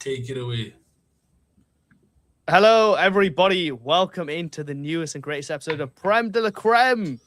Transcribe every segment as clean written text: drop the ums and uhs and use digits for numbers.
Take it away. Hello, everybody. Welcome into the newest and greatest episode of Prem de la Creme.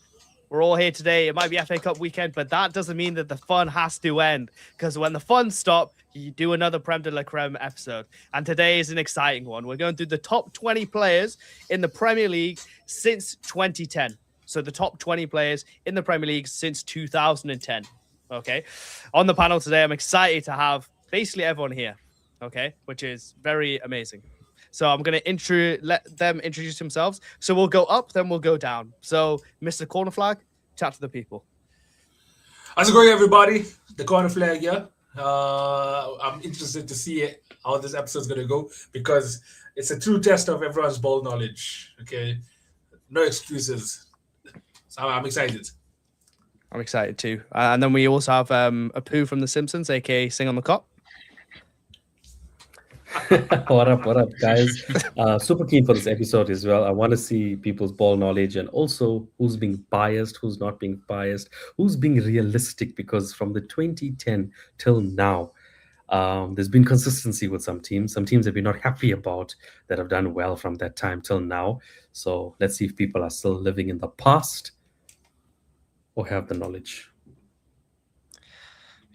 We're all here today. It might be FA Cup weekend, but that doesn't mean that the fun has to end. Because when the fun stops, you do another Prem de la Creme episode. And today is an exciting one. We're going through the top 20 players in the Premier League since 2010. So the top 20 players in the Premier League since 2010. Okay. On the panel today, I'm excited to have basically everyone here. Okay. Which is very amazing. So I'm going to let them introduce themselves. So we'll go up, then we'll go down. So Mr. Corner Flag, chat to the people. How's it going, everybody? The Corner Flag here. I'm interested to see how this episode's going to go because it's a true test of everyone's ball knowledge. Okay, no excuses. So I'm excited. I'm excited too. And then we also have a Pooh from The Simpsons, aka Sing on the Cop. What up, guys? Super keen for this episode as well. I want to see people's ball knowledge and also who's being biased, who's not being biased, who's being realistic. Because from the 2010 till now, there's been consistency with some teams. Some teams that we're not happy about that have done well from that time till now. So let's see if people are still living in the past or have the knowledge.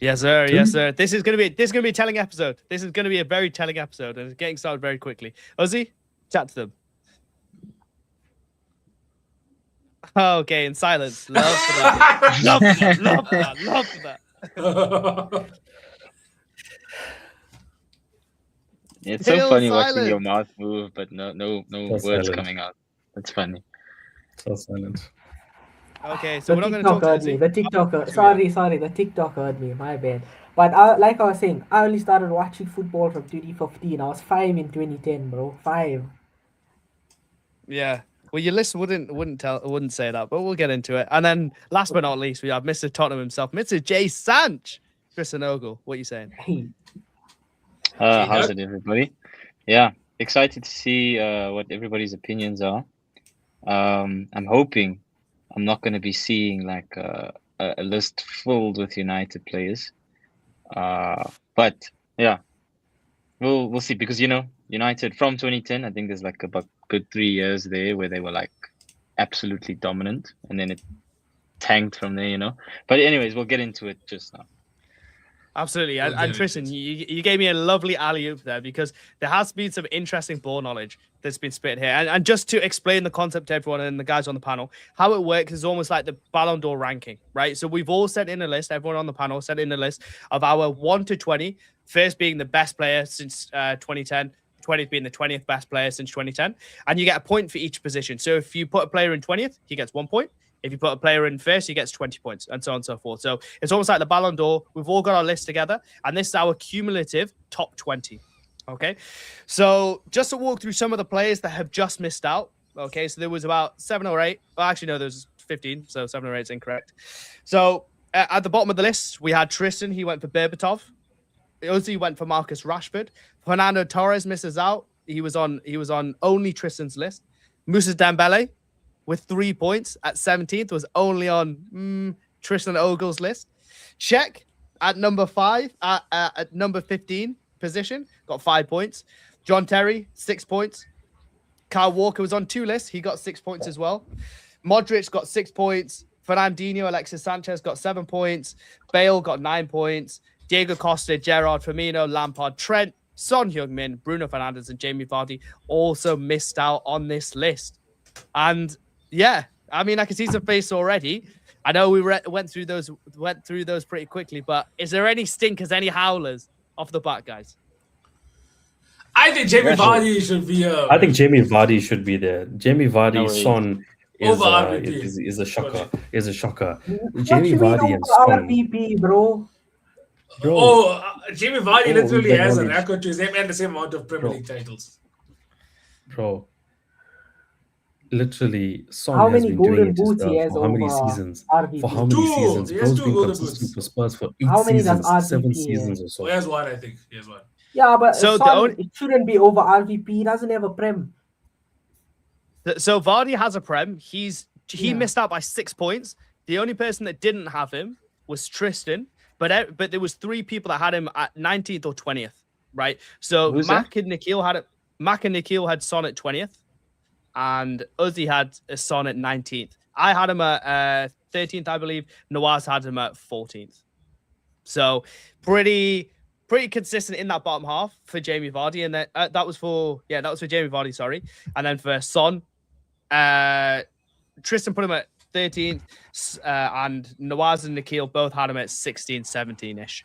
Yes, sir. Yes, sir. This is gonna be a telling episode. This is gonna be a very telling episode, and it's getting started very quickly. Ozzy, chat to them. Okay, in silence. Love for that. Love for that. Love for that. Love for that. It's Still so funny silent. watching your mouth move, but no words silent. coming out. That's funny. So silent. Okay, so The we're not gonna TikTok talk heard to me. Ozzy. The TikTok. Sorry. The TikTok heard me. My bad. But like I was saying, I only started watching football from 2015. I was 5 in 2010, bro. 5. Yeah. Well, your list wouldn't say that, but we'll get into it. And then, last but not least, we have Mr. Tottenham himself, Mr. Jay Sanch. Tristan Ogle, what are you saying? Hey. How's it, everybody? Yeah, excited to see what everybody's opinions are. I'm hoping I'm not going to be seeing like a list filled with United players. But yeah, we'll see, because United from 2010, I think there's like about good 3 years there where they were like absolutely dominant, and then it tanked from there. But anyways, we'll get into it just now. Absolutely. We'll And get Tristan, it. you gave me a lovely alley-oop there, because there has been some interesting ball knowledge that's been spit here. And just to explain the concept to everyone and the guys on the panel, how it works is almost like the Ballon d'Or ranking, right? So we've all sent in a list, everyone on the panel sent in a list of our 1 to 20, first being the best player since 2010, 20th being the 20th best player since 2010. And you get a point for each position. So if you put a player in 20th, he gets 1 point. If you put a player in first, he gets 20 points, and so on and so forth. So it's almost like the Ballon d'Or. We've all got our list together, and this is our cumulative top 20. Okay, so just to walk through some of the players that have just missed out. Okay, so there was about 7 or 8. Well, actually, no, there was 15, so 7 or 8 is incorrect. So at the bottom of the list, we had Tristan. He went for Berbatov. Ozzy went for Marcus Rashford. Fernando Torres misses out. He was on only Tristan's list. Moussa Dembele, with 3 points at 17th, was only on Tristan Ogle's list. Czech at number 5, at number 15 position, got 5 points. John Terry, 6 points. Kyle Walker was on 2 lists. He got 6 points as well. Modric got 6 points. Fernandinho, Alexis Sanchez got 7 points. Bale got 9 points. Diego Costa, Gerrard, Firmino, Lampard, Trent, Son Heung-min, Bruno Fernandes, and Jamie Vardy also missed out on this list. And yeah, I mean, I can see some face already. I know we went through those pretty quickly, but is there any stinkers, any howlers off the bat, guys? I think Jamie Vardy should be. I think Jamie Vardy should be there. Jamie Vardy, No way. Son Over RVP. is a shocker. Is a shocker. What Jamie you mean Vardy and over Son. RPP, bro? Bro, Jamie Vardy Oh, literally the has a knowledge. record to his name and the same amount of Premier Bro. League titles. bro. Literally, Son How has many been doing golden it boots he has for how many over seasons? RVP? For how many Two. seasons? He has Bro's 2 been golden consistent boots. for Spurs for 8 How many does seasons, 7 RVP seasons or Oh, so. he has 1, I think. He has 1. Yeah, but So the Son, only- it shouldn't be over RVP. He doesn't have a Prem. So Vardy has a Prem. He Yeah. missed out by 6 points. The only person that didn't have him was Tristan, but there was 3 people that had him at 19th or 20th. right? So Who's Mac and Nikhil had Son at 20th, and Uzi had Son at 19th. I had him at 13th, I believe. Nawaz had him at 14th. So pretty consistent in that bottom half for Jamie Vardy, and that was for Jamie Vardy, sorry. And then for Son, Tristan put him at 13th, and Nawaz and Nikhil both had him at 16, 17-ish.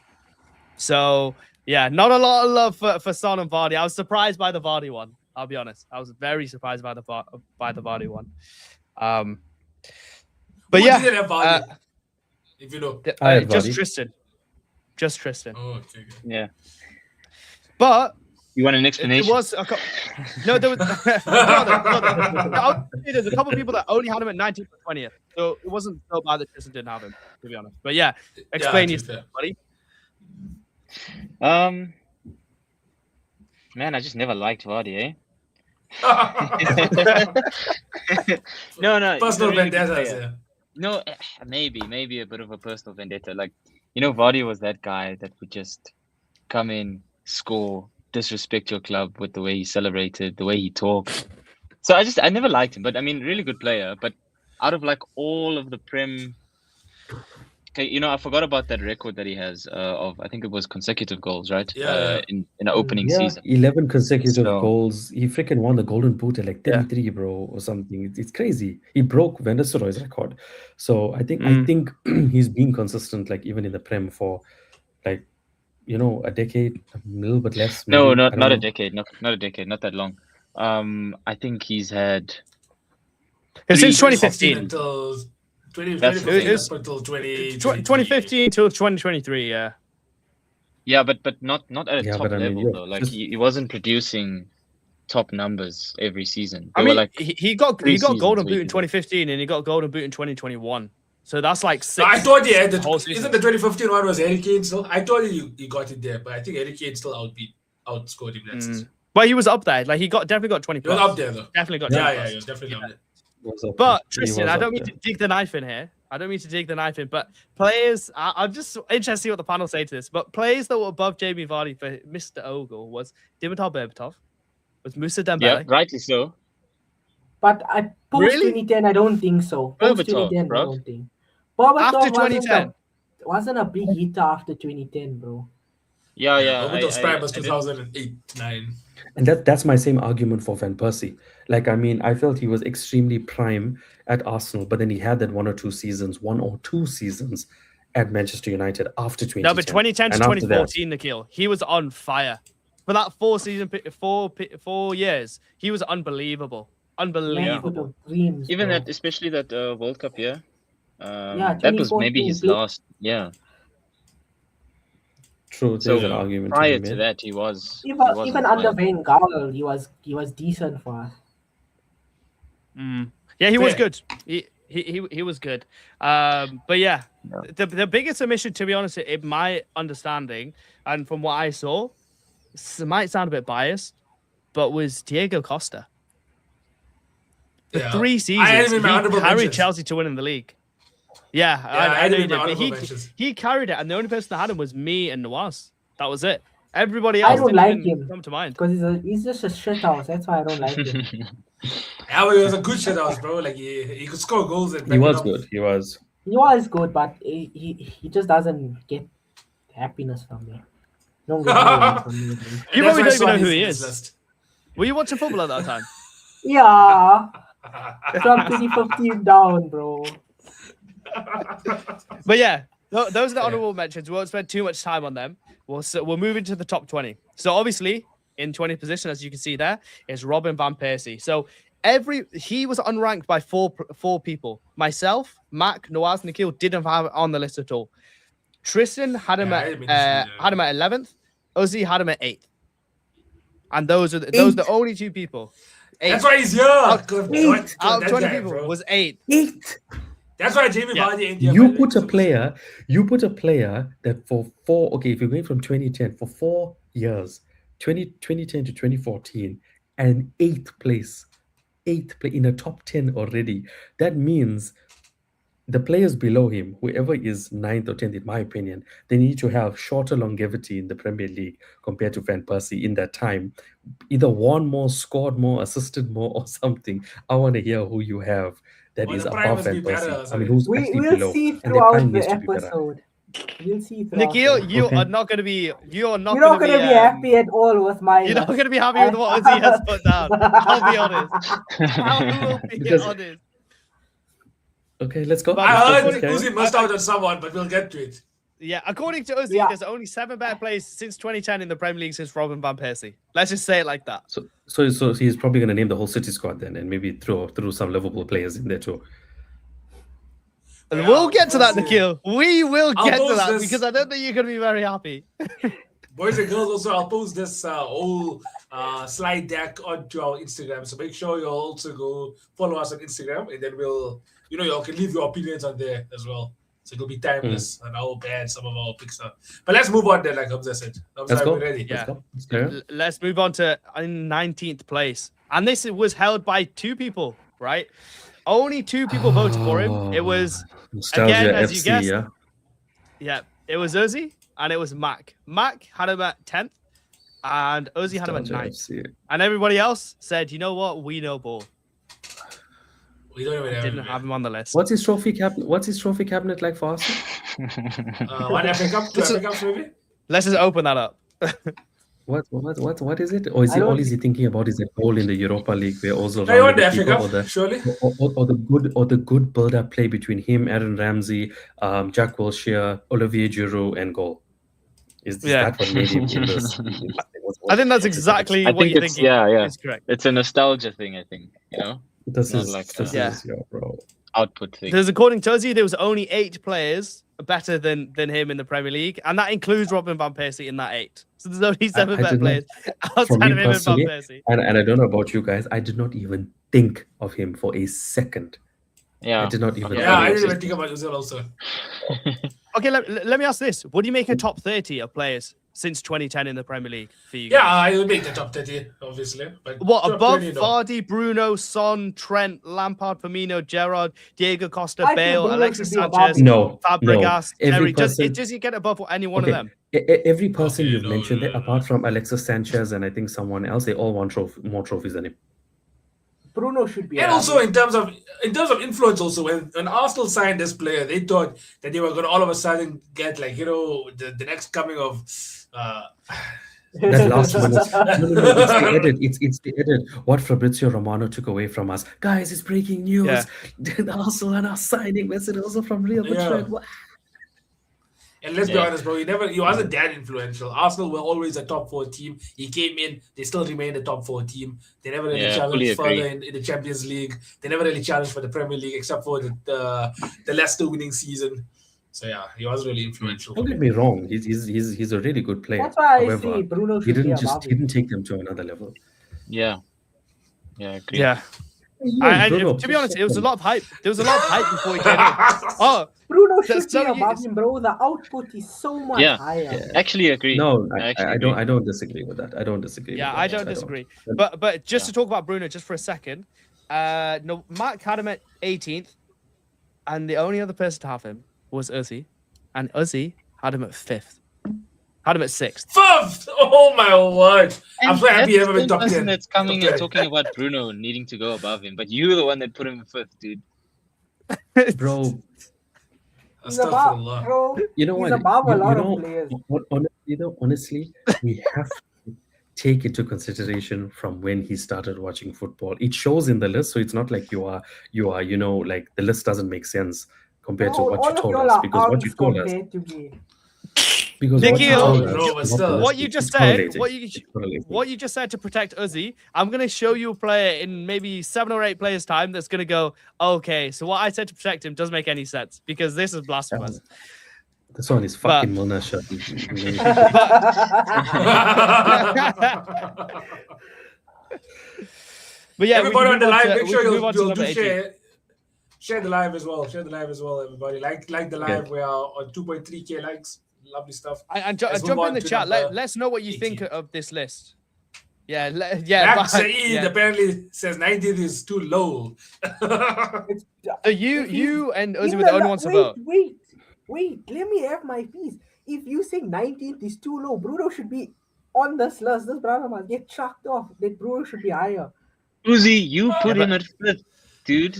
So yeah, not a lot of love for Son and Vardy. I was surprised by the Vardy one. I'll be honest. I was very surprised by the Vardy one. But Who didn't have Vardy, if you know. I had just Vardy. Tristan. Just Tristan. Oh, okay. Yeah. But You want an it explanation? was no, there was there's a couple of people that only had him at 19th or 20th, so it wasn't so bad that Tristan didn't have him, to be honest. But yeah, explain to be yourself, fair. buddy. Man, I just never liked Vardy, No, no. he's a personal really good vendettas. player. Yeah. No, maybe a bit of a personal vendetta. Like, Vardy was that guy that would just come in, score, disrespect your club with the way he celebrated, the way he talked. So I never liked him. But I mean, really good player. But out of like all of the Prem, okay, I forgot about that record that he has of, I think it was consecutive goals, right? Yeah. In an opening Yeah. season. 11 consecutive So- goals. He freaking won the Golden Boot at like 33, bro, or something. It's crazy. He broke Van Nistelrooy's record. So I think he's been consistent, like even in the Prem for like a decade, a little bit less. No, maybe. I don't not a know. decade. Not a decade. Not that long. I think he's had. Since 2015 2015. until 2015 That's- It is- up until 2015 till 2023, yeah. Yeah, but not at a Yeah, top but I mean, level yeah, though. Like just- he wasn't producing top numbers every season. I They were mean, like he got three Golden seasons Boot in where he 2015 and he got Golden Boot in 2021. So that's like six. I thought he had whole isn't seasons. the 2015 one was Harry Kane still? I thought he got it there, but I think Harry Kane still outscored him that season. But he was up there. Like he definitely got 20 He was plus. up there though. Definitely got 20 Yeah, plus. he was definitely up there. Was up But there. He Tristan, was I up don't mean there. to dig the knife in here. But players, I'm just interested to see what the panel say to this. But players that were above Jamie Vardy for Mr. Ogle was Dimitar Berbatov, was Musa Dembele. yeah, rightly so. But post Really? 2010, I don't think so. Post Berbatov, 2010, I bro. don't think. Berbatov After 2010. wasn't a big hitter after 2010, bro. Yeah. Roberto's I- prime was I did- 2008, 9. And that's my same argument for Van Persie. Like, I mean, I felt he was extremely prime at Arsenal, but then he had that one or two seasons at Manchester United after 2010. No, but 2010 to And after that- 2014, Nikhil, he was on fire. For that 4 years, he was unbelievable. Man Unbelievable. of dreams, Even bro. that, especially that World Cup year. Yeah, That was maybe 2014 his play- last. Yeah. True, So there's an argument. prior be to made. that, he was. he Even was even on under fire. Van Gaal, he was decent for us. Yeah, he was Fair. good. He was good. But yeah, the biggest omission, to be honest, in my understanding and from what I saw, it might sound a bit biased, but was Diego Costa. For Yeah. 3 I had seasons, him he in my honorable carried mentions. Chelsea to winning the league. Yeah, I I had know him he in did. my But honorable mentions. he carried it, and the only person that had him was me and Nawaz. That was it. Everybody I else don't didn't like even him. come to mind. Because he's just a shit house. That's why I don't like him. Yeah, but he was a good shit house, bro. Like he could score goals and He back it was up. good. He was. He was good, but he just doesn't get happiness from me. Don't get happiness from me. Man. You That's probably why don't even know Son who is he in this is. list. Were you watching football at that time? Yeah, from 2015 down, bro. But yeah, those are the honorable mentions. We won't spend too much time on them. We'll move into the top 20. So obviously, in 20th position, as you can see there, is Robin Van Persie. So he was unranked by four people. Myself, Mac, Nawaz, Nikhil didn't have it on the list at all. Tristan had him Yeah, I at didn't mean to say that. had him at 11th. Ozzy had him at 8th. And those are the only two people. 8th. That's why he's here. Out Out of 20 people was 8th. 8. That's why Jamie Yeah. Vardy ain't here. You by the put a way. player that for 4, okay, if you're going from 2010 for 4 years, 2010 to 2014, and 8th place in the top 10 already. That means the players below him, whoever is 9th or 10th, in my opinion, they need to have shorter longevity in the Premier League compared to Van Persie in that time. Either won more, scored more, assisted more, or something. I want to hear who you have that Or is the prime above must Van be better, Persie. I sorry. mean, who's actually We'll below. see And their prime throughout needs the to be better. episode. We'll see throughout. Nikhil, the- you Okay. are not going to be. You are not You're going not gonna be happy at all with my. You're not going to be happy with what Ozzy has put down. I'll be honest. I will be Because- honest. Okay, let's go. But I Let's heard go. Okay. Uzi missed out on someone, but we'll get to it. Yeah, according to Ozzy, Yeah. there's only 7 better players since 2010 in the Premier League since Robin Van Persie. Let's just say it like that. So he's probably going to name the whole City squad then, and maybe throw some Liverpool players in there too. And Yeah, we'll get to that, we'll see. Nikhil. We will I'll get to post that this. because I don't think you're going to be very happy. Boys and girls, also, I'll post this whole slide deck onto our Instagram. So make sure you'll also go follow us on Instagram, and then y'all can leave your opinions on there as well. So it'll be timeless and how bad some of our picks are. But let's move on then, like Hamza said. Hamza, Let's go. are we ready? Yeah. Let's go. Let's move on to in 19th place. And this was held by 2 people, right? Only 2 people voted for him. It was, Nostalgia again, as FC, you guessed, yeah. yeah, it was Ozzy and it was Mac. Mac had him at 10th and Ozzy had him at Nostalgia 9th. FC. And everybody else said, you know what? We know ball. We don't even Didn't have him on the list. What's his trophy cabinet? What's his trophy cabinet like for Arsenal? One FA Cup, 2 FA Cups maybe? Let's just open that up. What is it? Or is I he don't- all is he thinking about is that goal in the Europa League where also Hey, you want rounded the the FA keeper, Cup, surely? or the good build-up play between him, Aaron Ramsey, Jack Wilshere, Olivier Giroud, and goal. Is Yeah. that what made him in this? I think that's exactly I what think you're it's thinking. yeah. It's correct. It's a nostalgia thing, I think. This Not is like this that. is yo, bro. Output thing. Because according to Ozzy, there was only 8 players better than him in the Premier League, and that includes Robin Van Persie in that 8. So there's only 7 I better did not- players For outside me of him and Van personally, Persie. and I don't know about you guys, I did not even think of him for a second. Yeah. I did not even. Okay. Yeah, I think didn't of even it. think about Uzil also. Okay, let me ask this: would you make a top 30 of players since 2010 in the Premier League for you? Yeah, guys? I will make the top 30, obviously. But What top above 20, no. Vardy, Bruno, Son, Trent, Lampard, Firmino, Gerrard, Diego Costa, I think Bale, Bruno Alexis should be above Sanchez, him. No, Fabregas, no. Every Terry? Does person, he get above any one okay, of them? every person Okay, you've no, mentioned, no, there, apart from Alexis Sanchez and I think someone else, they all won more trophies than him. Bruno should be. And above also him. in terms of influence, also when Arsenal signed this player, they thought that they were going to all of a sudden get the next coming of. That last minute, no, it's the edit. It's the edit. What Fabrizio Romano took away from us, guys. It's breaking news. Yeah. Arsenal are now signing Mesut Ozil from Real Madrid. Yeah. And let's be Yeah. honest, bro, he wasn't that influential. Arsenal were always a top 4 team. He came in, they still remained a top 4 team. They never really Yeah, challenged fully further agree. in the Champions League. They never really challenged for the Premier League except for the Leicester winning season. So yeah, he was really influential. Don't get me wrong. He's a really good player. That's why I However, say Bruno he should be didn't above he him. didn't take them to another level. Yeah. Yeah, agree. Yeah. Yeah, And Bruno, to be honest, it was a lot of hype. There was a lot of hype before he came in. Oh, Bruno should That's so be above easy. him, bro. The output is so much Yeah. higher. Actually agree. No, actually I agree. don't disagree with that. I don't disagree. yeah, with I that. don't disagree. But just to talk about Bruno just for a second, no, Mark had him at 18th, and the only other person to have him was Ozzy, and Ozzy had him at 5th. Had him at 6th. 5th! Oh my word! I'm so happy he that's never the been top person 10. that's coming Top and 10. talking about Bruno needing to go above him, but you're the one that put him in 5th, dude. Bro, He's above, Astaghfirullah. bro. you know He's what? above a You lot know, of players. honestly, we have to take into consideration from when he started watching football. It shows in the list, so it's not like you are, like the list doesn't make sense compared to Bro, what all you of told y'all us. are Because what arms you told us, compared to me. because what you Nikhil, told no, us, but still. What you just it's said, correlating. It's correlating. what you just said to protect Ozzy, I'm going to show you a player in maybe 7 or 8 players' time that's going to go, okay, so what I said to protect him doesn't make any sense because this is blasphemous. This one is But- fucking Milner shirt. But yeah, Everybody on the live, make we sure can move you'll on to do number 18. share the live as well. Share the live as well, everybody. Like the live. We are on 2.3k likes. Lovely stuff. And Let's jump move in the on to chat. number Let's know what you 18. think of this list. Yeah, Max but, Saeed yeah. apparently says 19th is too low. It's, So if he's you and Uzi in were the only ones to vote. Wait. Let me have my piece. If you think 19th is too low, Bruno should be on this list. This brother must get chucked off. That Bruno should be higher. Uzi, you put Yeah, him at 5th, dude.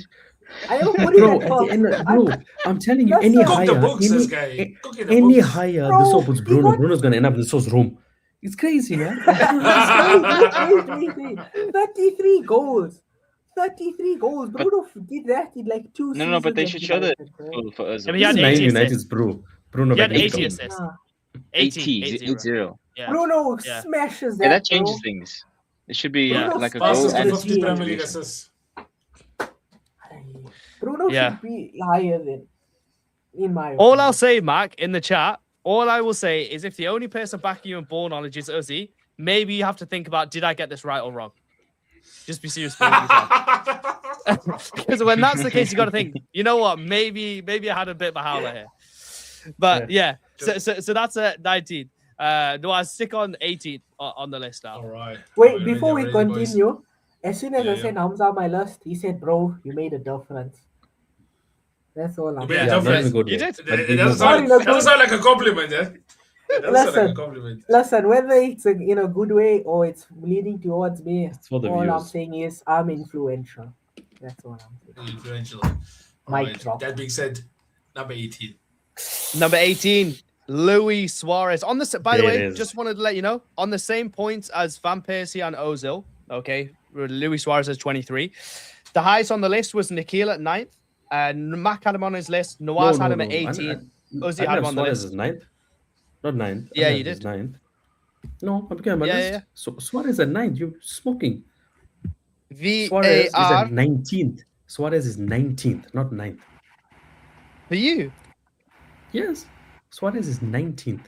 I never put him Bro, at at the end, first. I'm telling you, Listen. any Cook the higher, books, this guy. Cooking the any books. higher, Bro, the soap puts he Bruno. got- Bruno's gonna end up in the soap's room. It's crazy, man. Wait. 33 goals. 33 goals. But- Bruno did that in like 2 seasons. No, but they of should show the United, bro. for us. I mean, he had This is Man 80 United's assists. Bruno He had Magnifico. 80 assists. Nah. 80. 80. Yeah. Bruno Yeah. smashes that. Yeah, that changes bro. things. It should be Yeah. like a Fastest goal to and 50 Premier League contribution. assists. Bruno Yeah. should be higher than, in my All opinion. I'll say, Mac, in the chat, all I will say is if the only person backing you in ball knowledge is Uzi, maybe you have to think about, did I get this right or wrong? Just be serious with yourself. Because when that's the case, you got to think, you know what? Maybe I had a bit of a howler here. But yeah, so that's a 19. No, I stick on 18 on the list now. All right. Wait, Are before we ready, boys? continue, as soon as Yeah, I said yeah. Hamza on my list, he said, bro, you made a difference. That's all I'm You made a saying. Yeah, not in a difference. good You way. did? But It we doesn't move on. sound, it doesn't sound like a compliment, yeah? It doesn't sound like a Listen. compliment. Listen, whether it's in a good way or it's leading towards me, It's for the all I'm views. saying is I'm influential. That's all I'm saying. Influential. Mic Alright, drop. that being said, number 18. Number 18, Luis Suarez. On the by the There it way, is. just wanted to let you know, on the same points as Van Persie and Ozil. Okay, Luis Suarez is 23. The highest on the list was Nikhil at 9th, and Mac had him on his list. Nawaz had him at 18. Uzi had him on the Suarez list. is 9th. Not 9th. Yeah, I you have his did. 9th. No, I'm looking at my Yeah, list. yeah. So Suarez at 9th. You're smoking. Suarez is VAR at 19th. Suarez is 19th, not 9th. for you. Yes. Suarez is 19th.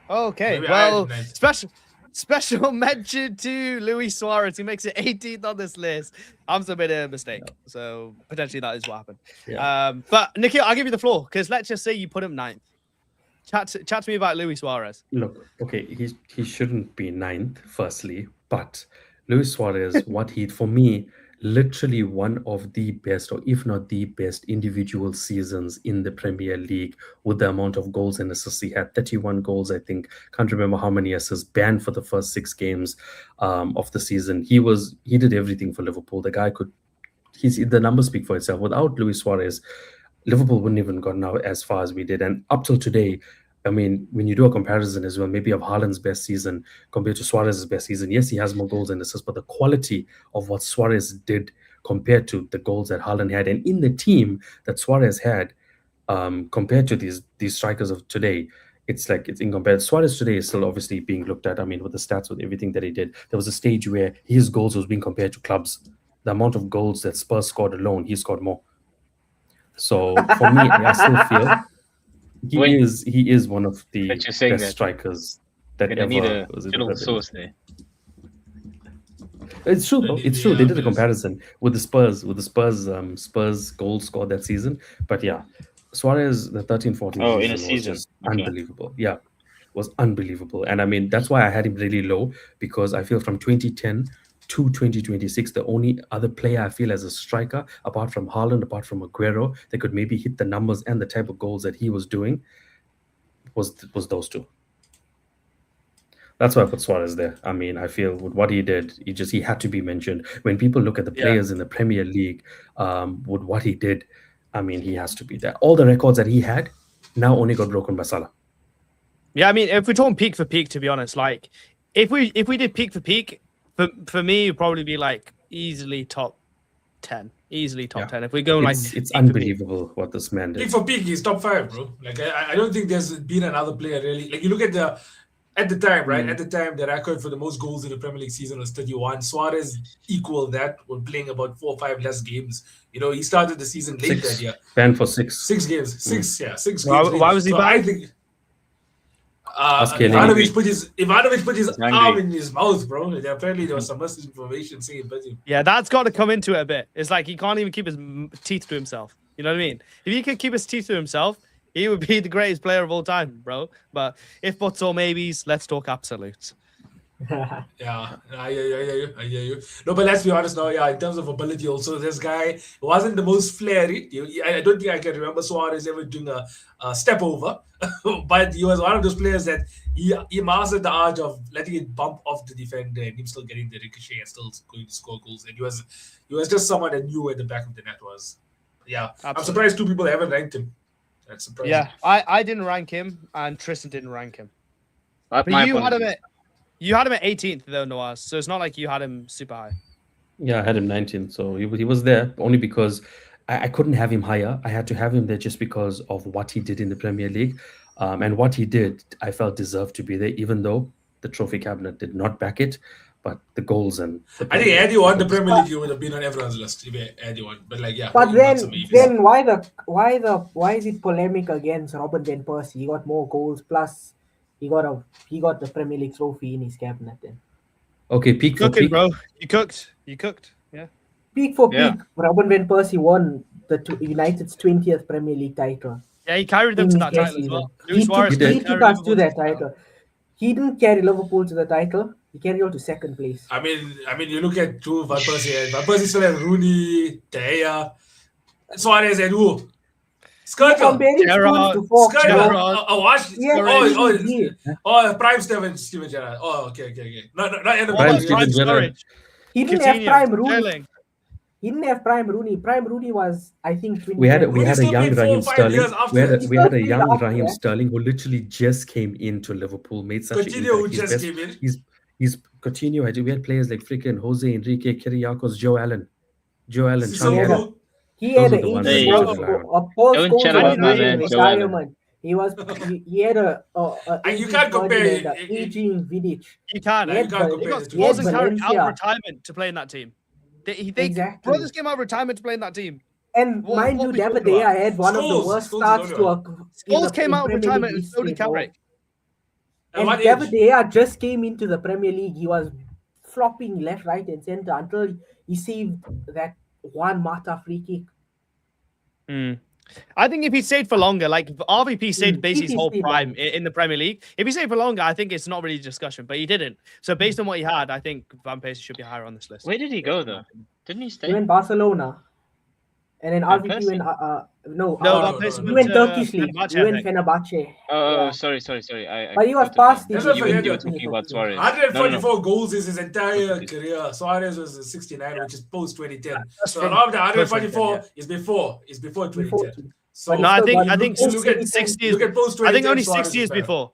Okay, Maybe I had well, him 9th. special mention to Luis Suarez. He makes it 18th on this list. I'm made a mistake, so potentially that is what happened. Yeah. But Nikhil, I'll give you the floor because let's just say you put him 9th. Chat to me about Luis Suarez. Look, okay, he shouldn't be 9th, firstly, but Luis Suarez, for me, literally one of the best, or if not the best, individual seasons in the Premier League with the amount of goals and assists he had. 31 goals, I think. Can't remember how many assists. Banned for the first 6 games of the season. He did everything for Liverpool. The guy the numbers speak for itself. Without Luis Suarez, Liverpool wouldn't even gotten out as far as we did. And up till today, I mean, when you do a comparison as well, maybe of Haaland's best season compared to Suarez's best season, yes, he has more goals and assists, but the quality of what Suarez did compared to the goals that Haaland had, and in the team that Suarez had, compared to these strikers of today, it's incomparable. Suarez today is still obviously being looked at. I mean, with the stats, with everything that he did, there was a stage where his goals was being compared to clubs. The amount of goals that Spurs scored alone, he scored more. So for me, I still feel he is one of the But you're saying best that strikers that Gonna ever need a was in the little Premier League. sauce there. It's true though. It's true. Yeah, They did a but comparison with the Spurs goals scored that season. But yeah, Suarez, the 13-14 Oh, in a season was season. just Okay. unbelievable. Yeah, was unbelievable. And I mean, that's why I had him really low, because I feel from 2010 to 2026, the only other player I feel as a striker, apart from Haaland, apart from Aguero, that could maybe hit the numbers and the type of goals that he was doing was those two. That's why I put Suarez there. I mean, I feel with what he did, he had to be mentioned. When people look at the players in the Premier League, with what he did, I mean, he has to be there. All the records that he had now only got broken by Salah. Yeah, I mean, if we're talking peak for peak, to be honest, like if we did peak for peak, for me, it'd probably be like easily top 10. Easily top 10. If we go like It's peak for peak. unbelievable what this man Peak did. for peak, he's top 5, bro. Like, I don't think there's been another player really. Like, you look at at the time, right? At the time, the record for the most goals in the Premier League season was 31. Suarez equaled that when playing about 4 or 5 less games. You know, he started the season late that year. Banned for 6. 6 games. 6 games. Why was he so banned? I think Ask Kelly. Ivanovic put his angry. arm in his mouth, bro. Apparently, there was some misinformation saying about him. Yeah, that's got to come into it a bit. It's like he can't even keep his teeth to himself. You know what I mean? If he could keep his teeth to himself, he would be the greatest player of all time, bro. But if buts or maybes, let's talk absolutes. Yeah, I hear you. I hear you. No, but let's be honest now. Yeah, in terms of ability, also this guy wasn't the most flary. I don't think I can remember Suarez ever doing a step over, but he was one of those players that he mastered the art of letting it bump off the defender and him still getting the ricochet and still going to score goals. And he was just someone that knew where the back of the net was. Yeah, Absolutely. I'm surprised two people haven't ranked him. That's surprising. Yeah, I didn't rank him, and Tristan didn't rank him. But But you had him at 18th though, Noaz. So it's not like you had him super high. Yeah, I had him 19th, so he was there only because I couldn't have him higher. I had to have him there just because of what he did in the Premier League, and what he did, I felt deserved to be there, even though the trophy cabinet did not back it. But the goals and I think Eddie won the Premier League. He would have been on everyone's list if Eddie won. But like, yeah. But he got some then maybes. why is it polemic against Robin van Persie? He got more goals, plus he got the Premier League trophy in his cabinet. Then okay, peak for Cooking, peak. bro. You cooked. Yeah. peak for Yeah. peak, Robin van Persie won the United's 20th Premier League title. Yeah, he carried them in to his that best title as season. well. He Luis Suarez took, did. he carried took us to Liverpool that the title. He didn't carry Liverpool to the title. He carried all to second place. I mean, you look at two Van Persie. Van Persie still had Rooney, De Gea, Suarez, and who? Skirtle. Comparing Gerrard, schools to Fox, Skirtle. bro. Gerrard. Watch. Yeah, Prime Steven Gerrard. Oh, okay. Not Adam Prime Gerrard. Steven Gerrard. He didn't have Coutinho, Prime Rooney. Sterling. He didn't have Prime Rooney. Prime Rooney was, I think, 20. We had a Rooney still young played 4 or Raheem 5 Sterling. years after We had that. a He still young played after Raheem that. Sterling who literally just came into Liverpool, made such an Coutinho, who impact. just came in. He's Coutinho. We had players like freaking Jose Enrique, Kyriakos, Joe Allen, Charlie Sissoko. Allen. He Those had are an the ones 18 that goals, rely on. Paul Don't Scholes chat was about my in man, Joe Allen. retirement. He had a And you aging can't compare Ferdinand, it. aging Vidic. You can. He had can't Val- compare Because the two. he had Paulson carried out of Valencia. retirement to play in that team. They Exactly. brothers came out of retirement to play in that team. And What- mind what you, we David talking Dea about? had one of the Scholes. worst Scholes starts is to another a. Scholes came out of Premier retirement League and so did history, bro. Carrick. And And what David age? Dea just came into the Premier League. He was flopping left, right, and center until he saved that one Mata free kick. I think if he stayed for longer, like RVP stayed basically If his he whole stayed prime longer. in the Premier League. If he stayed for longer, I think it's not really a discussion, but he didn't. So based on what he had, I think Van Persie should be higher on this list. Where did he go though? Didn't he He stay? went Barcelona, and then Van RVP Persie? went. No, no, Van Persie no. He went went to Turkish league. Fenerbahce, He I went think. Fenerbahce. Oh, Yeah. sorry. But he was got it past wrong. his That's You what were I forget. talking about Suarez. 144 goals is his entire career. Suarez was 69, which is post 2010. That's So from around the post 144 2010, is before 2010. Before- So No, I still think got- I think look look at 60 is. look at post 2010. I think only Suarez 60 is is better. before.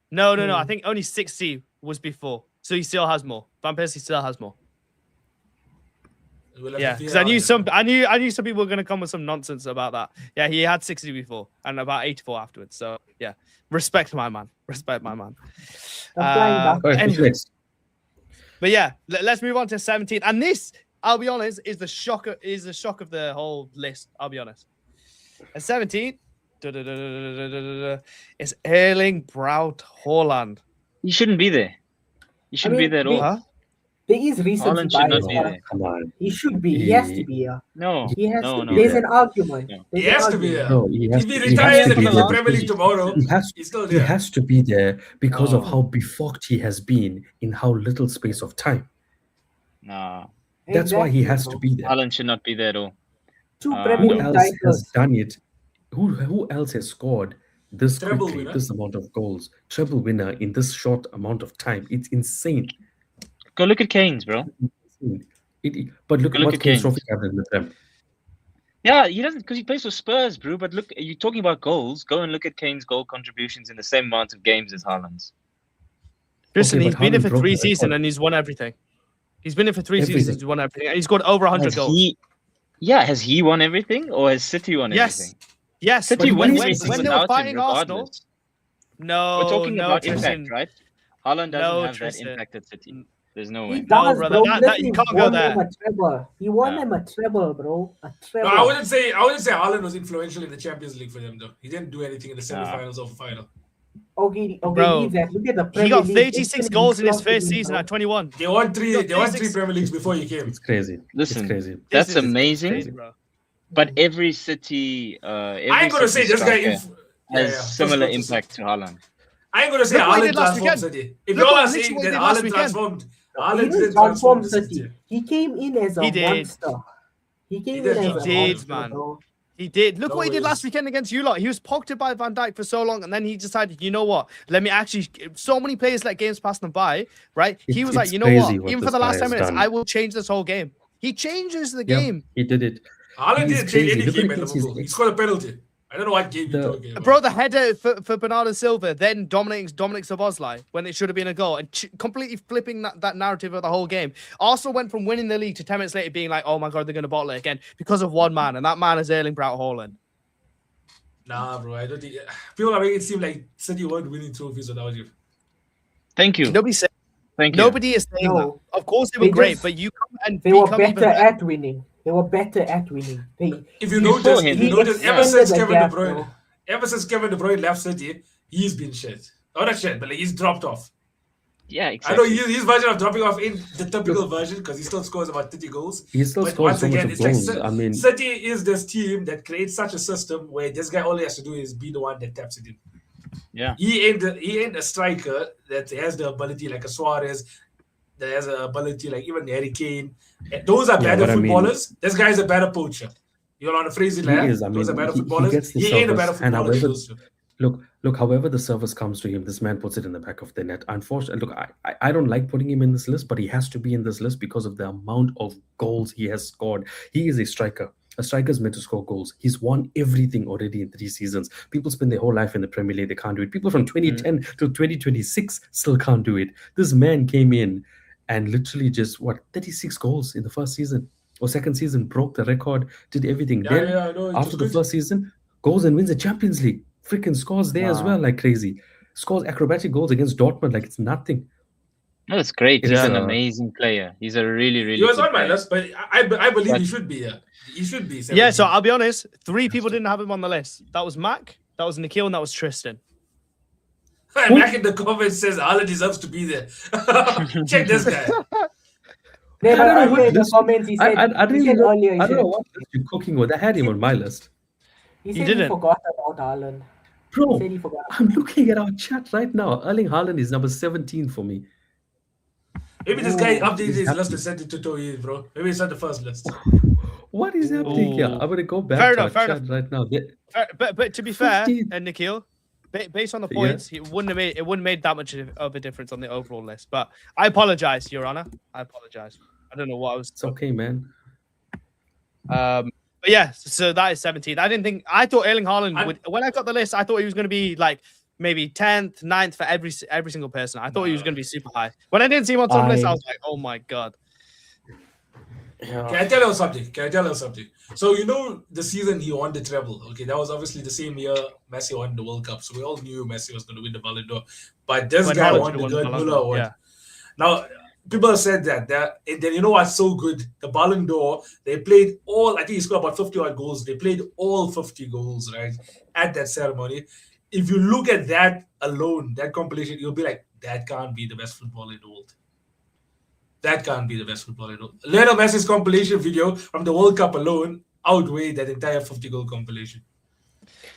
No. I think only 60 was before. So he still has more. Van Persie still has more. We'll have Yeah, to because figure I out. knew some people were gonna come with some nonsense about that. Yeah, he had 60 before and about 84 afterwards. So yeah, respect my man. Respect my man. The flying duck. All right, who's Anyway, next? but yeah, let's move on to 17. And this, I'll be honest, is the shock of the whole list. I'll be honest. At 17, is Erling Braut Haaland. You shouldn't be there. You shouldn't be there at all. Huh? There is recency Haaland should not bias. be but there. Come on. He should be. He has to be here. No, He has no, to. no. There's an argument. No. There's He an has to be argument. there. No, he has If he to- retires to and be wins the there Premier League because tomorrow, he's still he there. has to be there because of Oh. how befucked he has been in how little space of time. Nah, That's why he Exactly, has bro. to be there. Haaland should not be there at all. Two Who Premier Who League else has titles. done it? Who else has scored this Treble quickly, winner. this amount of goals, treble winner in this short amount of time? It's insane. Go look at Kane's, bro. But look Go at look what at Kane's Kane. trophy cabinet in the Prem. Yeah, he doesn't because he plays for Spurs, bro. But look, you're talking about goals. Go and look at Kane's goal contributions in the same amount of games as Haaland's. Listen, Okay, he's but been in Haaland for broke 3 the seasons record. and he's won everything. He's been in for 3 Everything. seasons, he's won everything. And he's scored over 100 Has goals. has he won everything or has City won Yes. everything? Yes, City when, won when, everything when they were without him, fighting Arsenal. regardless. No, We're talking no, about Tristan. impact, right? Haaland doesn't No, have Tristan. that impact at City. There's no He way. does, brother, bro. that- you Listen, can't he go won there. them a treble. He won Yeah. them a treble, bro. A treble. No, I wouldn't say Haaland was influential in the Champions League for them though. He didn't do anything in the Nah. semifinals or final. Okay, Bro, leave that. Look at the Premier He got League. 36 It's goals in his close to first him, season bro. at 21. They won three. Got They won 36 three Premier Leagues before he came. It's crazy. Listen, It's crazy. That's This is amazing. crazy, bro. But every City, every I ain't gonna say City this guy. striker has First similar of all, impact to Haaland. I ain't gonna say Look what he Haaland did last transformed weekend. City. If Look y'all what are literally saying what he that did last Haaland weekend. transformed, He Haaland didn't didn't transform transform the City. City. He came in as a He did. monster. He came did in as a transform. Did, monster, man. bro. He did. Look No what he did last ways. weekend against you lot. He was pocketed by Van Dijk for so long, and then he decided, you know what? Let me actually. So many players let games pass them by, right? He was like, It's you know crazy what? Even for this the guy last 10 has minutes, done. I will change this whole game. He changes the Yeah, game. he did it. Haaland He's didn't change crazy. any Look what game he at thinks he's- Liverpool. He scored a penalty. I don't know what game you're talking about. Bro, the header for Bernardo Silva, then Dominic Szoboszlai when it should have been a goal, and completely flipping that narrative of the whole game. Arsenal went from winning the league to 10 minutes later being like, oh my God, they're going to bottle it again because of one man, and that man is Erling Braut Haaland. Nah, bro, I don't think people are making it seem like City weren't winning trophies without you. Thank you. Nobody said. Thank you. Nobody is saying No. that. Of course, they were They great, just- but you come and They were become even better at winning. They were better at winning. If you he- notice, him. ever extended since the Kevin De gap, Bruyne, bro. ever since Kevin De Bruyne left City, he's been shit. Oh, not shit, but like he's dropped off. Yeah, I exactly. know his version of dropping off ain't the typical version because he still scores about 30 goals. He still But scores once so much again, of it's like goals. I mean, City is this team that creates such a system where this guy all he has to do is be the one that taps it in. Yeah. He ain't a striker that has the ability like a Suarez, that has the ability like even Harry Kane. Those are Yeah, better but I mean- footballers. This guy is a better poacher. You want to phrase it he like that? is. I mean, Those are better he footballers. gets the He ain't a service, better and footballer than however, those two. look, however the service comes to him, this man puts it in the back of the net. Unfortunately, look, I don't like putting him in this list, but he has to be in this list because of the amount of goals he has scored. He is a striker. A striker is meant to score goals. He's won everything already in 3 seasons. People spend their whole life in the Premier League. They can't do it. People from 2010 to 2026 still can't do it. This man came in and literally just, 36 goals in the first season or second season, broke the record, did everything. Then Yeah, no, it after was the good. first season, goes and wins the Champions League. Freaking scores there as Wow. well, like crazy. Scores acrobatic goals against Dortmund like it's nothing. No, that's great. It's, He's an uh, amazing player. He's a really, really He was good on my player. list, but I believe But- he should be here. He should be. Yeah, so 17. I'll be honest. 3 people didn't have him on the list. That was Mac, that was Nikhil, and that was Tristan. And back in the comments says Haaland deserves to be there. Check this guy. Then I don't know earlier what in the list- comments he said, I don't he even said know, earlier, I don't know what list you're cooking with. I had him on my list. he He said he didn't. forgot about Haaland. He Bro, said he forgot. I'm looking at our chat right now. Erling Haaland is number 17 for me. Maybe this guy Ooh, updated he's his happy. list and sent it to Toy, bro. Maybe it's not the first list. What is happening here? Ooh. I'm going to go back Fair to enough, our fair chat right now. But to be fair, 15. and Nikhil, based on the Yeah. points, it wouldn't have made that much of a difference on the overall list. But I apologize, Your Honor. I apologize. I don't know what I was. It's okay, man. But yeah, so that is 17. I thought Erling Haaland would. When I got the list, I thought he was going to be like maybe 10th, 9th for every single person. I thought he was going to be super high. When I didn't see him on some list, I was like, oh my God. Can I tell you something? So you know the season he won the treble. Okay, that was obviously the same year Messi won the World Cup. So we all knew Messi was going to win the Ballon d'Or. But this When guy Haaland won should the have won the Gerd Ballon Müller d'Or, award. yeah. Now people said that, and then you know what's so good? The Ballon d'Or, they played all. I think he scored about 50 odd goals. They played all 50 goals, right, at that ceremony. If you look at that alone, that compilation, you'll be like, that can't be the best football in the world. That can't be the best football in the world. Lionel Messi's compilation video from the World Cup alone outweighed that entire 50-goal compilation.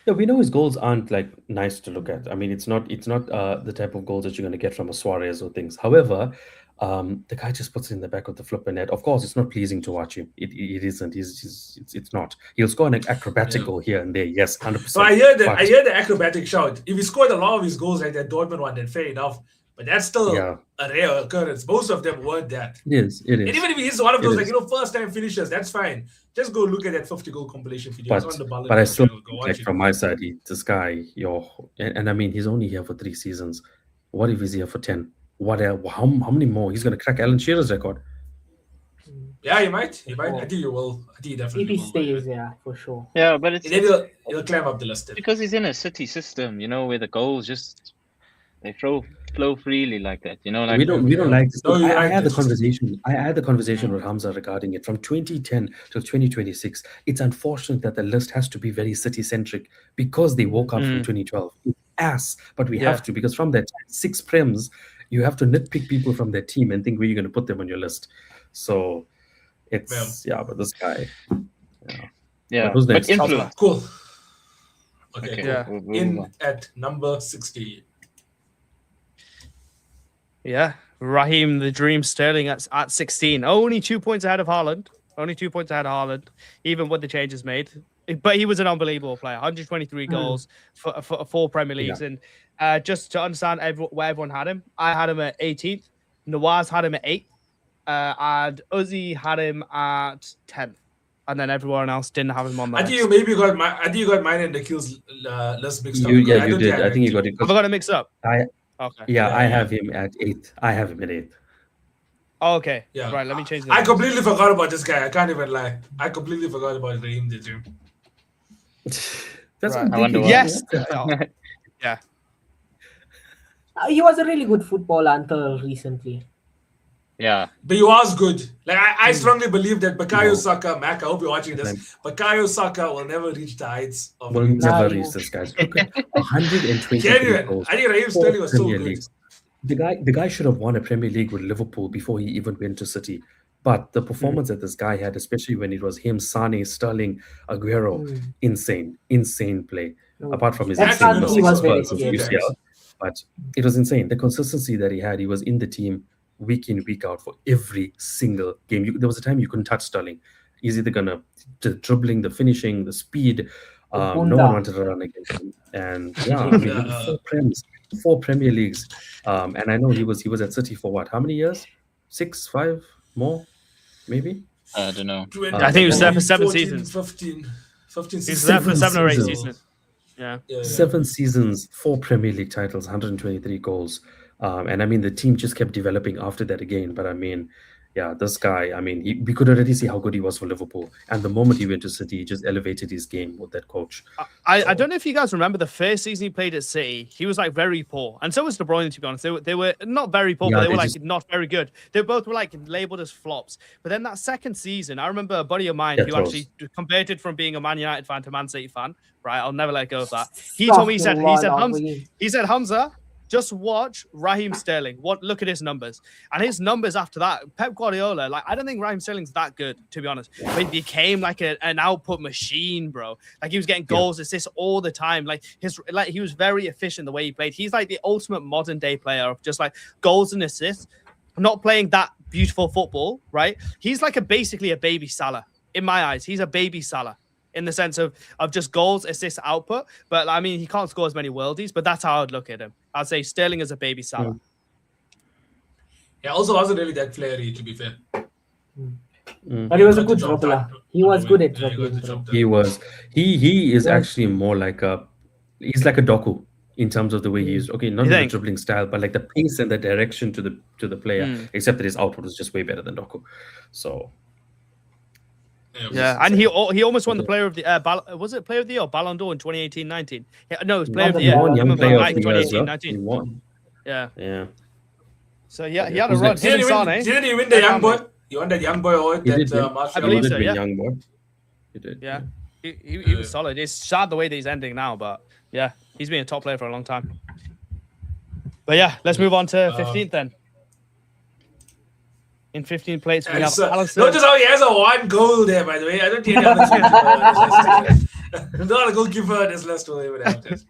Yeah, we know his goals aren't like nice to look at. I mean, it's not the type of goals that you're going to get from a Suarez or things. However, the guy just puts it in the back of the flipper net. Of course, it's not pleasing to watch him. It isn't. It's not. He'll score an acrobatic goal here and there. Yes, 100%. So I hear But- the acrobatic shout. If he scored a lot of his goals like that Dortmund one, then fair enough. But that's still Yeah. a rare occurrence. Most of them weren't that. It is. And even if he's one of It those, is. first-time finishers, that's fine. Just go look at that 50-goal compilation video. It's on the Ballon But I d'Or still channel. Go think, watch like it. from my side, this guy, and I mean, he's only here for 3 seasons. What if he's here for 10? How many more? He's going to crack Alan Shearer's record. Yeah, he might. I Oh. think you will. I think he definitely If he will. stays, yeah, for sure. Yeah, but it's And then he'll climb up the list. Then. because he's in a City system, where the goals just they flow freely like that. Like we don't like this. No, you I like had the this. conversation. I had the conversation with Hamza regarding it from 2010 to 2026. It's unfortunate that the list has to be very City centric because they woke up from 2012. It's but we have to, because from that 6 Prems, you have to nitpick people from their team and think where you're going to put them on your list. So it's but this guy. Yeah, who's but next? influence. Cool. Okay. Okay, Cool. Yeah. we'll move In on. at number 60. Yeah, Raheem the Dream Sterling at 16, only 2 points ahead of Haaland. Only 2 points ahead of Haaland, even with the changes made. But he was an unbelievable player. 123 goals for 4 Premier Leagues. And just to understand where everyone had him, I had him at 18th. Nawaz had him at 8th. And Uzi had him at 10th. And then everyone else didn't have him on the I list. think you maybe got my. I think you got mine and the kills list mixed up. You don't did. think I think you got it. Have I got it mixed up? I Okay. yeah, Yeah, I yeah. have him at 8th. I have him at 8th. Oh, okay. Yeah. Right, let me change that. I completely forgot about this guy. I can't even lie. I completely forgot about Raheem the Dream. That's Right. I wonder why. Yes. He was a really good footballer until recently. Yeah. But he was good. Like I strongly believe that Bakayo No. Saka, Mac, I hope you're watching this. Bakayo Saka will never reach the heights of Will Raheem never Sterling. reach this, guys. Look at 123 Genuine. goals. I think Raheem 4 Sterling was so Premier good. Leagues. The guy should have won a Premier League with Liverpool before he even went to City. But the performance that this guy had, especially when it was him, Sane, Sterling, Aguero, insane play. No. Apart from his That insane Sane miss was against very Spurs of scary. UCL. But it was insane. The consistency that he had, he was in the team week in, week out for every single game. There was a time you couldn't touch Sterling. He's either gonna the dribbling, the finishing, the speed. No bunda. one wanted to run against him. And yeah, I mean, look, 4 Premier Leagues. And I know he was at City for what? How many years? 6, 5 more, maybe. I don't know. I think he was there for 7 14, seasons. 15, 15 He was there for 7 or 8 seasons. seasons. Yeah. 7 seasons, 4 Premier League titles, 123 goals. And I mean, the team just kept developing after that again. But I mean, yeah, this guy, I mean, we could already see how good he was for Liverpool. And the moment he went to City, he just elevated his game with that coach. I don't know if you guys remember the first season he played at City, he was like very poor. And so was De Bruyne, to be honest. They were not very poor, Yeah, but they were they like just- not very good. They both were like labeled as flops. But then that second season, I remember a buddy of mine who Death actually converted from being a Man United fan to Man City fan. Right, I'll never let go of that. He told me, he said, Hamza, just watch Raheem Sterling. Look at his numbers. And his numbers after that, Pep Guardiola, like, I don't think Raheem Sterling's that good, to be honest. But he became like an output machine, bro. Like, he was getting goals, assists all the time. Like, he was very efficient the way he played. He's like the ultimate modern day player of just like goals and assists, not playing that beautiful football, right? He's like basically a baby Salah. In my eyes, he's a baby Salah. In the sense of just goals, assists, output. But I mean, he can't score as many worldies, but that's how I'd look at him. I'd say Sterling is a baby Salah. Yeah, also wasn't really that flary, to be fair. But he was a Got the good job dribbler. done. He was good at Yeah, he got the dribbling. job done. He was. He is Yeah. actually more like he's like a Doku in terms of the way he is. Okay, not You the think? dribbling style, but like the pace and the direction to the player. Except that his output is just way better than Doku. So Yeah, and he almost won the player of the was it player of the year or Ballon d'Or in 2018-19? No, it was player of the He year. won I young remember player like of the year as well. 2018-19. He won. Yeah. Yeah. So yeah, he Yeah, had a who's run. next? Him and Sane. Didn't he win the young boy? He won that young boy award He did, that yeah. Martial I believe He so, did yeah. win young boy. He did. Yeah, he was solid. It's sad the way that he's ending now, but yeah, he's been a top player for a long time. But yeah, let's move on to 15th then. In 15 plates, we have Alisson. Notice how he has a 1 goal there, by the way. I don't think not a goalkeeper on this list will even have this.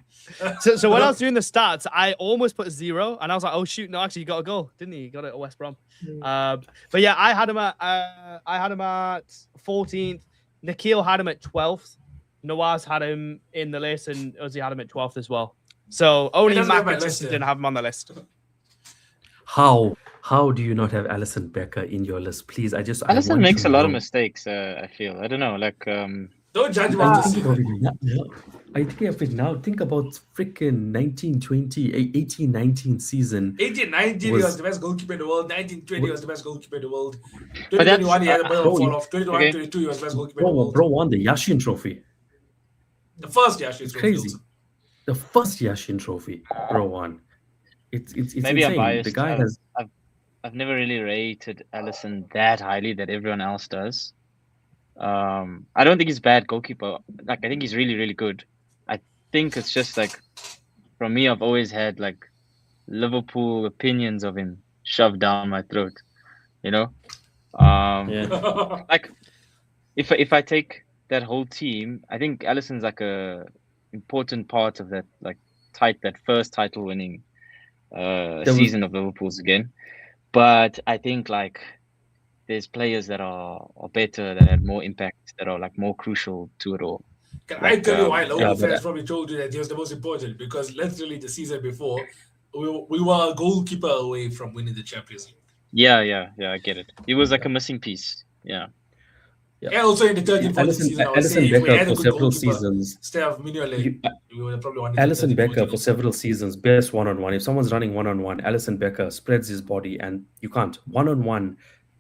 So when I was doing the stats, I almost put 0, and I was like, "Oh shoot, no, actually, he got a goal, didn't he? He got it at West Brom." But yeah, I had him at 14th. Nikhil had him at 12th. Nawaz had him in the list, and Uzi had him at 12th as well. So only doesn't have Mac my and list Tristan there. didn't have him on the list. How do you not have Alisson Becker in your list? Please, I Alisson want makes to a lot of know. mistakes. I feel. I don't know. Like Don't judge him I on think this. about it now. I think of it now. Think about freaking 1920, 18-19 season. 18-19, he was the best goalkeeper in the world. 19-20, he was the best goalkeeper in the world. But that's- 2021, he had a bit of a fall off. 21-22, Okay. he was the best goalkeeper in the Bro, world. won the Yashin Trophy. The first Yashin It's Trophy crazy. also. The first Yashin Trophy, bro, won. It's maybe insane. I'm biased. The guy has. I've never really rated Alisson that highly that everyone else does. I don't think he's a bad goalkeeper. Like I think he's really, really good. I think it's just like, from me, I've always had like Liverpool opinions of him shoved down my throat. You know, like if I take that whole team, I think Alisson's like a important part of that, like that first title winning season of Liverpool's again. But I think like there's players that are better, that had more impact, that are like more crucial to it all. Can I tell you why Liverpool but fans probably told you that he was the most important? Because literally the season before, we were a goalkeeper away from winning the Champions League. Yeah, I get it. He was like a missing piece. Yeah. Yeah, also in the 13-14 season, I would Alisson say if we Becker had a for good several goalkeeper seasons. instead of Mignolet, we would have probably won it. Alisson Becker for several seasons, best one-on-one. If someone's running one-on-one, Alisson Becker spreads his body, and you can't. One-on-one,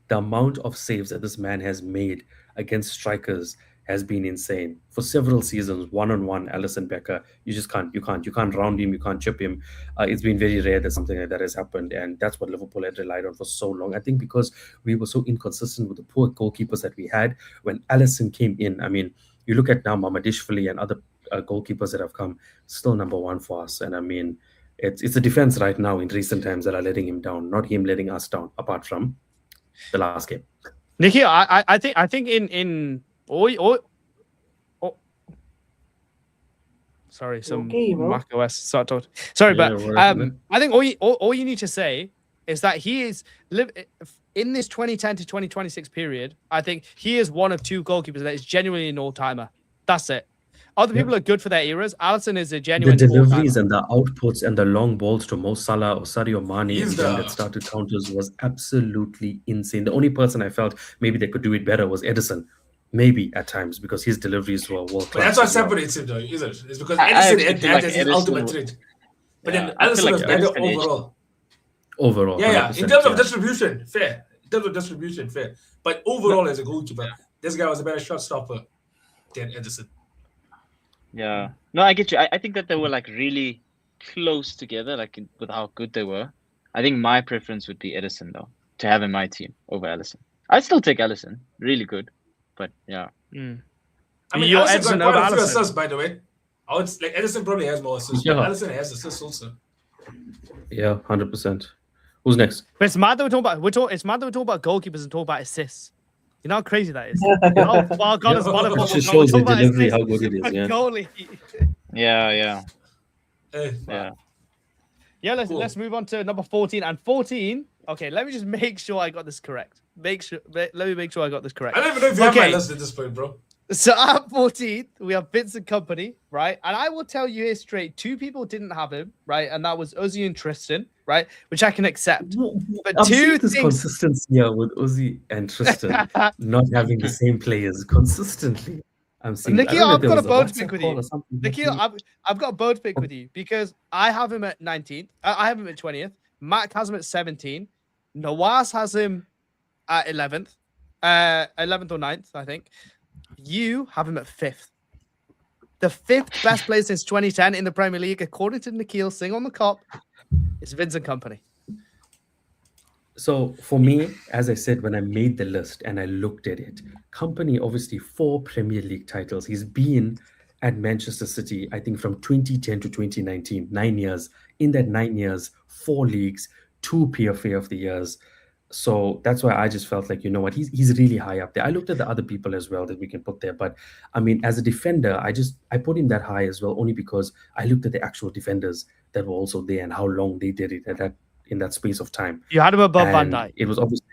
the amount of saves that this man has made against strikers has been insane. For several seasons, one-on-one, Alisson Becker, you just can't. You can't round him. You can't chip him. It's been very rare that something like that has happened, and that's what Liverpool had relied on for so long. I think because we were so inconsistent with the poor goalkeepers that we had when Alisson came in. I mean, you look at now Mamadishvili and other goalkeepers that have come, still number one for us. And I mean, it's a defense right now in recent times that are letting him down, not him letting us down. Apart from the last game, Nikhil, I think in sorry, some Okay, bro. Mac OS start talking. Sorry, Yeah, but whatever. I think all you need to say is that he is in this 2010 to 2026 period. I think he is one of two goalkeepers that is genuinely an all-timer. That's it. Other people are good for their eras. Alisson is a the genuine deliveries all-timer. and the outputs and the long balls to Mo Salah or Sadio Mane He's and them the- that started counters was absolutely insane. The only person I felt maybe they could do it better was Edison. Maybe at times because his deliveries were world But that's class. what separates him, though, isn't it? It's because I Edison actually had feel like his Edison ultimate was- trait. But Yeah, then I feel Alisson like was better Edison edged- overall. Overall, Yeah, in 100%, terms of yeah. distribution, fair. In terms of distribution, fair. But overall, as a goalkeeper, this guy was a better shot stopper than Edison. Yeah. No, I get you. I think that they were like really close together, like with how good they were. I think my preference would be Edison though, to have in my team over Alisson. I'd still take Alisson. Really good. But yeah. I mean, You're Alisson Edison got quite over a few Alisson. assists, by the way. I would like Edison probably has more assists. Yeah. But Alisson has assists also. Yeah, 100%. Who's next? But it's mad that we're talking about. It's mad that we're talking about goalkeepers and talking about assists. You know how crazy that is. How far gone has modern It football just gone? shows We're the talking about delivery, assists how good it is, for yeah. goalie. Yeah. Eh, Yeah, Cool. let's move on to number 14. And 14. Okay, let me just make sure I got this correct. Let me make sure I got this correct. I don't even know if you have my Okay. list at this point, bro. So at 14, we have Vincent Company, right? And I will tell you here straight, two people didn't have him, right? And that was Uzi and Tristan, right? Which I can accept. But I'm two seeing this things. consistency here with Uzi and Tristan not having the same players consistently. I'm seeing. I Nikhil, don't know if I've there got a was bone to WhatsApp pick with call you. or something. Nikhil, I've got a boat pick with you because I have him at 19th. I have him at 20th. Mac has him at 17. Nawaz has him at 11th. 11th or 9th, I think. You have him at 5th. The 5th best player since 2010 in the Premier League, according to Nikhil Singh on the Cop, is Vincent Company. So for me, as I said, when I made the list and I looked at it, Company obviously 4 Premier League titles. He's been at Manchester City, I think from 2010 to 2019, 9 years. In that 9 years, 4 leagues, 2 PFA of the years. So that's why I just felt like, you know what, he's really high up there. I looked at the other people as well that we can put there, but I mean, as a defender, I put him that high as well, only because I looked at the actual defenders that were also there and how long they did it in that space of time. You had him above Van And Dijk. it was obviously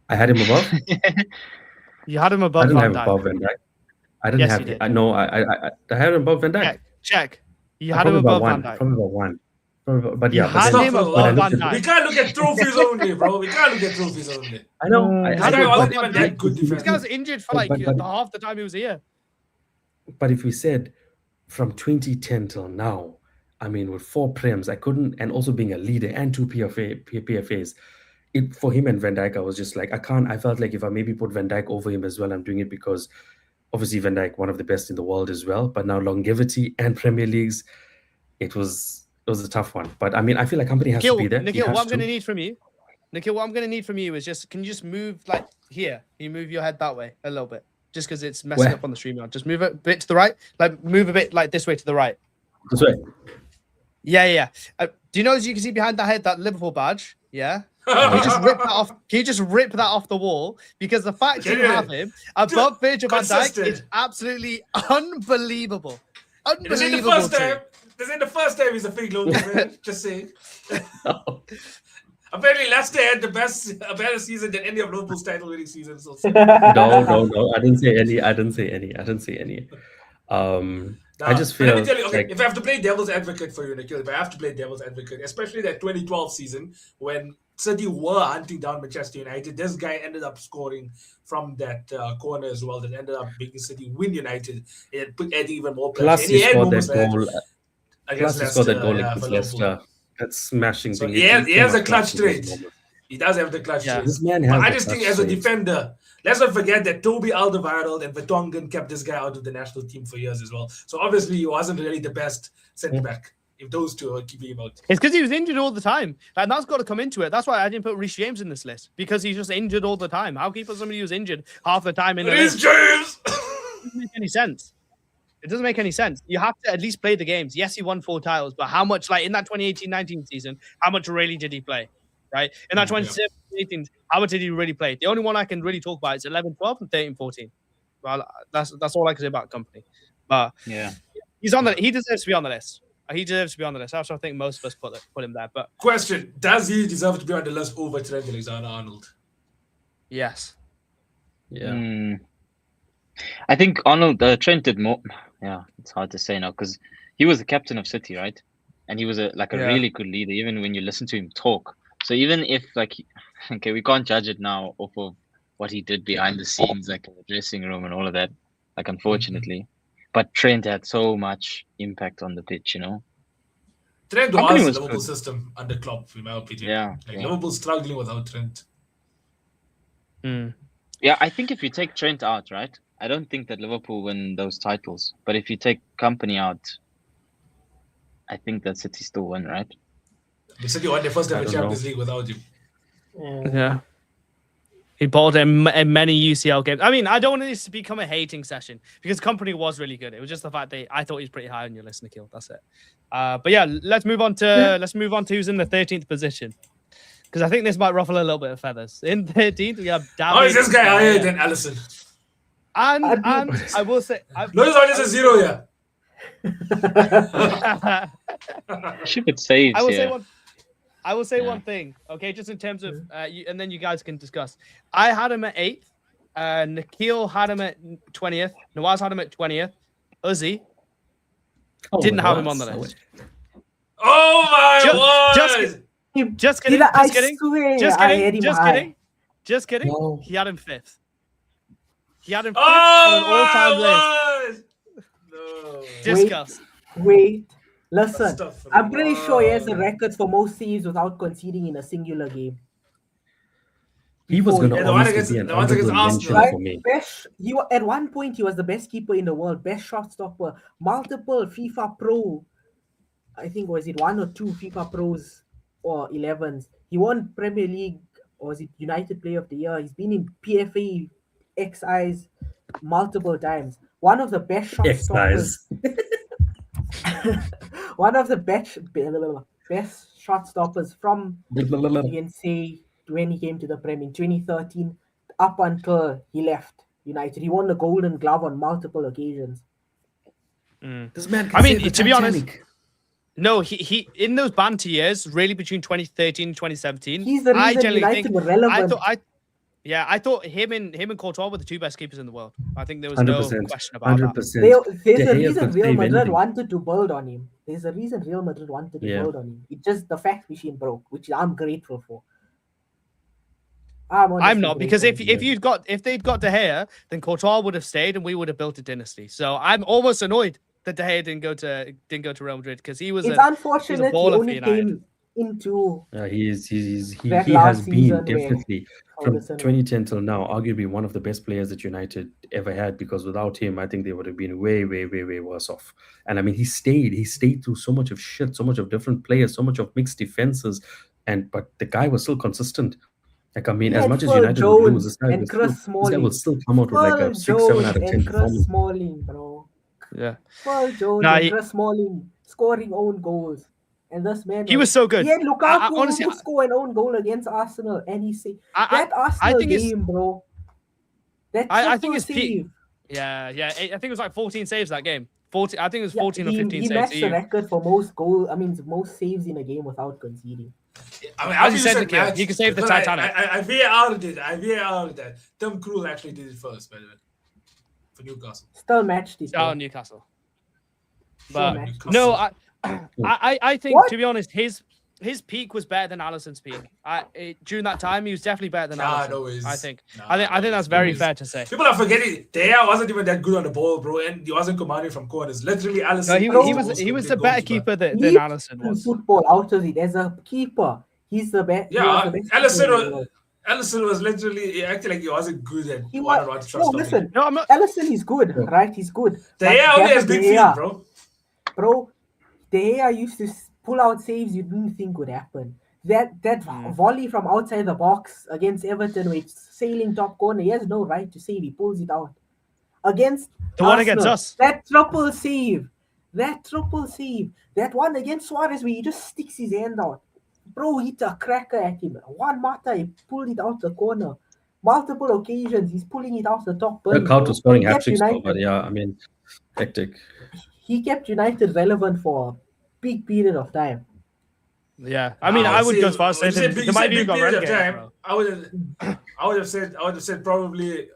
I had him above. You had him I above didn't Van have Dijk. above Van Dijk. I didn't Yes, have. you did. I know. I had him above Van Dijk. Check. You had him Probably above about Van one. Dijk. Probably about one. But You yeah, but had then, him But above I Van looked at- Dijk. We can't look at trophies only, bro. We can't look at trophies only. I know. Mm. I This guy know, wasn't but- even that good This defender. guy was injured for like But- half the time he was here. But if we said from 2010 till now, I mean, with 4 Prems, I couldn't, and also being a leader and 2 PFAs, for him and Van Dijk, I was just like, I felt like if I maybe put Van Dijk over him as well, I'm doing it because obviously Van Dijk, one of the best in the world as well, but now longevity and Premier Leagues, it was a tough one. But I mean, I feel like Company has to be there. He Nikhil, has what I'm to. going to need from you, Nikhil, what I'm going to need from you is can you just move like here? Can you move your head that way a little bit? Just because it's messing Where? up on the stream now. Just move it a bit to the right. Like move a bit like this way to the right. This way. Yeah. Do you know, as you can see behind that head, that Liverpool badge? Yeah. Can you just rip that off? Can you just rip that off the wall? Because the fact you Yeah. have him above Virgil van Dijk Consistent. is absolutely unbelievable. It was in the Unbelievable. first to time. me. This ain't the first time he's a fake local man. Just saying. Apparently, Leicester had a better season than any of Liverpool's title-winning seasons. So. No. I didn't say any. I just feel let me tell you, okay, like if I have to play devil's advocate for you, Nikhil, if I have to play devil's advocate, especially that 2012 season when City were hunting down Manchester United, this guy ended up scoring from that corner as well that ended up making City win United and adding even more pressure. plus And he he had scored that moments like goal. against Plus he scored that goal Leicester, against for Liverpool. Leicester. That smashing So thing. he has came a up clutch in those trait. moments. He does have the clutch trait. This man But has I the just think clutch as a trait. defender, let's not forget that Toby Alderweireld and Vertonghen kept this guy out of the national team for years as well. So obviously he wasn't really the best centre back if those two are keeping him out. It's because he was injured all the time. And that's got to come into it. That's why I didn't put Reece James in this list. Because he's just injured all the time. How can you put somebody who's injured half the time in the Reece list? James! It doesn't make any sense. It doesn't make any sense. You have to at least play the games. Yes, he won 4 titles, but how much, like in that 2018-19 season, how much really did he play? Right? In that 2017-18, how much did he really play? The only one I can really talk about is 11-12 and 13-14. Well, that's all I can say about Company. But Yeah. he's on the. He deserves to be on the list. He deserves to be on the list. That's what I think most of us put him there. But Question: does he deserve to be on the list over Trent Alexander-Arnold? yes. Yeah. I think Arnold Trent did more. Yeah, it's hard to say now because he was the captain of City, right? And he was a really good leader. Even when you listen to him talk, so even if okay, we can't judge it now off of what he did behind the scenes, like in the dressing room and all of that. Like unfortunately, but Trent had so much impact on the pitch, you know. Trent Company was was the Liverpool good. system under Klopp, in my opinion. Yeah, Liverpool's struggling without Trent. Yeah, I think if you take Trent out, right, I don't think that Liverpool win those titles. But if you take Company out, I think that City still win, right? They said you won the first ever I don't Champions know. League without him. Yeah. He balled in many UCL games. I mean, I don't want this to become a hating session because Company was really good. It was just the fact that I thought he was pretty high on your list, Nikhil. That's it. But yeah, let's move on to who's in the 13th position. Because I think this might ruffle a little bit of feathers. In 13th, we have David. Oh, is this guy higher than Alisson? And I will say... No, he's only a 0 here. She could save. I will say one thing, okay? Just in terms of, and then you guys can discuss. I had him at 8th. Nikhil had him at 20th. Nawaz had him at 20th. Uzi didn't have him on the list. Oh my word! Just kidding. I Just kidding. swear Just I kidding. had him Just high. kidding. Just kidding. No. He had him 5th. He had him 5th on an all-time list. No. Discuss. Wait, listen. Stuff for I'm the pretty sure he has the world. records for most saves without conceding in a singular game. He was going Yeah, to the one honestly against- be an the ones against honorable Arsenal. mention Right? for me. At one point he was the best keeper in the world, best shot stopper, multiple FIFA Pro. I think was it 1 or 2 FIFA Pros or 11s. He won Premier League or was it United Player of the Year? He's been in PFA XIs multiple times. One of the best shot stoppers. One of the best shot stoppers from you can say when he came to the Prem in 2013 up until he left United. He won the Golden Glove on multiple occasions. This man can I mean, save the to be honest, Titanic. no, he in those banter years, really between 2013 and 2017, He's the I reason generally United think were relevant. I thought him and Courtois were the 2 best keepers in the world. I think there was no 100%. question about that. 100%. There's De a Gea reason could Real save Madrid anything. wanted to build on him. There's a reason Real Madrid wanted to Yeah. build on him. It's just the fact machine broke, which I'm grateful for. I'm not, because if grateful. if they'd got De Gea, then Courtois would have stayed and we would have built a dynasty. So I'm almost annoyed that De Gea didn't go to Real Madrid because he was It's a unfortunate he baller for only United. came into He that has last been season where definitely from Ferguson- 2010 till now, arguably one of the best players that United ever had. Because without him, I think they would have been way worse off. And I mean, he stayed through so much of shit, so much of different players, so much of mixed defenses, but the guy was still consistent. Like I mean, He as had much as Phil United would lose, Jones this guy and Chris will still come out with like a 6-7 out of 10 and Chris performance. Smalling, bro. Yeah. Phil Jones Nah, and Chris Smalling scoring own goals. And this man He was so good. He had Lukaku honestly, who score an own goal against Arsenal, and he say I that Arsenal think it's- game, bro. That I think triple it's peak. save. Yeah. I think it was like 14 saves that game. 14. I think it was 14 or 15 he saves. matched the record for most saves in a game without conceding. I mean, As after you said, match, Nikhil, he could save the because Titanic. I veer out of that. Tim Krul actually did it first, by the way, for Newcastle. Still matched it. Oh, though. Newcastle. Still But matched it. no, I think What? to be honest, his peak was better than Alisson's peak. During that time, he was definitely better than Alisson. No, I think. Nah, I think that's very fair to say. People are forgetting De Gea wasn't even that good on the ball, bro, and he wasn't commanding from corners. Literally, Alisson. No, he was the better keeper than Alisson was. Football out of it as a keeper. He's the best. Yeah, Alisson was literally he acted like he wasn't good at one-on-one shot stopping. Listen, No, I'm not. Alisson is good, right? He's good. De But Gea only has De big Gea- feet, bro. Bro, De Gea used to pull out saves you didn't think would happen. That volley from outside the box against Everton, where it's sailing top corner, he has no right to save. He pulls it out. Against The one Arsenal, against us. that triple save. That one against Suarez where he just sticks his hand out. Bro hit a cracker at him. One Mata, he pulled it out the corner. Multiple occasions, he's pulling it out the top. The count to scoring He hat kept tricks, United- but yeah, I mean, hectic. He kept United relevant for a big period of time. Yeah, I mean, I would go as far as saying they might big even got period of relegated. time. Bro. I would have said probably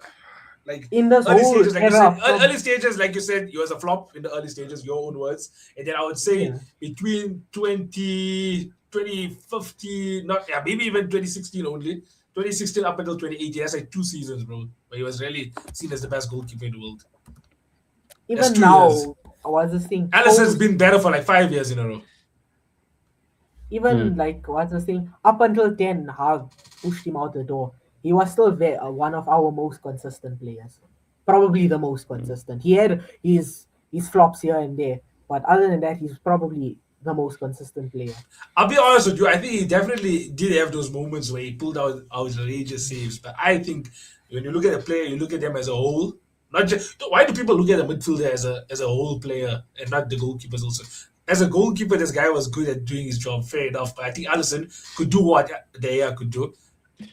like In this early whole stages, like you era said, from- early stages, like you said, he was a flop in the early stages, your own words. And then I would say Yeah. between 2015, maybe even 2016 only. 2016 up until 2018, that's like 2 seasons, bro. Where he was really seen as the best goalkeeper in the world. That's Even 2 now, years. I was just saying. Alisson's been better for like 5 years in a row. Even like what's the thing? Up until 10, Hag pushed him out the door. He was still one of our most consistent players. Probably the most consistent. He had his flops here and there, but other than that, he's probably the most consistent player. I'll be honest with you. I think he definitely did have those moments where he pulled out outrageous saves. But I think when you look at a player, you look at them as a whole. Not just why do people look at a midfielder as a whole player and not the goalkeepers also? As a goalkeeper, this guy was good at doing his job. Fair enough. But I think Alisson could do what De Gea could do,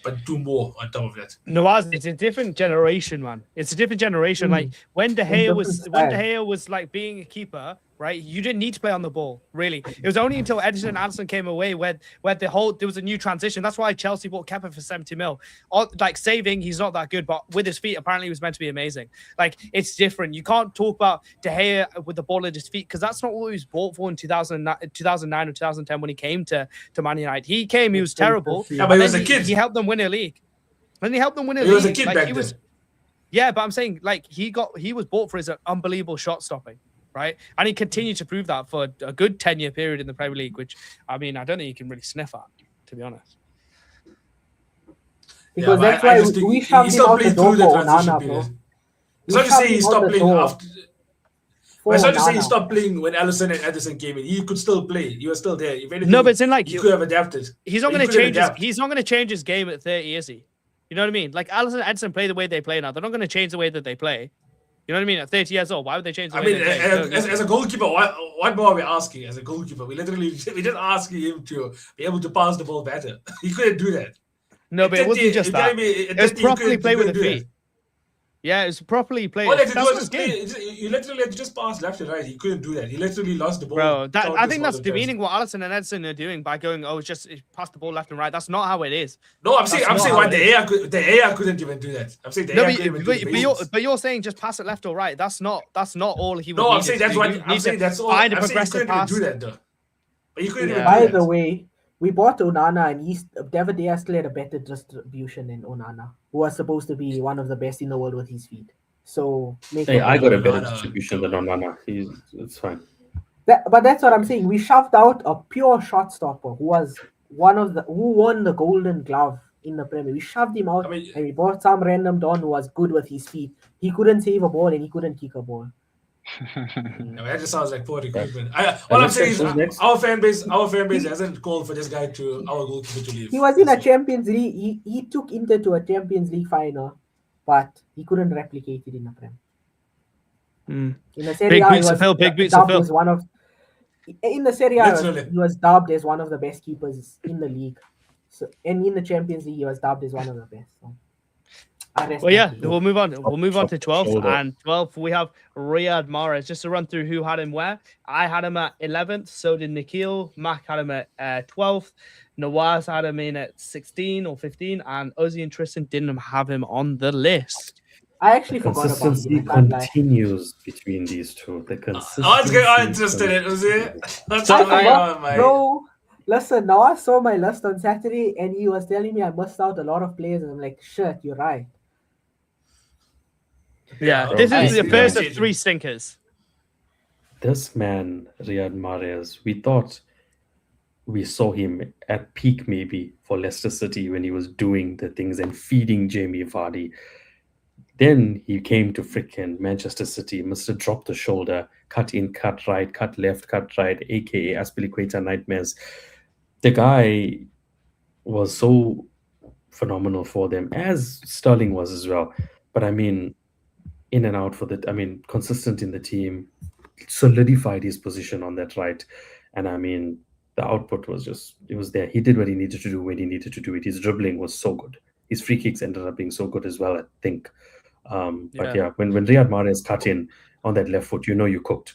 but do more on top of that. No, it's a different generation, man. It's a different generation. Like when De Gea was like being a keeper, right? You didn't need to play on the ball, really. It was only until Edison and Alisson came away where there was a new transition. That's why Chelsea bought Kepa for 70 mil. Like saving, he's not that good, but with his feet, apparently he was meant to be amazing. Like it's different. You can't talk about De Gea with the ball at his feet because that's not what he was bought for in 2009 or 2010 when he came to Man United. He came, he was terrible. Yeah, but he was then a kid. He helped them win a league. And he helped them win a league. He was a kid like, back he then. was, yeah, but I'm saying like he was bought for his unbelievable shot stopping, right? And he continued to prove that for a good 10-year period in the Premier League, which I mean I don't think you can really sniff at, to be honest. Because but that's I why just think we he shoved him still out the played door through the for transition Onana, period. bro. It's not to say he stopped playing after. For It's not to say he Onana. stopped playing when Alisson and Edison came in. He could still play. He was still there. If anything, No, but it's in like he could have adapted. he's not But going to couldn't change. adapt. He's not going to change his game at 30, is he? You know what I mean? Like Alisson and Edison play the way they play now. They're not going to change the way that they play. You know what I mean? At 30 years old, why would they change the I way mean, they play? as a goalkeeper, what more are we asking? As a goalkeeper, we just asking him to be able to pass the ball better. He couldn't do that. No, but it wasn't just that. It was properly play with the feet. Yeah, it's properly play. All he had to do That's was his just game. play. You literally had to just pass left and right. He couldn't do that. He literally lost the ball. Bro, I countless think that's other times. demeaning what Alisson and Edison are doing by going, oh, it's pass the ball left and right. That's not how it is. No, I'm saying not what how De Gea couldn't even do that. I'm saying De No, Gea couldn't even do the basics. but you're saying just pass it left or right. That's not all he would No, I'm need saying to that's do. what You I'm need saying. to That's all. find a I'm saying he progressive couldn't even pass. do that though. But he couldn't even Yeah. do By that. the way, we bought Onana and David De Gea still had a better distribution than Onana, who was supposed to be one of the best in the world with his feet. So Hey, I got a better Onana. distribution than Onana. It's fine. but that's what I'm saying. We shoved out a pure shot stopper who was who won the Golden Glove in the Premier. We shoved him out I mean- and we bought some random don who was good with his feet. He couldn't save a ball and he couldn't kick a ball. No, that just sounds like poor recruitment. All And I'm next saying is question, next. our fan base hasn't called for this guy our goalkeeper to leave. He was in a Champions League. He took Inter to a Champions League final, but he couldn't replicate it in the Prem. In the Serie Big A, he boots to was fill, big boots to dubbed fill. as one of. In the Serie A, Literally. he was dubbed as one of the best keepers in the league. So, and in the Champions League, he was dubbed as one of the best. So. I rest Well, my yeah, case. we'll move on. We'll move on to 12th. shoulder. And 12th, we have Riyad Mahrez. Just to run through who had him where. I had him at 11th. So did Nikhil. Mac had him at 12th. Nawaz had him in at 16 or 15. And Ozzy and Tristan didn't have him on the list. I actually forgot about Consistency him. I can't lie. continues between these two. The consistency. What's going on, Tristan? Was it? What's So going on, mate? Bro, listen, now I saw my list on Saturday and he was telling me I missed out a lot of players. And I'm like, shit, you're right. Yeah, Bro, this I is the see first that. of 3 stinkers. This man, Riyad Mahrez, we thought we saw him at peak maybe for Leicester City when he was doing the things and feeding Jamie Vardy. Then he came to freaking Manchester City, Mr. Drop the shoulder, cut in, cut right, cut left, cut right, aka Aspilicueta nightmares. The guy was so phenomenal for them, as Sterling was as well. But I mean, in and out for the, I mean, consistent in the team, solidified his position on that right. And I mean, the output was just, it was there. He did what he needed to do when he needed to do it. His dribbling was so good. His free kicks ended up being so good as well, I think. But yeah, when Riyad Mahrez cut in on that left foot, you know you cooked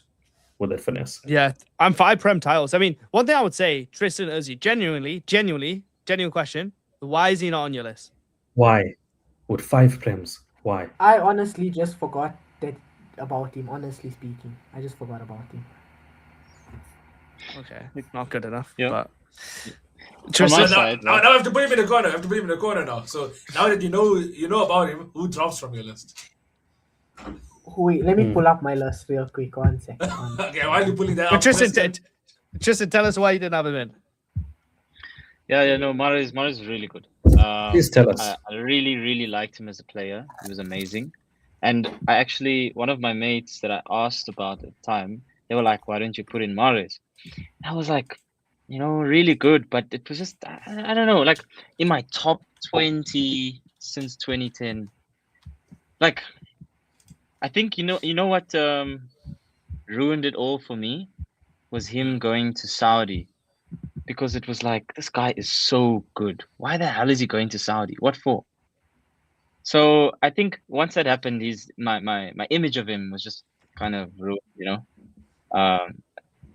with that finesse. Yeah, I'm 5 Prem titles. I mean, one thing I would say, Tristan Ozzy, genuine question. Why is he not on your list? Why? With 5 Prems, why? I honestly just forgot that about him, honestly speaking. I just forgot about him. Okay, not good enough. Yeah. But From my Now, side, now I have to put him in the corner. I have to put him in the corner now. So now that you know about him, who drops from your list? Wait, let me pull up my list real quick. 1 second. Okay, why are you pulling that But up? Tristan, tell us why you didn't have him in. Yeah, no, Mahrez is really good. Please tell us. I really liked him as a player. He was amazing. And I actually, one of my mates that I asked about at the time, they were like, why don't you put in Mahrez? I was like, really good, but it was just, I don't know, like in my top 20 since 2010. Like, I think, you know what ruined it all for me was him going to Saudi. Because it was like, this guy is so good. Why the hell is he going to Saudi? What for? So I think once that happened, my image of him was just kind of ruined,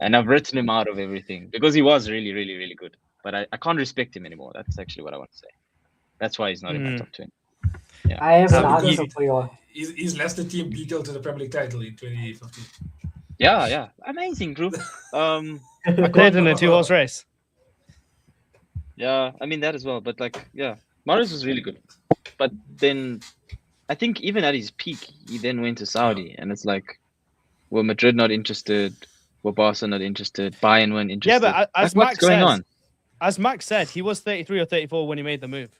and I've written him out of everything because he was really good. But I can't respect him anymore. That's actually what I want to say. That's why he's not in my top 20. Yeah. I have an because answer for you all. He's Leicester team beat to the Premier League title in 2015. Yeah. Amazing, bro. I played in a 2-horse race. Yeah, I mean that as well. But like, yeah, Mahrez was really good. But then I think even at his peak, he then went to Saudi. And it's like, were Madrid not interested? Were Barca not interested? Bayern weren't interested? Yeah, but as Like, what's Max going says, on? as Max said, he was 33 or 34 when he made the move.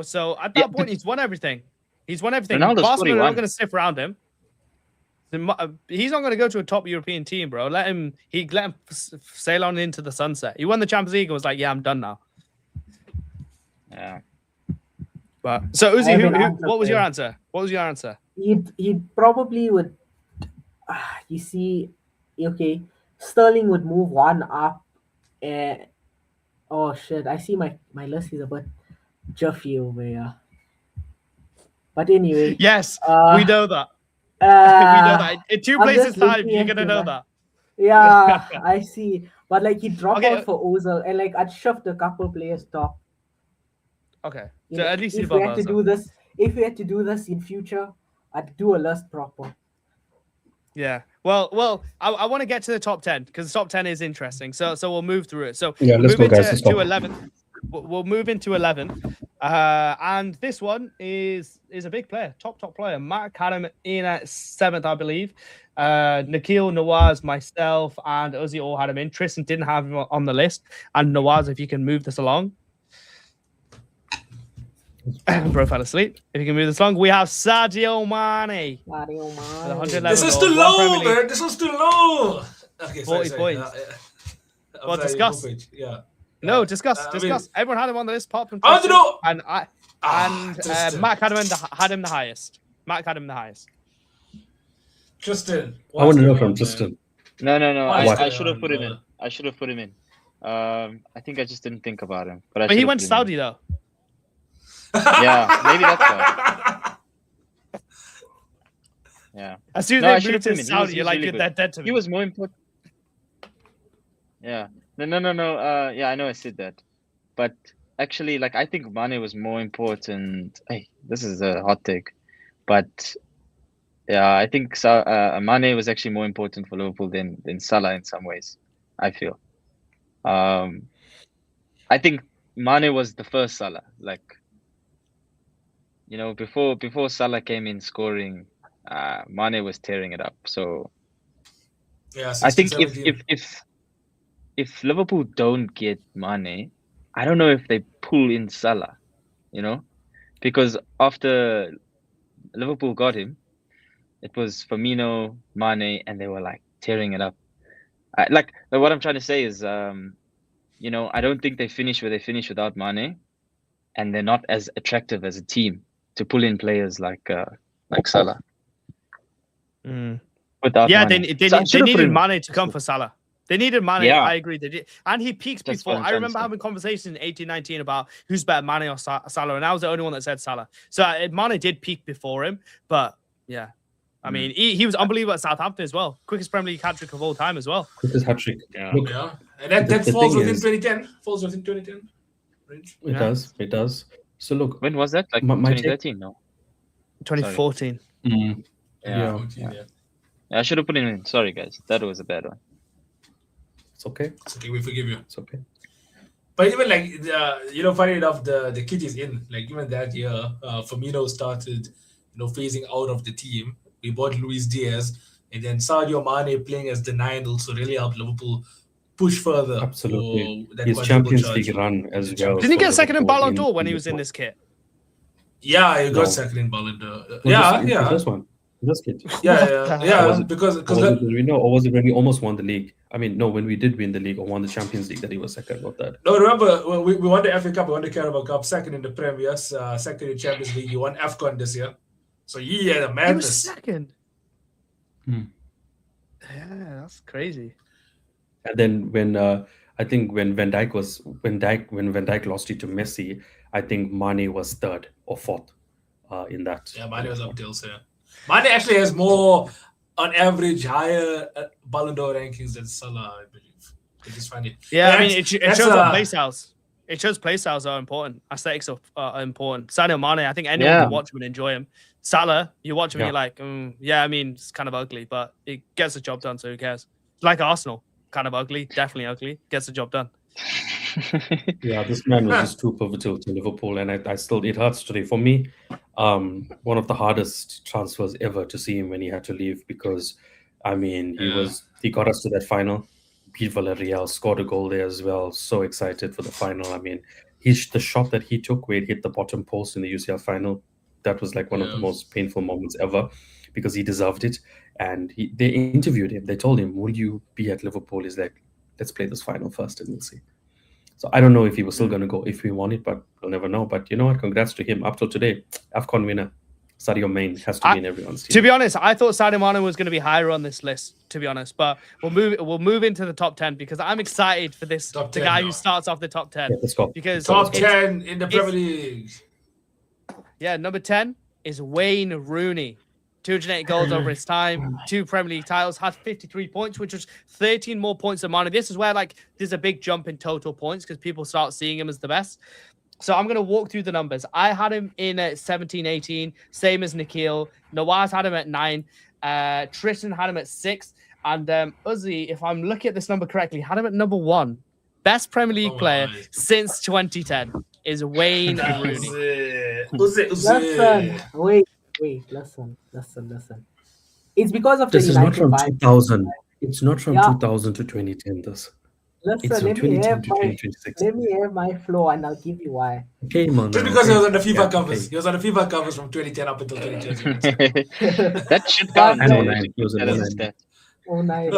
So at that point, he's won everything. He's won everything. Ronaldo's Barcelona are 41. not going to stiff around him. He's not going to go to a top European team, bro. Let him sail on into the sunset. He won the Champions League and was like, yeah, I'm done now. Yeah. But so I Uzi, have an answer what was for your you. answer? What was your answer? He probably would. You see, okay, Sterling would move one up. Oh shit! I see my list is a bit juffy over here. But anyway, Yes, we know that. We know uh, that. In 2 I'm places just time, looking you're gonna into know that. that. yeah, I see. But like he dropped Okay. out for Ozil, and like I'd shoved a couple players top. Okay, You so know, at least if you we had to do this, in future, I'd do a list proper. Yeah. Well, I want to get to the top 10 because the top 10 is interesting. So we'll move through it. So Yeah, we'll let's move go, guys. Let's into go. 11. We'll move into 11. And this one is a big player, top player. Matt had him in at 7th, I believe. Nikhil, Nawaz, myself, and Uzi all had him in. Tristan didn't have him on the list. And Nawaz, if you can move this along. Bro fell asleep. If you can move this along, we have Sadio Mane. Mario With Mane. 111 This is goals, too one low, Premier League. man. This is too low. Okay, 40 sorry. points. I'm Well, sorry, discuss. homepage. Yeah. No, discuss. I mean- Everyone had him on the list, apart from I want to Tristan. know. And Tristan. Mac had him the highest. Mac had him the highest. Tristan. I want to know what's from going on, Tristan. No. What? I should have put him in. Uh, I should have put him in. I think I just didn't think about him. But But he went to Saudi though. man? Yeah, maybe that's why. Yeah. As soon as No, I they should moved have to put him in. He Saudi, was you're like, really you're good. dead to me. He was more important. Yeah. No. Yeah, I know I said that, but actually, like, I think Mane was more important. Hey, this is a hot take, but yeah, I think Mane was actually more important for Liverpool than Salah in some ways. I feel. Um, I think Mane was the first Salah. Like, before Salah came in scoring, Mane was tearing it up. So Yeah, I 16, think if 17. if Liverpool don't get Mane, I don't know if they pull in Salah, because after Liverpool got him, it was Firmino, Mane, and they were like tearing it up. What I'm trying to say is, I don't think they finish where they finish without Mane, and they're not as attractive as a team to pull in players like Salah without Yeah, Mane. they So I should have put needed him in. Mane to come for Salah. They needed Mane. Yeah. I agree. They did. And he peaked That's before. what I'm I trying to remember say. having conversations in 18, 19 about who's better, Mane or Salah. And I was the only one that said Salah. So Mane did peak before him. But yeah, I mean, he was unbelievable at Southampton as well. Quickest Premier League hat trick of all time as well. Quickest hat trick. Yeah. Look, Yeah, and that the falls thing within is- 2010. Falls within 2010 range. it does. It does. So look, When was that? Like My take- 2013? No. 2014. mm, Yeah. Yeah. I should have put him in. Sorry, guys. That was a bad one. it's okay. It's okay, we forgive you. It's okay. But even like funny enough, the kit is in. Like even that year, Firmino started, phasing out of the team. We bought Luis Diaz, and then Sadio Mane playing as the 9 also really helped Liverpool push further. Absolutely. for that His quadruple Champions charge. League run as The well. Champions Didn't he for get second in Liverpool Ballon d'Or when he was in Liverpool. this kit? Yeah, he got No. second in Ballon d'Or. No, Yeah, The yeah, first one. This kid. yeah. was it- Because Or was it when we almost won the league? I mean, no, when we did win the league or won the Champions League, that he was second, not that. no, remember we won the FA Cup, we won the Carabao Cup, second in the Prem, yes, second in Champions League. He won AFCON this year, so he had a He was madness. second. Hmm. Yeah, that's crazy. And then when I think when Van Dijk lost it to Messi, I think Mane was third or fourth in that. Yeah, Mane was up till yeah. Mane actually has more, on average, higher Ballon d'Or rankings than Salah, I believe. Which is funny. Yeah, But I mean, it that's, shows what play styles. It shows play styles are important. Aesthetics are important. Sadio Mane, I think anyone Yeah. can watch him and enjoy him. Salah, you watch him and Yeah. you're like, I mean, it's kind of ugly, but it gets the job done, so who cares? Like Arsenal, kind of ugly, definitely ugly, gets the job done. Yeah, this man was just too pivotal to Liverpool, and I still, it hurts today for me. One of the hardest transfers ever to see him when he had to leave, because I mean he got us to that final, beat Villarreal, scored a goal there as well. So excited for the final. I mean, the shot that he took where it hit the bottom post in the UCL final, that was like one of the most painful moments ever, because he deserved it. And they interviewed him. They told him, "Will you be at Liverpool?" He's like, "Let's play this final first, and we'll see." So I don't know if he was still going to go if we won it, but we'll never know. But you know what? Congrats to him. Up till today, AFCON winner. Sadio Mane has to be in everyone's team. To be honest, I thought Sadio Mane was going to be higher on this list, to be honest. But we'll move into the top 10 because I'm excited for this. Top the 10 guy now. who starts off the top 10. Yeah, let's go. Because Top it's- 10 in the Premier League. Yeah, number 10 is Wayne Rooney. 208 goals over his time, 2 Premier League titles, had 53 points, which was 13 more points than Mane. This is where there's a big jump in total points because people start seeing him as the best. So I'm going to walk through the numbers. I had him in at 17, 18, same as Nikhil. Nawaz had him at 9. Tristan had him at 6. And Uzi, if I'm looking at this number correctly, had him at number 1. Best Premier League player since 2010 is Wayne Rooney. Listen, wait, listen. It's because of This the is not United from bias. 2000. It's not from Yeah. 2000 to 2010. This. Listen, It's from let me 2010 have to my 2026. flow, and I'll give you why. Okay, man. Just because he was on the FIFA Yeah, covers. okay. He was on the FIFA covers from 2010 up until 2010. That should count. I know, We man. should He was keep a that as a man. stat. Oh, nice.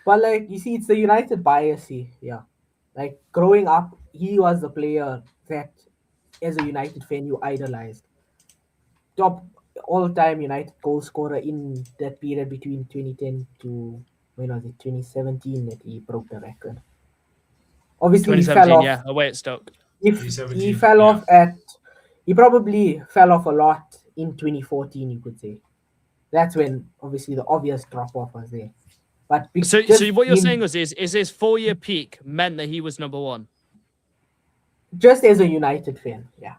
But you see, it's the United bias. Yeah, growing up, he was the player that, as a United fan, you idolized. Top all-time United goal scorer in that period between 2010 to 2017 that he broke the record. Obviously, he fell 2017, off. yeah, away at Stoke. He 2017, fell yeah. off he probably fell off a lot in 2014, you could say. That's when obviously the obvious drop off was there. But So just what you're him- saying is his 4-year peak meant that he was number one. just as a United fan, yeah,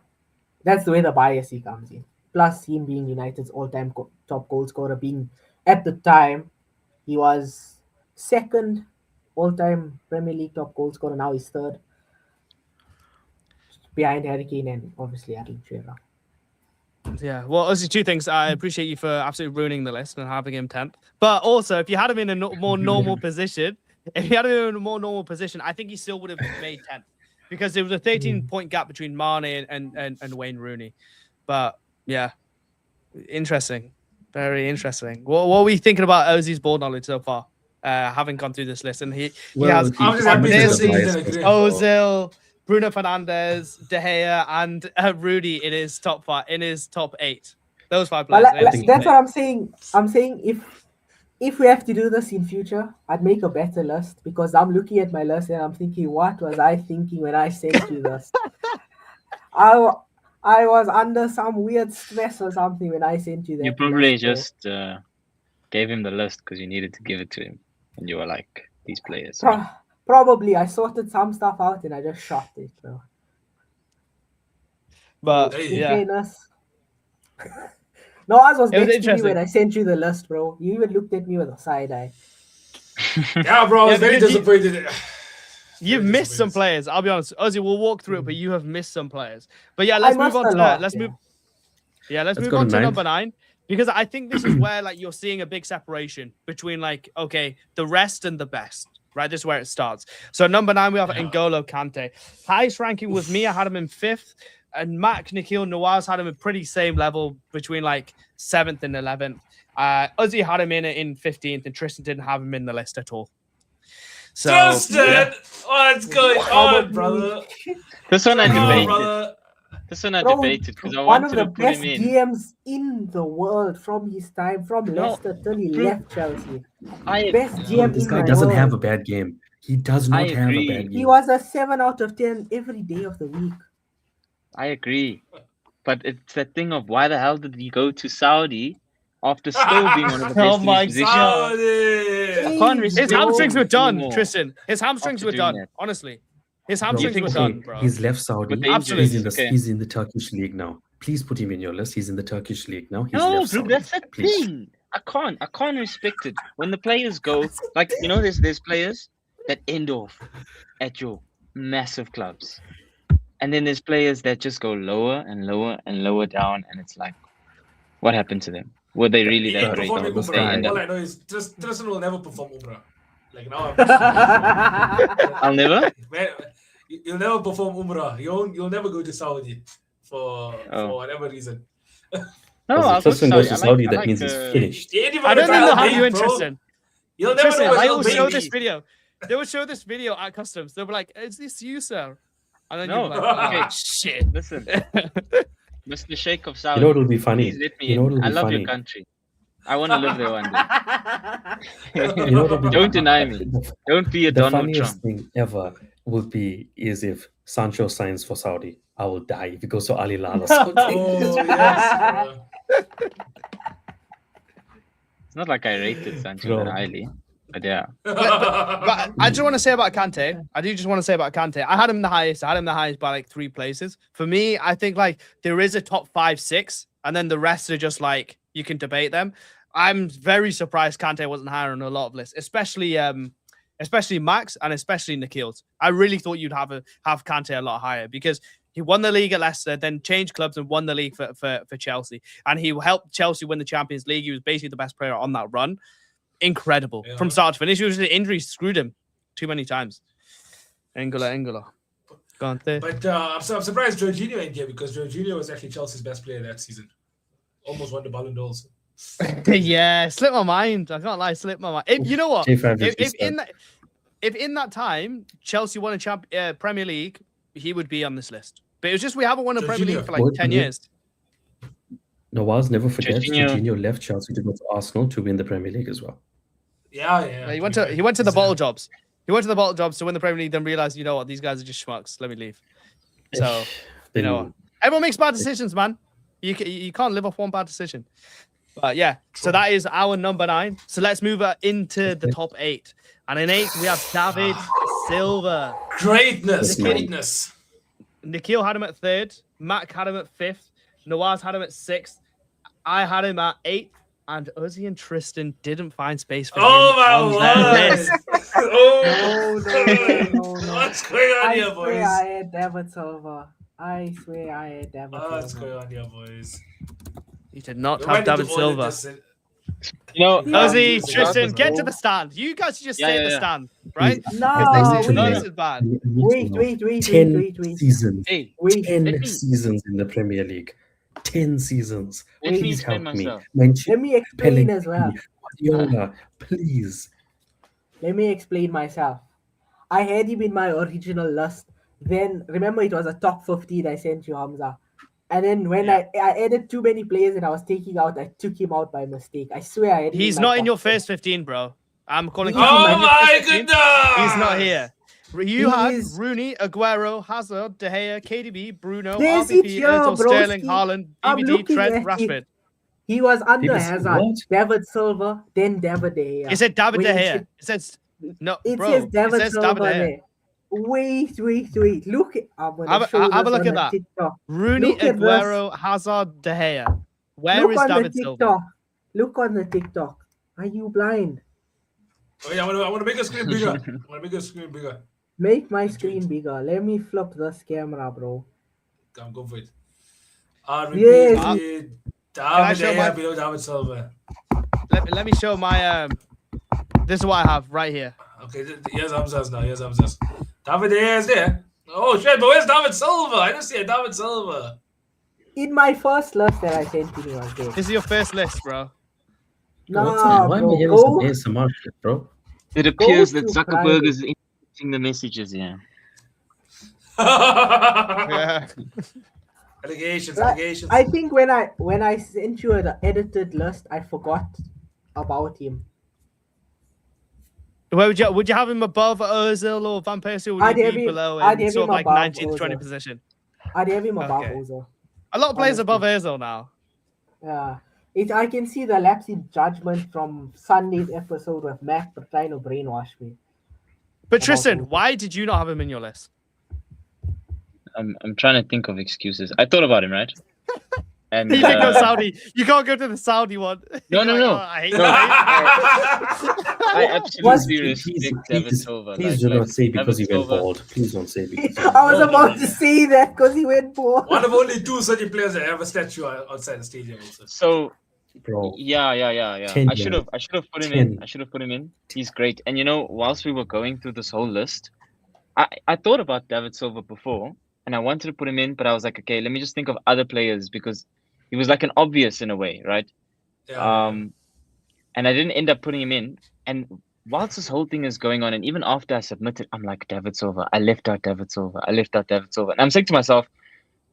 that's the way the bias he comes in. Plus, him being United's all-time top goal scorer, being at the time he was second all-time Premier League top goal scorer. Now he's third, behind Harry Kane and obviously Alan Shearer. Yeah, well, those are two things. I appreciate you for absolutely ruining the list and having him 10th. But also, if you had him in a more normal position, I think he still would have made 10th because there was a 13-point gap between Mane and Wayne Rooney. But yeah, interesting, very interesting. What were we thinking about Ozzy's ball knowledge so far? Having gone through this list, and he has I'm just happy to see he's in a great. Ozil, Bruno Fernandes, De Gea, and Rudy in his top 8. Those 5 players. Well, that's what I'm saying. I'm saying if we have to do this in future, I'd make a better list because I'm looking at my list and I'm thinking, what was I thinking when I sent you this? I was under some weird stress or something when I sent you that. You probably list, bro. just gave him the list because you needed to give it to him, and you were like, these players. Probably I sorted some stuff out and I just shot it, bro. But Hey, In yeah, fairness. Noaz was It was next to me interesting. when I sent you the list, bro. You even looked at me with a side eye. Yeah, bro, I was Yeah, very because disappointed. you've Very missed some disappointed. players. I'll be honest. Ozzy, we'll walk through it, but you have missed some players. But yeah, I let's move missed on a to lot, let's yeah. move. Yeah, let's move go on to to nine. number 9 because I think this is where like you're seeing a big separation between like okay the rest and the best. Right, this is where it starts. So number 9 we have N'Golo Kante. Highest ranking with me, I had him in 5th, and Mac, Nikhil, Nawaz had him at pretty same level between like 7th and 11th. Ozzy had him in 15th, and Tristan didn't have him in the list at all. So Justin, yeah. what's going on, brother? This one I Oh, debated. brother. This one I Bro, debated because I one of wanted the to put him best in. GMs in the world from his time, from No, Leicester till he bro. left Chelsea. I Best Bro, GM this in guy the doesn't world. have a bad game. He does not have a agree. bad game. He was a 7 out of 10 every day of the week. I agree, but it's that thing of why the hell did he go to Saudi after still being one of the best Oh in my his position? God. Saudi. I can't Jeez, respect His hamstrings bro. were done, anymore. Tristan. His hamstrings After were doing done. that. Honestly, his Bro, hamstrings think were so? done, bro. He's left Saudi. With the Absolutely. He's in the Okay. he's in the Turkish league now. Please put him in your list. He's in the Turkish league now. He's No, left bro, Saudi. that's the Please. thing. I can't respect it when the players go like there's players that end off at your massive clubs, and then there's players that just go lower and lower and lower down, and it's like, what happened to them? Were they really He that ain't great? performing Or did they Umrah. end All up? I know is Tristan will never perform Umrah. Like now, I'll never. Man, you'll never perform Umrah. You'll never go to Saudi for whatever reason. No, Because I'll if go to Tristan goes to Saudi. Saudi, that means he's finished. He ain't even I don't gonna think try they'll to have you date, in, bro. Tristan. You'll never Tristan, know where I he'll will be. show this video. They will show this video at customs. They'll be like, "Is this you, sir?" And then No, you'll be like, okay. "Oh, shit." Listen, Mr. Sheikh of Saudi. You know what will be funny? Please let me You know what in. will I be love funny? your country. I want to live there one day. You know what will be Don't deny me. Don't be a The Donald funniest Trump. thing ever would be is if Sancho signs for Saudi. I will die if he goes to Al Hilal or something. Oh yes, bro. It's not like I rated Sancho that Bro. highly, but yeah. But I just want to say about Kante. I do just want to say about Kante. I had him the highest. I had him the highest by like 3 places. For me, I think like there is a top 5, 6, and then the rest are just like you can debate them. I'm very surprised Kante wasn't higher on a lot of lists, especially Max and especially Nikhil's. I really thought you'd have Kante a lot higher because he won the league at Leicester, then changed clubs and won the league for Chelsea. And he helped Chelsea win the Champions League. He was basically the best player on that run. Incredible. Yeah. From start to finish. The injuries screwed him too many times. N'Golo. Kante. But I'm surprised Jorginho ain't here because Jorginho was actually Chelsea's best player that season. Almost won the Ballon d'Or. Also. Yeah, slipped my mind. I can't lie, slipped my mind. You know what? If in that time Chelsea won a Premier League, he would be on this list. But it was just we haven't won a Premier League for like What? 10 years. Nawaz, never forget, Jorginho. Jorginho left Chelsea to go to Arsenal to win the Premier League as well. Yeah. He went to the bottle jobs. He went to the bottle jobs to win the Premier League, then realized, you know what, these guys are just schmucks. Let me leave. So you know what? Everyone makes bad decisions, man. You can't live off one bad decision. But yeah, so that is our number 9. So let's move into the top 8. And in 8, we have David Silva. Greatness, Nikhil. greatness. Nikhil had him at 3rd. Mac had him at 5th. Nawaz had him at 6th. I had him at 8th. And Uzi and Tristan didn't find space for him on their list. Oh, no. What's going on I here, swear boys? I had David Silva. I swear I had David What's Silva. going on here, boys? He did not We have went into David all Silva. of this in- You know, Yeah. Uzi, Yeah. Tristan, get to the stand. You guys should just Yeah, stay at yeah, the yeah. stand, right? No, This wait, is bad. wait, 10 wait. seasons. hey, Wait, 10 Let me- seasons in the Premier League. 10 seasons. let me Please explain help me. myself. Mention let me explain as well. Guardiola, please. Let me explain myself. I had him in my original list. Then remember it was a top 15 I sent you, Hamza. And then when I added too many players and I was taking out, I took him out by mistake. I swear I had him He's my not in top your 10. first 15, bro. I'm calling He's him in Oh in your my first 15. goodness! He's not here. You had He's- Rooney, Aguero, Hazard, De Gea, KDB, Bruno, There's RVP, it here, Özil, Sterling, broski. Haaland, I'm BVD, looking Trent, at it. Rashford. He was under People say Hazard, what? David Silva, then David De Gea. It said David Wait, De Gea. It says no, It bro. says It David says Silva David De Gea. there. Wait. Look, I'm gonna Have a- show have a this look on at the that. TikTok. Rooney, Look at this. Aguero, Hazard, De Gea. Where Look is on David the Silva? TikTok. Look on the TikTok. Are you blind? Oh yeah, I want to make the screen bigger. I want to make the screen bigger. Make my screen bigger. Let me flip this camera, bro. Come, go for it. Yes. David I show De my- Gea below David Silva. Let me show my This is what I have right here. Okay, here's Hamza's now. Here's Hamza's. David De Gea is there. Oh shit, but where's David Silva? I don't see a David Silva. In my first list that I sent to you was there. This is your first list, bro. Nah, Why am I bro. hearing some Go, ASMR shit, bro? It appears Go that to Zuckerberg private. is interpreting the messages. Yeah. Yeah. Allegations, Like, allegations. I think when I sent you the edited list, I forgot about him. Where would you have him above Ozil or Van Persie? Or would I'd he have be him- below I'd in have sort him of like above 19th, 20th Ozil. position? I'd have him above Okay. Ozil. A lot of players Honestly. above Ozil now. Yeah. I can see the lapse in judgment from Sunday's episode with Mac trying to brainwash me. But Tristan, Ozil. why did you not have him in your list? I'm trying to think of excuses. I thought about him, right? And You didn't go Saudi. You can't go to the Saudi one. No, You're no, like, no. "Oh, I hate No, you." I absolutely Please, respect David Silva. please do not say because he David went Silva- bald. Please don't say because. I was about to say that because he went poor. One of only 2 such players that have a statue outside the stadium. Also. So Bro, yeah. 10 I should have put him 10. in. I should have put him in. He's great. And you know, whilst we were going through this whole list, I thought about David Silva before, and I wanted to put him in, but I was like, okay, let me just think of other players because he was like an obvious in a way, right? Yeah. And I didn't end up putting him in. And whilst this whole thing is going on, and even after I submitted, I'm like, David Silva. I left out David Silva. And I'm saying to myself,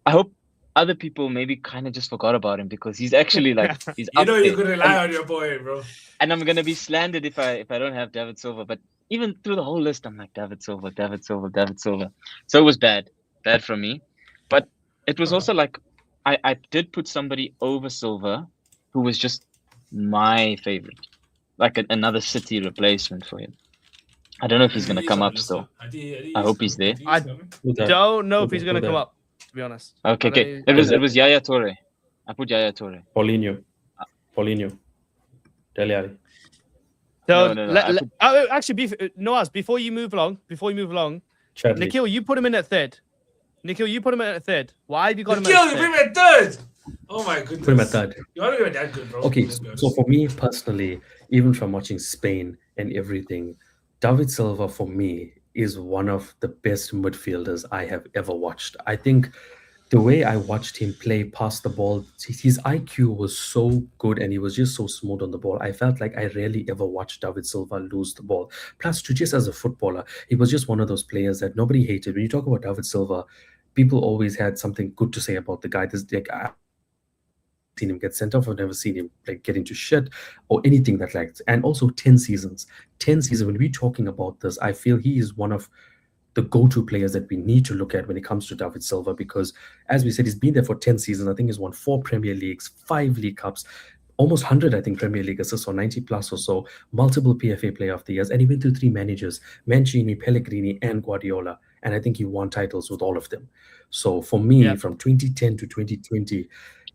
I hope other people maybe kind of just forgot about him because he's actually like he's You up know you there. could rely on your boy, bro. And I'm gonna be slandered if I don't have David Silva. But even through the whole list, I'm like David Silva. So it was bad from me. But it was also like I did put somebody over Silva who was just my favorite, like another City replacement for him. I don't know if he's gonna come up still. I hope he's there. I who that? Don't know if he's Who gonna that? come up. To be honest. Okay. I don't- It was Yaya Toure. I put Yaya Toure. Paulinho. Dele Alli. So No, I put- actually, Noaz, before you move along, Chadley. Nikhil, you put him in at third. Why have you got him Kill at you, third? bring me a third. Oh my goodness. Put him at third. You aren't even that good, bro. Okay, Let's be honest. so for me personally, even from watching Spain and everything, David Silva for me is one of the best midfielders I have ever watched. I think the way I watched him play past the ball, his IQ was so good and he was just so smooth on the ball. I felt like I rarely ever watched David Silva lose the ball. Plus, to just as a footballer, he was just one of those players that nobody hated. When you talk about David Silva, people always had something good to say about the guy. This like seen him get sent off. I've never seen him like get into shit or anything that like. And also 10 seasons. When we're talking about this, I feel he is one of the go-to players that we need to look at when it comes to David Silva because, as we said, he's been there for 10 seasons. I think he's won 4 Premier Leagues, 5 League Cups. almost 100, I think, Premier League assists or 90 plus or so, multiple PFA Player of the Years, and he went through 3 managers, Mancini, Pellegrini, and Guardiola. And I think he won titles with all of them. So for me, from 2010 to 2020,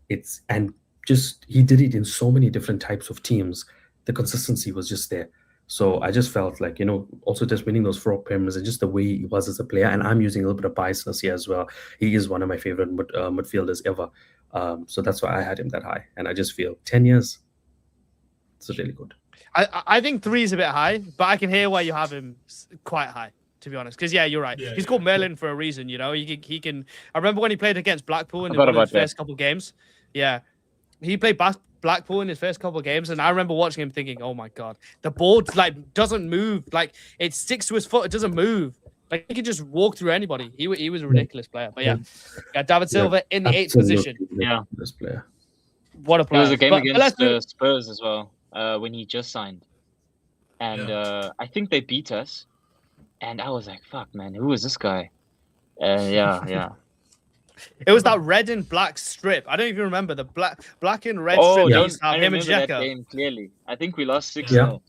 he did it in so many different types of teams. The consistency was just there. So I just felt like, also just winning those 4 Premiers and just the way he was as a player. And I'm using a little bit of biasness here as well. He is one of my favorite midfielders ever. So that's why I had him that high. And I just feel 10 years, it's really good. I think 3 is a bit high, but I can hear why you have him quite high, to be honest. Because, you're right. He's called Merlin for a reason, He can. I remember when he played against Blackpool in one of his first couple of games. Yeah. He played Blackpool in his first couple of games, and I remember watching him thinking, oh, my God. The ball, doesn't move. It sticks to his foot. It doesn't move. He could just walk through anybody. He was a ridiculous player. But, David Silva in the 8th position. Yeah. This player. What a player. It was a game against the Spurs as well, when he just signed. And I think they beat us. And I was like, fuck, man, who is this guy? Yeah. It was that red and black strip. I don't even remember the black and red strip. Yeah. I him remember and that Xhaka. game clearly. I think we lost 6-0.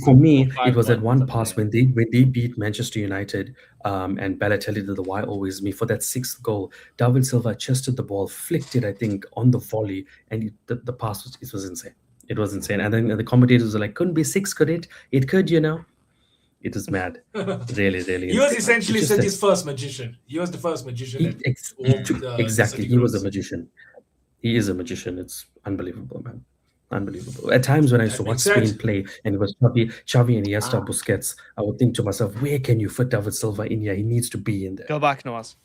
For me, it was at one pass when they beat Manchester United, and Balotelli did the "why always me" for that 6th goal. David Silva chested the ball, flicked it, I think, on the volley, and the pass was insane. It was insane. And then the commentators were like, "Couldn't be 6, could it? It could, It is mad. Really, really. He was essentially City's first magician. He was the first magician. Exactly. He was a magician. He is a magician. It's unbelievable, man. Unbelievable. At times when I used to watch Spain play and it was Xavi and Iniesta, Busquets, I would think to myself, where can you fit David Silva in here? He needs to be in there. Go back, Noaz.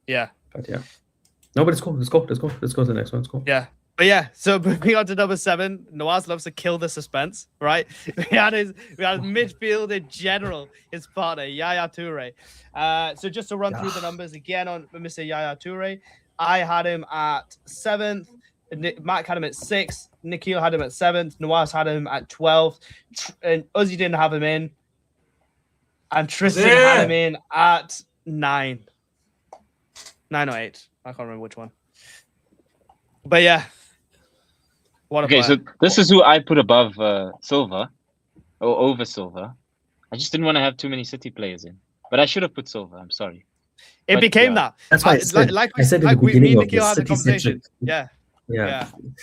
Yeah. But no, but let's go to the next one. Let's go. Yeah. But so moving on to number 7, Noaz loves to kill the suspense, right? We had midfield in general, his partner, Yaya Toure. So just to run through the numbers again on Mr. Yaya Toure, I had him at 7th. Matt had him at 6th. Nikhil had him at 7th. Noaz had him at 12th. And Uzi didn't have him in. And Tristan had him in at 9. 9 or 8. I can't remember which one. But what a player. So this is who I put above Silva, or over Silva. I just didn't want to have too many City players in. But I should have put Silva. I'm sorry. It became that. That's why I said, I said in the beginning of the City section. Yeah.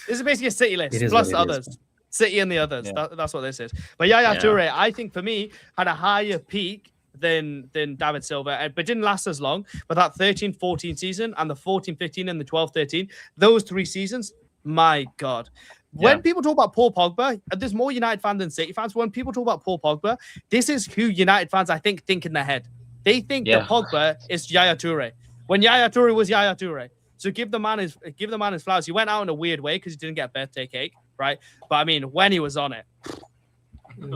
This is basically a City list plus the others. City and the others. That's what this is. But Yaya Toure, I think for me, had a higher peak than David Silva, but didn't last as long. But that 13-14 season and the 14-15 and the 12-13, those 3 seasons, my God. When people talk about Paul Pogba, there's more United fans than City fans. When people talk about Paul Pogba, this is who United fans, I think in their head. They think that Pogba is Yaya Toure. When Yaya Toure was Yaya Toure. So give the man his flowers. He went out in a weird way because he didn't get birthday cake, right? But I mean, when he was on it,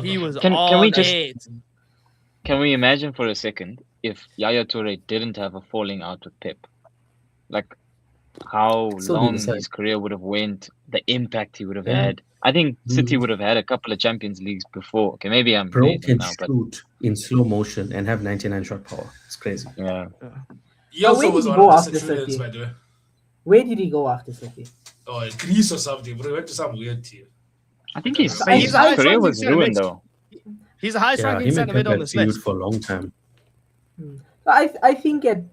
he was it. Can we imagine for a second if Yaya Toure didn't have a falling out with Pep? Like how long his career would have went, the impact he would have had. I think City would have had a couple of Champions Leagues before. Okay, maybe I'm Pro can now, shoot in slow motion and have 99 shot power. It's crazy. Yeah. He also was one of the Centurions, by the way. Where did he go after City? Oh, Greece or something, but he went to some weird team. I think his career was ruined, though. He's the highest ranking centre mid on this list for a long time. I think at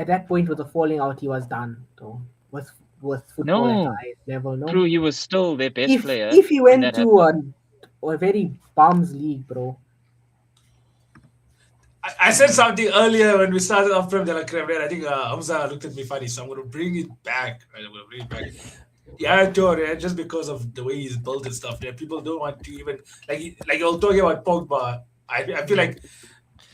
that point with the falling out, he was done though. With football at the highest level. No, true. He was still their best player. If he went to a very bums league, bro. I said something earlier when we started off Prem de la Creme. I think Hamza looked at me funny, so I'm going to bring it back. Right? I'm going to bring it back. Yeah, Toure, just because of the way he's built and stuff, there people don't want to even like you're talking about Pogba. I feel like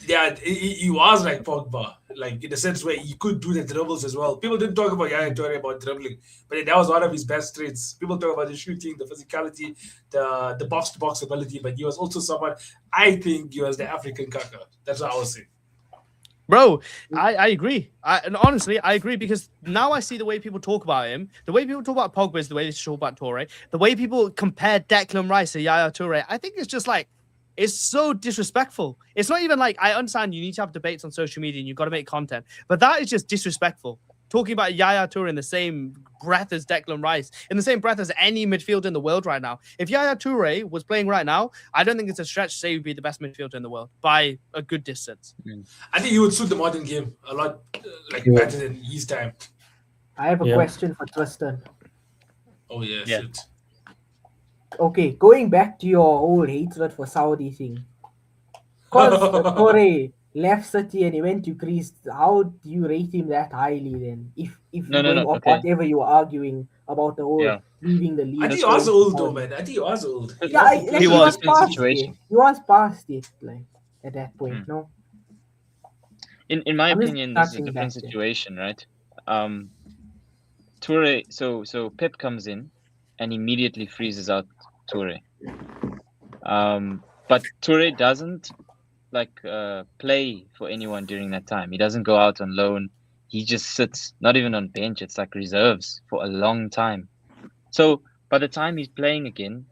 he was like Pogba, like in the sense where he could do the dribbles as well. People didn't talk about Yaya Toure about dribbling, but that was one of his best traits. People talk about the shooting, the physicality, the box to box ability, but he was also someone. I think he was the African Kaka. That's what I was saying. Bro, I agree. And honestly, I agree because now I see the way people talk about him. The way people talk about Pogba is the way they talk about Toure. The way people compare Declan Rice to Yaya Toure, I think it's just like, it's so disrespectful. It's not even like, I understand you need to have debates on social media and you've got to make content, but that is just disrespectful. talking about Yaya Toure in the same breath as Declan Rice, in the same breath as any midfielder in the world right now. If Yaya Toure was playing right now, I don't think it's a stretch to say he'd be the best midfielder in the world by a good distance. I think he would suit the modern game a lot, better than his time. I have a question for Tristan. Oh yeah, Yeah. shoot. Okay, going back to your whole hatred for Saudi thing. Because Torre left City and he went to Greece, how do you rate him that highly then? If No, you're going off okay. whatever you were arguing about the whole leaving the league. I think he was old though, man. I think he was old. Yeah, he was past situation. it. He was past it, like at that point, no? In my I'm just opinion, this is a touching different back there. situation, right? Toure, so Pep comes in and immediately freezes out Toure. But Toure doesn't play for anyone during that time. He doesn't go out on loan. He just sits, not even on bench. It's like reserves for a long time. So by the time he's playing again,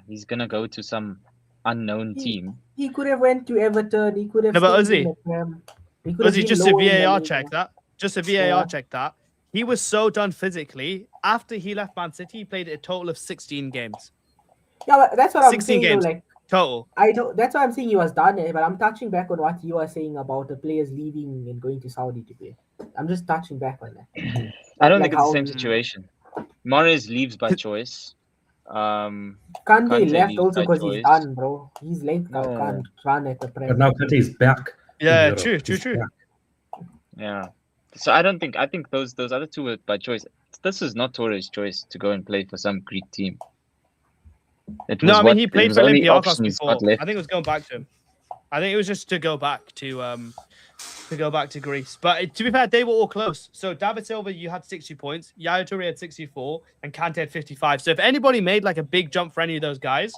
he's gonna go to some unknown team. He could have went to Everton. He could have. No, but stayed in Uzi, the Prem. He could have Uzi, been just a lower in the VAR league. check that. Just a VAR check that. He was so done physically. After he left Man City, he played a total of 16 games. Yeah, but that's what I'm 16 saying. games. Though, like Total. that's why I'm saying he was done. But I'm touching back on what you are saying about the players leaving and going to Saudi to play. I'm just touching back on that. I don't Like think it's the how- same situation. Mahrez leaves by choice. Kante Kante left leaves also by because he's choice. done, bro. His legs No. can't run at the Prem. But now Kante is back. in Yeah, Europe. true. He's back. Yeah. So I think those other two were by choice. This is not Torre's choice to go and play for some Greek team. It No, was I mean he played for only Olympiacos option he's before. got left. I think it was going back to him. I think it was just to go back to Greece. But to be fair, they were all close. So David Silva, you had 60 points. Yaya Toure had 64, and Kante had 55. So if anybody made like a big jump for any of those guys,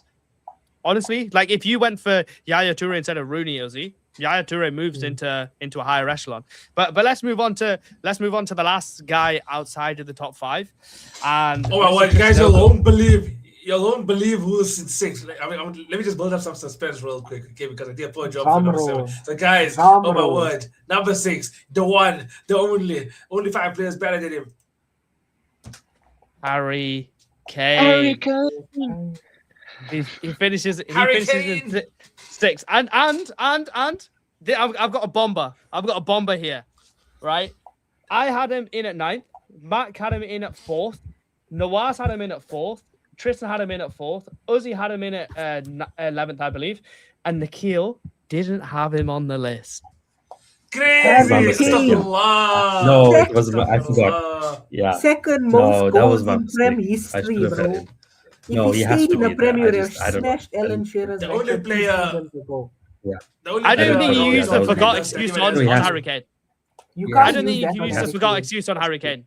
honestly, like if you went for Yaya Toure instead of Rooney, Ozzy, Yaya Toure moves into a higher echelon. But let's move on to the last guy outside of the top five. And Oh my word, guys, you won't believe who's in sixth. Like, I mean, let me just build up some suspense real quick, okay? Because I did a poor job for number 7. So guys, oh my word, number 6, the one, the only 5 players better than him. Harry Kane. He finishes in 6th. And I've got a bomber. I've got a bomber here, right? I had him in at 9th. Matt had him in at 4th. Nawaz had him in at 4th. Tristan had him in at 4th. Uzi had him in at 11th, I believe. And Nikhil didn't have him on the list. Crazy! Astaghfirullah. No, it was I forgot. Yeah. Second most goals my in Prem mistake. history, bro. No, If he he has stayed to in the be Prem, there. he would have I don't know. smashed Alan Shearer's The only record 2 player- seasons ago. Yeah. I don't think you used the was forgot me. excuse No, on he has Harry to. Kane. You Yeah. can't I don't think use you that can on use Harry the forgot Kane. excuse on Harry Kane.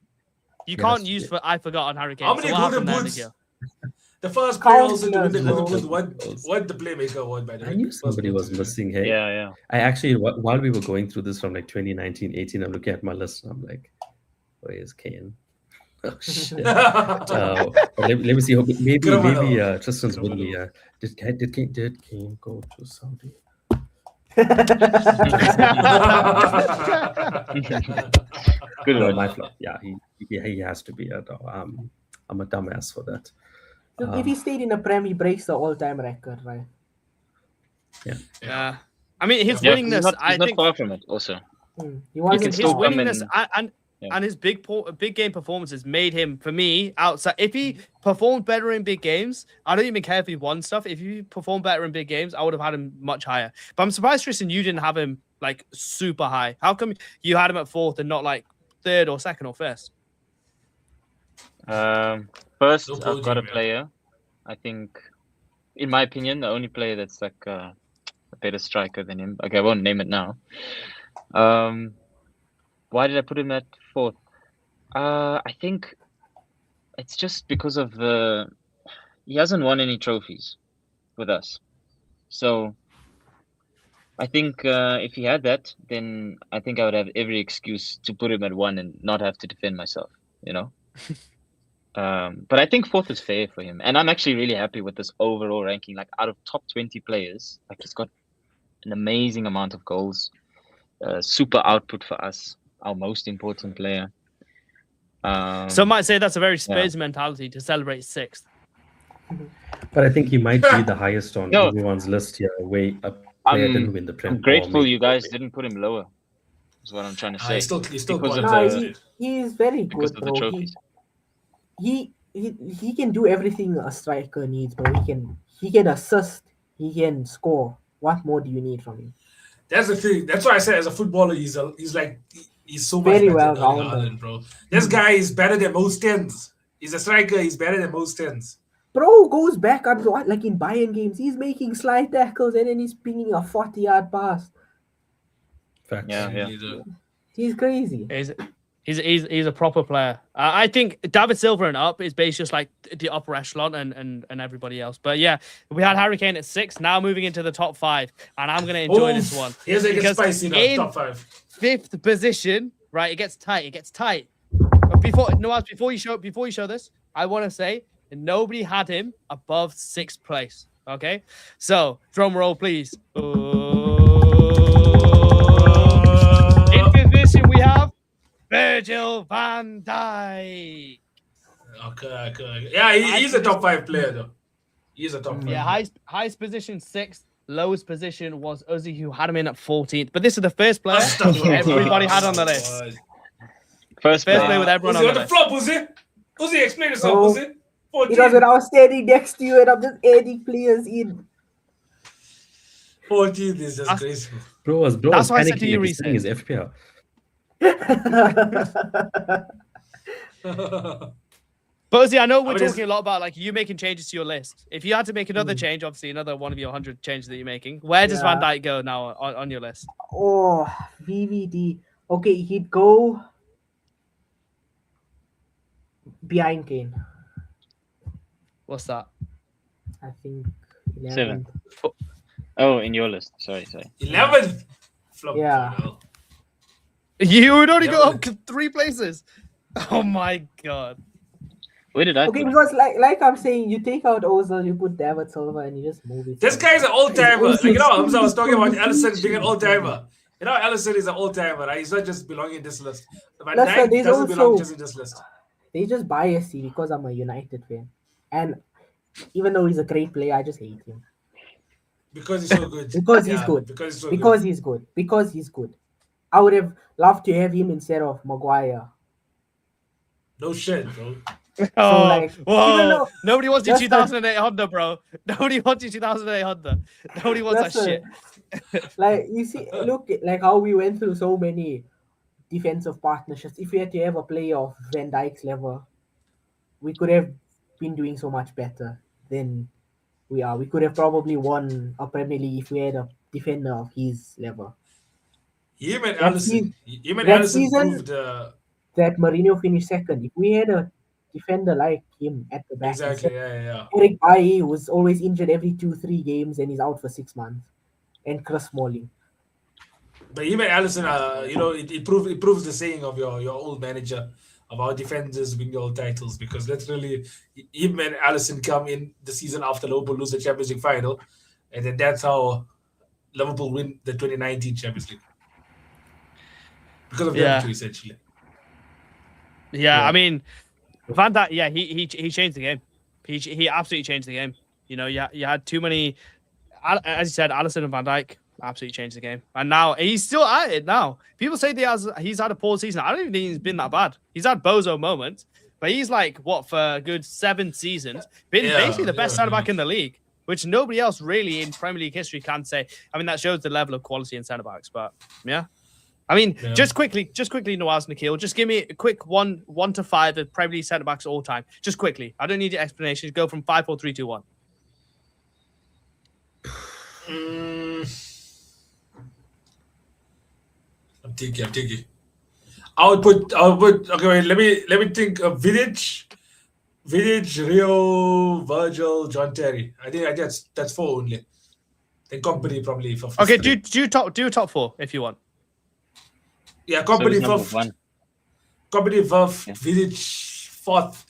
You He can't has use to. for I forgot on Harry Kane. How many So what happened golden there, boots? Nikhil? The first player also to win the Countless, golden boot bro. won the Playmaker award, by the way. I knew First somebody golden was boot. missing. Hey, Yeah. I actually, while we were going through this from like 2019-18, I'm looking at my list and I'm like, where is Kane? Oh, shit. Let me see. Maybe Tristan's with me. Did Kane go to Saudi? Good No, one. my flop. Yeah, he has to be. I'm a dumbass for that. So if he stayed in the Prem, he breaks the all-time record, right? Yeah. I mean, his Yeah, willingness, he's I not think far from it. Also, He wants can to still his come willingness in- and his big game performances made him, for me, outside. If he performed better in big games, I don't even care if he won stuff. If he performed better in big games, I would have had him much higher. But I'm surprised, Tristan, you didn't have him like super high. How come you had him at 4th and not like 3rd or 2nd or 1st? first No I've podium, got a yeah. player. I think, in my opinion, the only player that's like a better striker than him. Okay, I won't name it now. Why did I put him at 4th? I think it's just because of he hasn't won any trophies with us. So I think if he had that, then I think I would have every excuse to put him at 1 and not have to defend myself, you know? But I think 4th is fair for him. And I'm actually really happy with this overall ranking. Like, out of top 20 players, like, he's got an amazing amount of goals. Super output for us, our most important player. Some might say that's a very Spurs mentality to celebrate 6th. But I think he might be the highest on No. everyone's list here. Way a player didn't win the Prem. I'm grateful you guys didn't put him lower. Is what I'm trying to say. He's still Because quite of No, the- he's very because good, of the bro. trophies. He can do everything a striker needs, bro. He can assist, he can score. What more do you need from him? That's the thing. That's why I said as a footballer, he's so much Very better than Erling well-rounded. Haaland, bro. This guy is better than most 10s. He's a striker. He's better than most 10s. Bro goes back up like in Bayern games. He's making slide tackles and then he's pinging a 40-yard pass. Facts. Yeah. He's crazy. He's a proper player. I think David Silva and up is based just like the upper echelon and everybody else. But yeah, we had Harry Kane at 6. Now moving into the top 5, and I'm gonna enjoy this one. Here's it gets Because spicy now. in Top 5. 5th position, right? It gets tight. But before you show this, I want to say that nobody had him above 6th place. Okay, so drum roll, please. In 5th position, we have Virgil van Dijk. Okay. Yeah, he's a top 5 player though. He's a top 5. Yeah, highest position 6th. Lowest position was Uzi, who had him in at 14th. But this is the first player everybody had on the list. First Player player. with everyone Uzi, on what the the list. flop, Uzi? Uzi, explain yourself, Uzi. 14. Because when I was standing next to you and I'm just adding players in. 14 is just crazy. Bro was That's why I said to panicking you, like he's setting his FPL. But Uzi, I know we're I mean, talking a lot about like you making changes to your list. If you had to make another change, obviously another one of your 100 changes that you're making, where does Van Dijk go now on your list? Oh, VVD. Okay, he'd go behind Kane. What's that? I think 11th. 7. Oh, in your list. Sorry. 11th. Flop. Yeah. No. You would only go Yeah, up 3 places. Oh my god. Where did I Okay, put him? because like I'm saying, you take out Ozil, you put David Silva, and you just move it. This guy's an old timer. It's Like, you know, also Hamza was talking about extremely Alisson being an old timer. You know, Alisson is an old timer, right? He's not just belonging in this list. Van Listen, Dijk there's doesn't belong also- just in this list. They just bias me because I'm a United fan, and even though he's a great player, I just hate him Because he's so good. because he's good. Because he's so Because good. he's good. Because he's good. I would have loved to have him instead of Maguire. No shit, bro. Oh, like, even whoa. though- Nobody wants your That's the- 2008 Honda, bro. Nobody wants your 2008 Honda. Nobody wants that Listen, shit. Like you see, look like how we went through so many defensive partnerships. If we had to have a player of Van Dijk's level, we could have been doing so much better than we are. We could have probably won a Premier League if we had a defender of his level. Him and That Alisson. Him and that Alisson season- proved That Mourinho finished second. If we had a defender like him at the back, exactly. instead Yeah. Eric Bailly was always injured every 2-3 games and he's out for 6 months, and Chris Smalling. But him and Alisson, you know, it proves the saying of your old manager of how defenders win all titles, because literally him and Alisson come in the season after Liverpool lose the Champions League final, and then that's how Liverpool win the 2019 Champions League. Because of Yeah. them two, essentially. Yeah, I mean, Van Dijk. Yeah, he changed the game. He absolutely changed the game. You know, you had too many. As you said, Alisson and Van Dijk absolutely changed the game, and now he's still at it. Now people say he's had a poor season. I don't even think he's been that bad. He's had bozo moments, but he's like what for a good 7 seasons been Yeah, basically the best yeah, centre back yeah. in the league, which nobody else really in Premier League history can say. I mean, that shows the level of quality in centre backs. But yeah. I mean, Yeah. just quickly, Nawaz, Nikhil, just give me a quick 1 to 5 of Premier League centre backs all time. Just quickly. I don't need your explanations. Go from 5, 4, 3, 2, 1. I'm thinking. I would put. Okay, wait. Let me think. Vidic, Rio, Virgil, John Terry. I think that's 4 only. Then Company probably for. Okay, three. do top 4 if you want. Yeah, So Company he's number for 1. Company Verf, Yeah. Vidic 4th,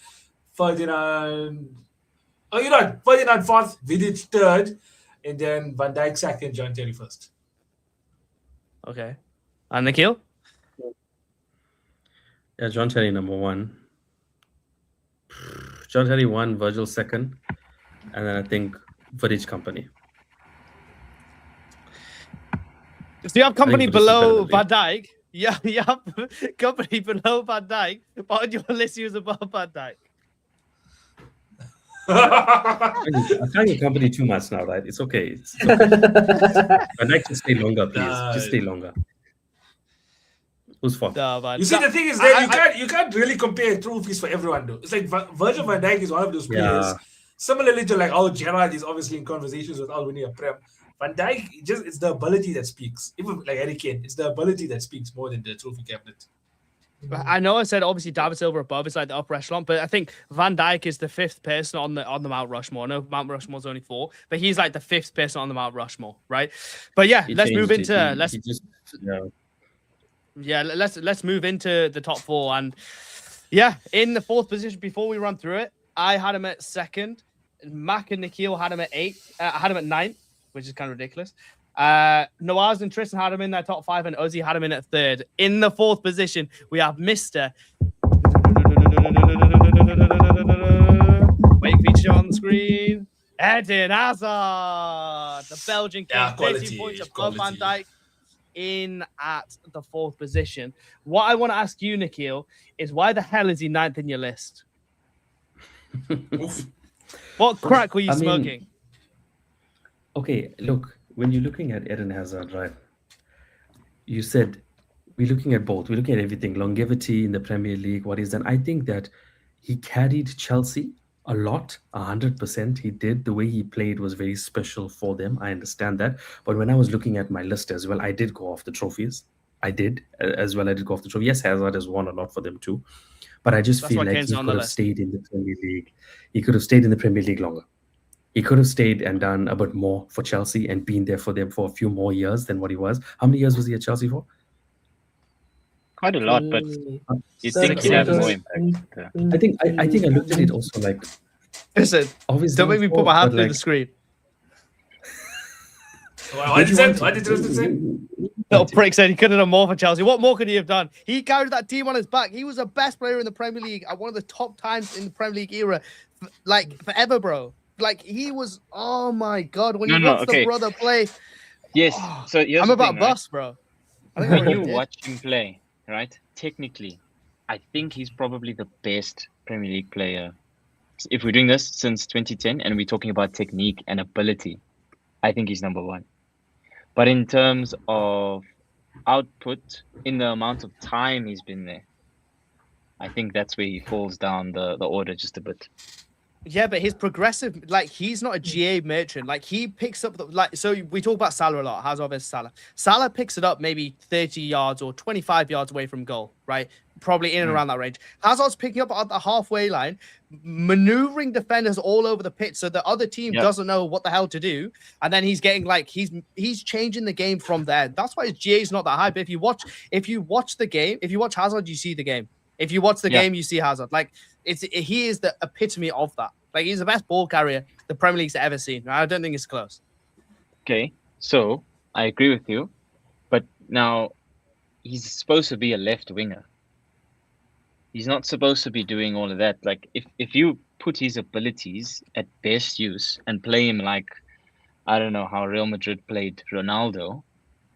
Ferdinand. Oh, you know, Ferdinand 4th, Vidic 3rd, and then Van Dijk 2nd, John Terry 1st. Okay. And Nikhil? Yeah, John Terry number 1, John Terry 1, Virgil 2nd, and then I think Footage Company. So you have company Footage is better below than Van Dijk. Yeah, you have company below Van Dijk, but on your list he was above Van Dijk. I can't get company too much now, right? It's okay. It's okay. I'd like to stay longer, please. Just stay longer. Whose fault? No, man. You see, the thing is that you can't really compare trophies for everyone, though. It's like Virgil van Dijk is one of those players. Yeah. Similarly to like how Gerrard is obviously in conversations with Al winning a Prem. Van Dijk, it's the ability that speaks. Even like Harry Kane, it's the ability that speaks more than the trophy cabinet. I know I said obviously David Silva above is like the upper echelon, but I think Van Dijk is the 5th person on the Mount Rushmore. No, Mount Rushmore's only 4, but he's like the 5th person on the Mount Rushmore, right? But yeah, let's move into let's move into the top 4. And yeah, in the 4th position, before we run through it, I had him at 2nd. Mac and Nikhil had him at 8th. I had him at 9th, which is kind of ridiculous. Nawaz and Tristan had him in their top 5, and Ozzy had him in at 3rd. In the 4th position, we have Mr. Wait, feature on the screen. Eden Hazard, the Belgian king, 13 points above Van Dijk, in at the 4th position. What I want to ask you, Nikhil, is why the hell is he 9th in your list? What crack were you smoking? Okay, look, when you're looking at Eden Hazard, right, you said we're looking at both. We're looking at everything, longevity in the Premier League, what he's done. I think that he carried Chelsea a lot, 100%. He did. The way he played was very special for them. I understand that. But when I was looking at my list as well, I did go off the trophies. I did as well. I did go off the trophy. Yes, Hazard has won a lot for them too. But I just feel like he could have stayed in the Premier League. He could have stayed in the Premier League longer. He could have stayed and done a bit more for Chelsea and been there for them for a few more years than what he was. How many years was he at Chelsea for? Quite a lot, but you think he'd have more impact. I think I looked at it also like. Listen, obviously, don't make me put my hand through the screen. Why did Tristan say? Little prick said he could have done more for Chelsea. What more could he have done? He carried that team on his back. He was the best player in the Premier League at one of the top times in the Premier League era, like forever, bro. Like he was. Oh my god! When you watch the brother play. Yes. So I'm about bust, bro. When you watch him play, right? Technically, I think he's probably the best Premier League player. If we're doing this since 2010 and we're talking about technique and ability, I think he's number 1. But in terms of output, in the amount of time he's been there, I think that's where he falls down the order just a bit. Yeah, but his progressive, like, he's not a GA merchant. Like, he picks up, so we talk about Salah a lot. Hazard versus Salah. Salah picks it up maybe 30 yards or 25 yards away from goal, right? Probably in and around that range. Hazard's picking up at the halfway line, maneuvering defenders all over the pitch so the other team doesn't know what the hell to do. And then he's getting, like, he's changing the game from there. That's why his GA is not that high. But if you watch the game, if you watch Hazard, you see the game. If you watch the game, you see Hazard. Like, he is the epitome of that. Like, he's the best ball carrier the Premier League's ever seen. I don't think it's close. Okay, so I agree with you, but now he's supposed to be a left winger. He's not supposed to be doing all of that. Like, if you put his abilities at best use and play him like, I don't know how Real Madrid played Ronaldo,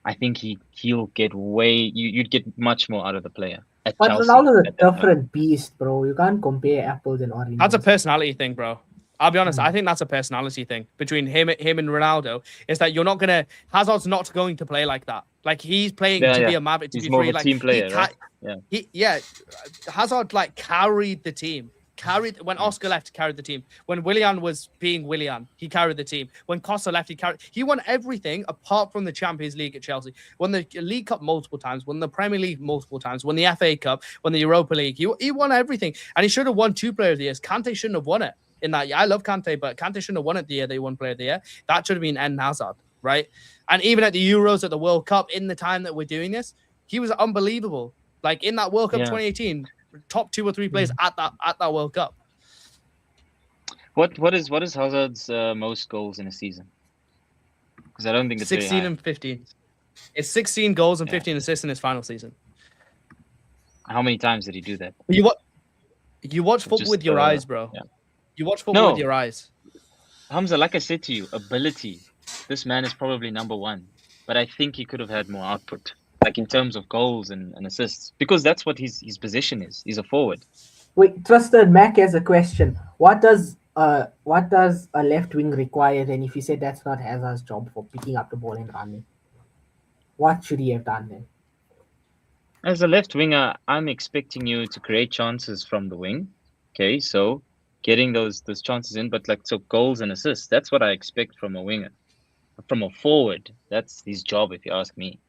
I think he'll get you'd get much more out of the player. But Ronaldo's a different beast, bro. You can't compare apples and oranges. That's a personality thing, bro. I'll be honest. I think that's a personality thing between him and Ronaldo. Is that you're not gonna Hazard's not going to play like that. Like he's playing to be a maverick, to he's be more free. of a Like team player, right? Hazard like carried the team. When Oscar left, he carried the team. When Willian was being Willian, he carried the team. When Costa left, he won everything apart from the Champions League at Chelsea. Won the League Cup multiple times, won the Premier League multiple times, won the FA Cup, won the Europa League. He won everything. And he should have won 2 Player of the Year. Kante shouldn't have won it in that year. I love Kante, but Kante shouldn't have won it the year they won Player of the Year. That should have been Eden Hazard, right? And even at the Euros, at the World Cup, in the time that we're doing this, he was unbelievable. Like in that World Cup 2018, top 2 or 3 players at that World Cup. What is Hazard's most goals in a season? Because I don't think it's 16 and 15. It's 16 goals and 15 assists in his final season. How many times did he do that? You watch football with your eyes, bro. You watch football No. with your eyes. Hamza, like I said to you, ability. This man is probably number one, but I think he could have had more output, like in terms of goals and assists, because that's what his position is. He's a forward. Wait, Trusted Mac has a question. What does a left wing require then? If you said that's not Hazard's job for picking up the ball and running, what should he have done then? As a left winger, I'm expecting you to create chances from the wing. Okay, so getting those chances in, but like so goals and assists. That's what I expect from a winger. From a forward, that's his job, if you ask me.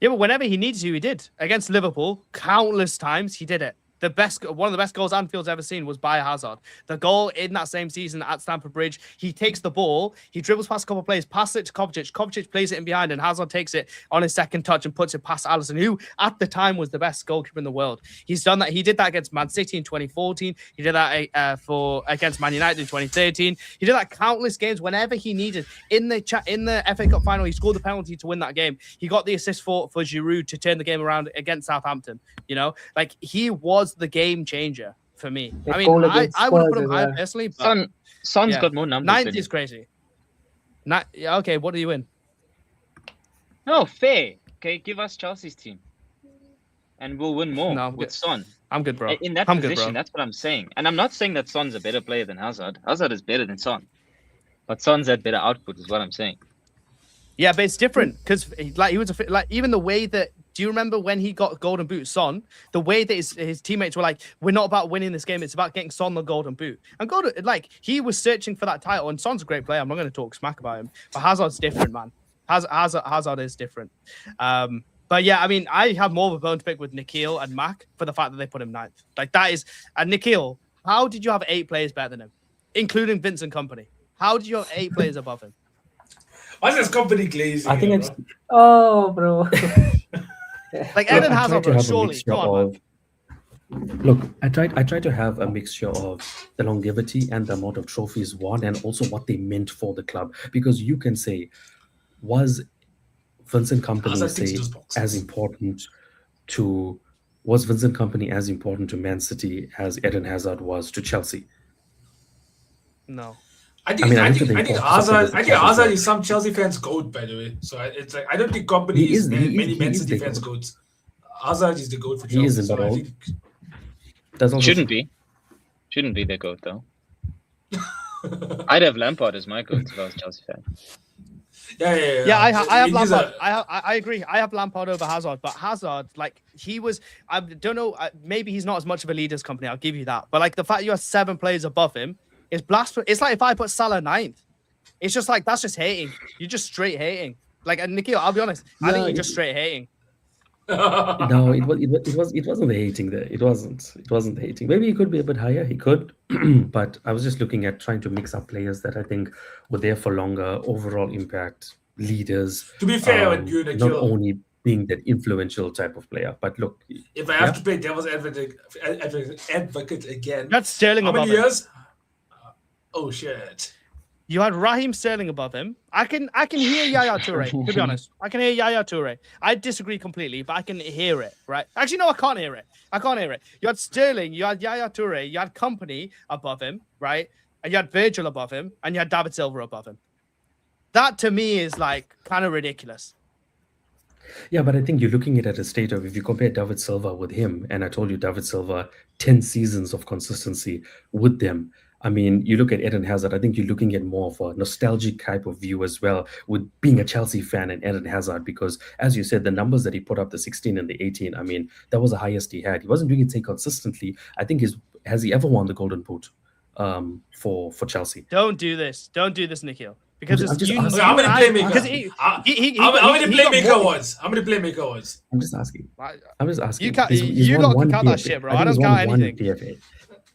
Yeah, but whenever he needs to, he did. Against Liverpool, countless times he did it. One of the best goals Anfield's ever seen was by Hazard. The goal in that same season at Stamford Bridge, he takes the ball, he dribbles past a couple of players, passes it to Kovacic. Kovacic plays it in behind, and Hazard takes it on his second touch and puts it past Alisson, who at the time was the best goalkeeper in the world. He's done that. He did that against Man City in 2014. He did that against Man United in 2013. He did that countless games whenever he needed. In the FA Cup final, he scored the penalty to win that game. He got the assist for Giroud to turn the game around against Southampton. You know, like he was the game changer for me. That I mean, goal I against would have Spurs put him as higher well. personally, but Son's yeah. got more numbers. ninth than is him. crazy. Yeah, okay, what do you win? No, fair. Okay, give us Chelsea's team, and we'll win more No, I'm with good. Son. I'm good, bro. In that I'm good, position, bro. that's what I'm saying. And I'm not saying that Son's a better player than Hazard. Hazard is better than Son, but Son's had better output, is what I'm saying. Yeah, but it's different because like he was even the way that. Do you remember when he got Golden Boot, Son? The way that his teammates were like, "We're not about winning this game; it's about getting Son the Golden Boot." And he was searching for that title. And Son's a great player. I'm not going to talk smack about him, but Hazard's different, man. Hazard is different. But yeah, I mean, I have more of a bone to pick with Nikhil and Mac for the fact that they put him ninth. Like that is, and Nikhil, how did you have 8 players better than him, including Vincent Kompany? How did you have 8 players above him? Why's this company glazing? I think here, it's. bro? Oh, bro. Like Look, Eden I Hazard, tried to bro, have a surely. mixture Come on, man. of. Look, I tried to have a mixture of the longevity and the amount of trophies won, and also what they meant for the club. Because you can say, was Vincent Kompany Hazard ticks those say boxes. as important to was Vincent Kompany as important to Man City as Eden Hazard was to Chelsea? No. I think Hazard is some Chelsea fans' goat, by the way. So it's like I don't think company is many Man City fans' goats. Hazard is the goat for Chelsea. He isn't so at I all. think That's also Shouldn't be their goat though. I'd have Lampard as my goat if I was a Chelsea fan. Yeah. I have He's Lampard. I agree. I have Lampard over Hazard, but Hazard, like he was, I don't know, maybe he's not as much of a leader as Company. I'll give you that. But like the fact you have 7 players above him is blasphemous. It's like if I put Salah 9th, it's just like that's just hating. You're just straight hating. Like and Nikhil, I'll be honest, I think you're just straight hating. No, it wasn't the hating there. It wasn't the hating. Maybe he could be a bit higher. He could, but I was just looking at trying to mix up players that I think were there for longer, overall impact, leaders. To be fair with you, not Nikhil, only being that influential type of player, but look. if I have to play devil's advocate again, That's Sterling how above many him. years? Oh shit! You had Raheem Sterling above him. I can hear Yaya Toure, to be honest. I can hear Yaya Toure. I disagree completely, but I can hear it, right? Actually, no, I can't hear it. You had Sterling, you had Yaya Toure, you had Company above him, right? And you had Virgil above him, and you had David Silva above him. That, to me, is, like, kind of ridiculous. Yeah, but I think you're looking at it at a state of if you compare David Silva with him, and I told you David Silva, 10 seasons of consistency with them. I mean, you look at Eden Hazard, I think you're looking at more of a nostalgic type of view as well with being a Chelsea fan and Eden Hazard, because as you said, the numbers that he put up, the 16 and the 18, I mean, that was the highest he had. He wasn't doing it consistently. I think has he ever won the Golden Boot for Chelsea? Don't do this, Nikhil. Because I'm just asking. How many playmakers? How many playmaker was? I'm just asking. You lot can count that shit, bro. I don't count anything. PFA.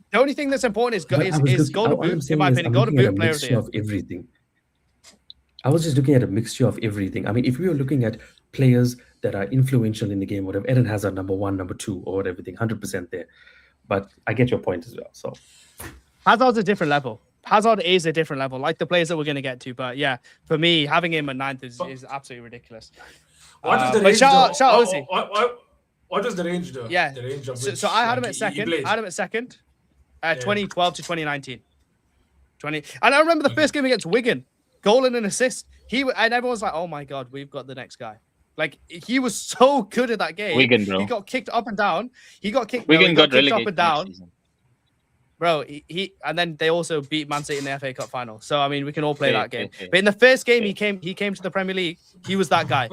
The only thing that's important is Golden Boot, in my opinion. Golden Boot player of the year. Of everything. I was just looking at a mixture of everything. I mean, if we were looking at players that are influential in the game, whatever, Eden Hazard number 1, number 2, or whatever, 100% there. But I get your point as well. So Hazard's a different level. Hazard is a different level, like the players that we're going to get to. But yeah, for me, having him at 9th is absolutely ridiculous. What was the range? Shout out what was the range though? Yeah. The range of So I had him at second. 2012 to 2019. And I remember the first game against Wigan, goal and an assist. And everyone's like, "Oh my god, we've got the next guy." Like he was so good at that game. Wigan, bro. He got kicked up and down. Wigan got kicked relegated up and down. next season. Bro, he and then they also beat Man City in the FA Cup final. So I mean, we can all play that game. Okay. But in the first game, he came to the Premier League. He was that guy.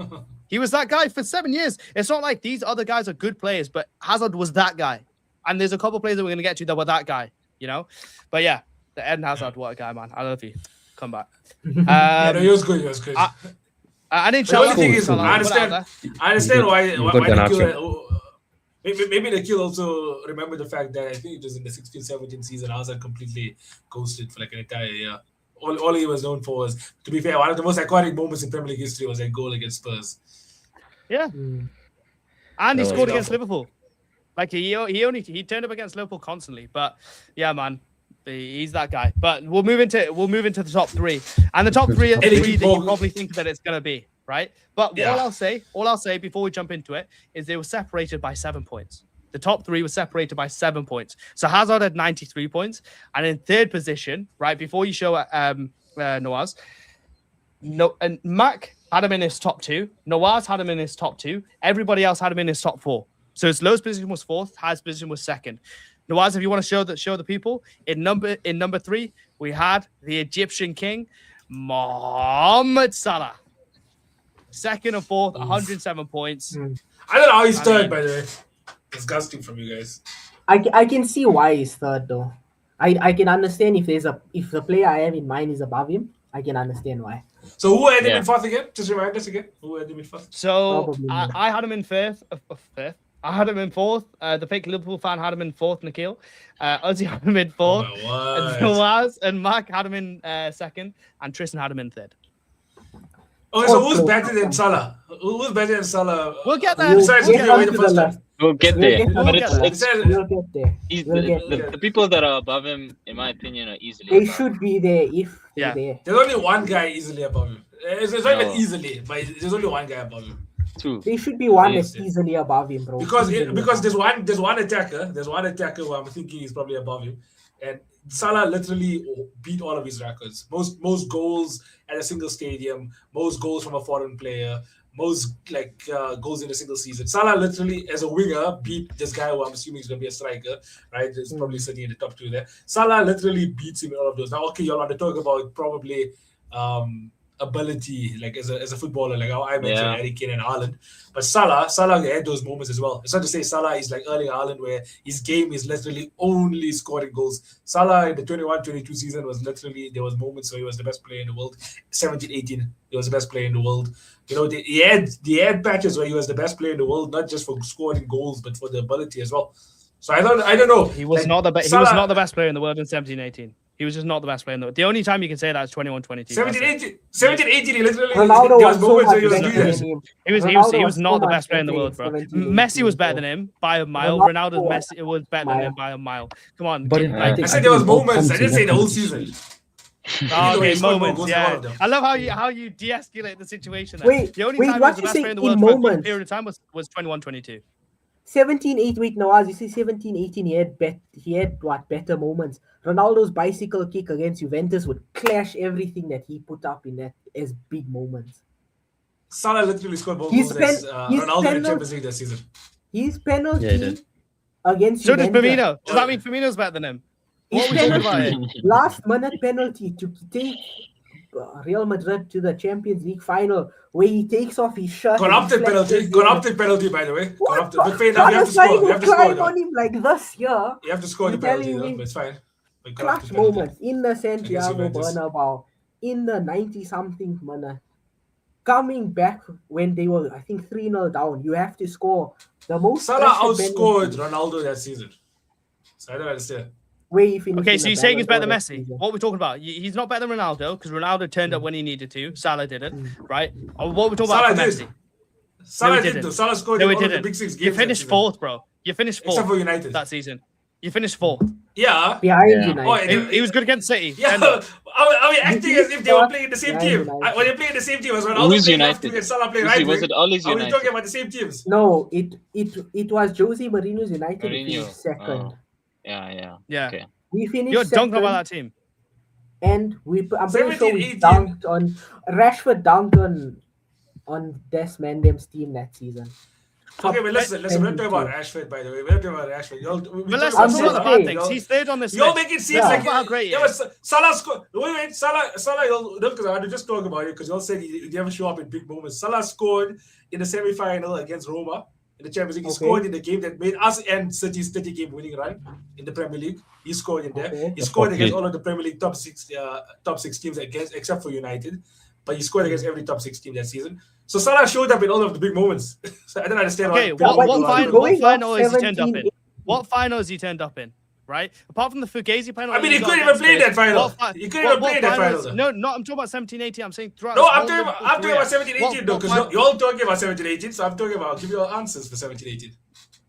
He was that guy for 7 years. It's not like these other guys are good players, but Hazard was that guy. And there's a couple of players that we're gonna get to that were that guy. You know, but yeah, the Eden Hazard, what a guy, man. I love you. Come back. No, he was good. He was good. I didn't. The only thing is, Salah, I understand why Garnacho. maybe Nikhil also remember the fact that I think it was in the 16-17 season, Hazard completely ghosted for like an entire year. All he was known for was, to be fair, one of the most iconic moments in Premier League history was that goal against Spurs. Yeah. And he scored against Liverpool. Like he turned up against Liverpool constantly. But yeah, man, he's that guy. But we'll move into the top three. And the top three are the three that you probably think that it's gonna be, right? But all I'll say before we jump into it is they were separated by 7 points. The top three were separated by 7 points. So Hazard had 93 points, and in third position, right before you show Nawaz, and Mac had him in his top 2. Nawaz had him in his top 2. Everybody else had him in his top 4. So his lowest position was 4th, highest position was 2nd. Nawaz, if you want to show the people, in number 3, we had the Egyptian king, Mohamed Salah. 2nd and 4th, 107 points. I don't know how he's third, by the way. Disgusting from you guys. I can see why he's third though. I can understand if the player I have in mind is above him. I can understand why. So who had him in 4th again? Just remind us again. Who had him in 4th? So I had him in 5th. I had him in 4th. The fake Liverpool fan had him in 4th, Nikhil. Ozzy had him in 4th. Nawaz and Mark had him in 2nd. And Tristan had him in 3rd. Okay, so who's better than Salah? Who's better than Salah? We'll get there. Besides giving away the first time. We'll get there. We'll But get there. the people that are above him, in my opinion, are easily They above. should be there if they're there. There's only one guy easily above him. It's not even easily, but there's only one guy above him. 2. They should be one that's easily above him, bro. Because there's one attacker who I'm thinking is probably above him, and Salah literally beat all of his records. Most goals at a single stadium, most goals from a foreign player, most goals in a single season. Salah literally, as a winger, beat this guy who I'm assuming is going to be a striker, right? He's probably sitting in the top 2 there. Salah literally beats him in all of those. Now, okay, you're on to talk about probably ability, like as a footballer, like how I mentioned Harry Kane and Haaland. But Salah had those moments as well. It's not to say Salah is like Erling Haaland, where his game is literally only scoring goals. Salah in the 21-22 season was literally, there was moments where he was the best player in the world. 17-18, he was the best player in the world. You know, he had patches where he was the best player in the world, not just for scoring goals, but for the ability as well. So I don't know. He was not the best. He was not the best player in the world in 17-18. He was just not the best player in the world. The only time you can say that is 21-22. 17-18, he literally Ronaldo there was moments where he was better doing than this. him. He was not the best player in the world, bro. 17-18, Messi was better than him by a mile. Messi was better than him by a mile. Come on. But I said there was moments. I didn't say the whole season. Okay, moments. Yeah, I love how you de-escalate the situation. There. Wait, the only time he what was the you best say player in the in world for a moments? period of time was 21-22. 17-8, wait, Nawaz, you say 17-18, he had what, better moments. Ronaldo's bicycle kick against Juventus would clash everything that he put up in that as big moments. Salah literally scored more goals as Ronaldo in the Champions League this season. His penalty against So does Juventus. Firmino. Does that mean Firmino's better than him? What are we talking about here? Last minute penalty to take Real Madrid to the Champions League final, where he takes off his shirt. Corrupted penalty, by the way. What? But fair enough, you have to score. You have to score. On him like this here. You have to score the penalty, though, but it's fine. Clutch moments in the Santiago Bernabeu in the 90-something minute. Coming back when they were, I think, 3-0 down. You have to score. The most. Salah outscored Ronaldo that season. So I don't understand. Okay, so you're saying he's better than Messi. What are we talking about? He's not better than Ronaldo because Ronaldo turned up when he needed to. Salah didn't, right? Or what are we talking about for Messi? Salah didn't. Salah scored in all of the big 6 games. You finished 4th, bro. You finished 4th. Except for United. That season. You finished 4th. Yeah. Behind United. He was good against City. Yeah. Are we acting as if they were playing the same team? When they played the same team as Ronaldo played left wing and Salah played right wing. Was it always United? Are we talking about the same teams? No, it was Jose Mourinho's United second. Yeah. Yeah. Okay. We finished You're dunked second, about that team. and I'm pretty sure we 17-18. dunked on Rashford dunked on Des Mandem's team that season. Okay, but listen, we're not talking about 22. Rashford, by the way. We're not talking about Rashford. But let's I'm talk just about the saying, bad things. He's third on this You'll list. make it seem Yeah. like Talk about how great he yeah, is. but Salah scored. Wait, Salah. You'll because I just talk about it because y'all said he never show up in big moments. Salah scored in the semi-final against Roma in the Champions League. He Okay. scored in the game that made us end City's 30-game winning run in the Premier League. He scored in there. Okay. He scored Okay. against all of the Premier League top six teams except for United, but he scored against every top 6 team that season. So Salah showed up in all of the big moments. So I don't understand Okay, why. what but if final? you're What going final off has he turned up 17, in? What final has he turned up in? Right, apart from the Fugazi final. I mean, he got couldn't even against play Spurs, that final. what fi- He couldn't even what play that finals- final. No, I'm talking about 17-18. I'm saying throughout. No, his I'm whole talking Liverpool about career. 17-18 though, What because you're all talking about 17-18, so I'm talking about, I'll give you all answers for 17-18.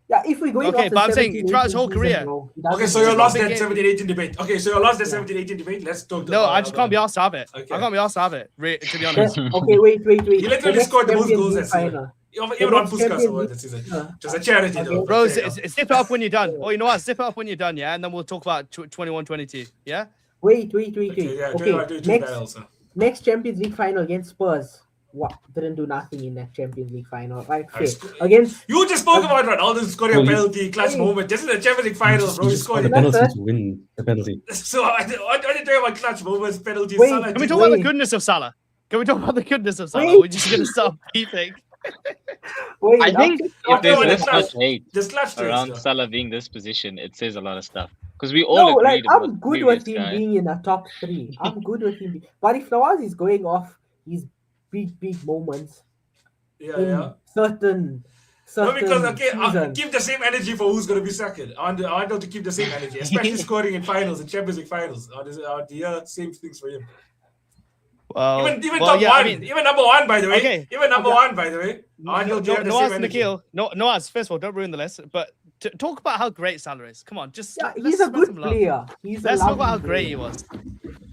Yeah, if we're going Okay, off the but I'm saying 17, throughout his whole 18 career. season, bro, he doesn't Okay, so do you Just lost one that big 17-18 debate. Okay, so you lost that Yeah. 17-18 debate. Let's talk. No, I just can't be asked to have it. Okay. I can't be asked to have it. To be it. honest. Okay, wait. He The literally next scored the most Champions goals League that season. final. Even on next Puskas Champions award League- that season. Yeah. Just a charity though. Okay. Bro, Fair enough. zip it up when you're done. Or you know what? Zip it up when you're done, yeah? And then we'll talk about 21-22. Yeah? Wait. Okay, yeah, Okay, 22 next battles. next Champions League final against Spurs. What didn't do nothing in that Champions League final, right? I Fair. sc- Against You just spoke about Ronaldo scoring a Well, penalty, clutch Hey. moment. This is the Champions League He final, just, bro. he He just scored scored it. a penalty That's to win the penalty. So I didn't talk about clutch moments, penalties. Wait, Salah Can we did- talk about the Wait. goodness of Salah? Can we talk about the goodness of Salah? Wait. We're just going to stop beefing. wait, I think I'm if talking there's about this the much clutch. hate Just clutch trades, around though. Salah being this position, it says a lot of stuff. Because we all no, agreed like about I'm the good previous with him guy. being in a top 3. I'm good with him. But if Nawaz is going off his big moments Yeah, in yeah. certain No, because okay, seasons, keep the same energy for who's going to be second. I want them to keep the same energy, especially scoring in finals, in Champions League finals. Same things for him. Well, Even well, top yeah, one, I mean, even number one, by the way. Okay. Even number Okay. one, by the way. I want them to have the same Noaz, energy. Nikhil, Noaz, first of all, don't ruin the list, but talk about how great Salah is. Come on, just yeah, let's he's a spread good some love. player. He's a Let's talk about how lovely great player. he was.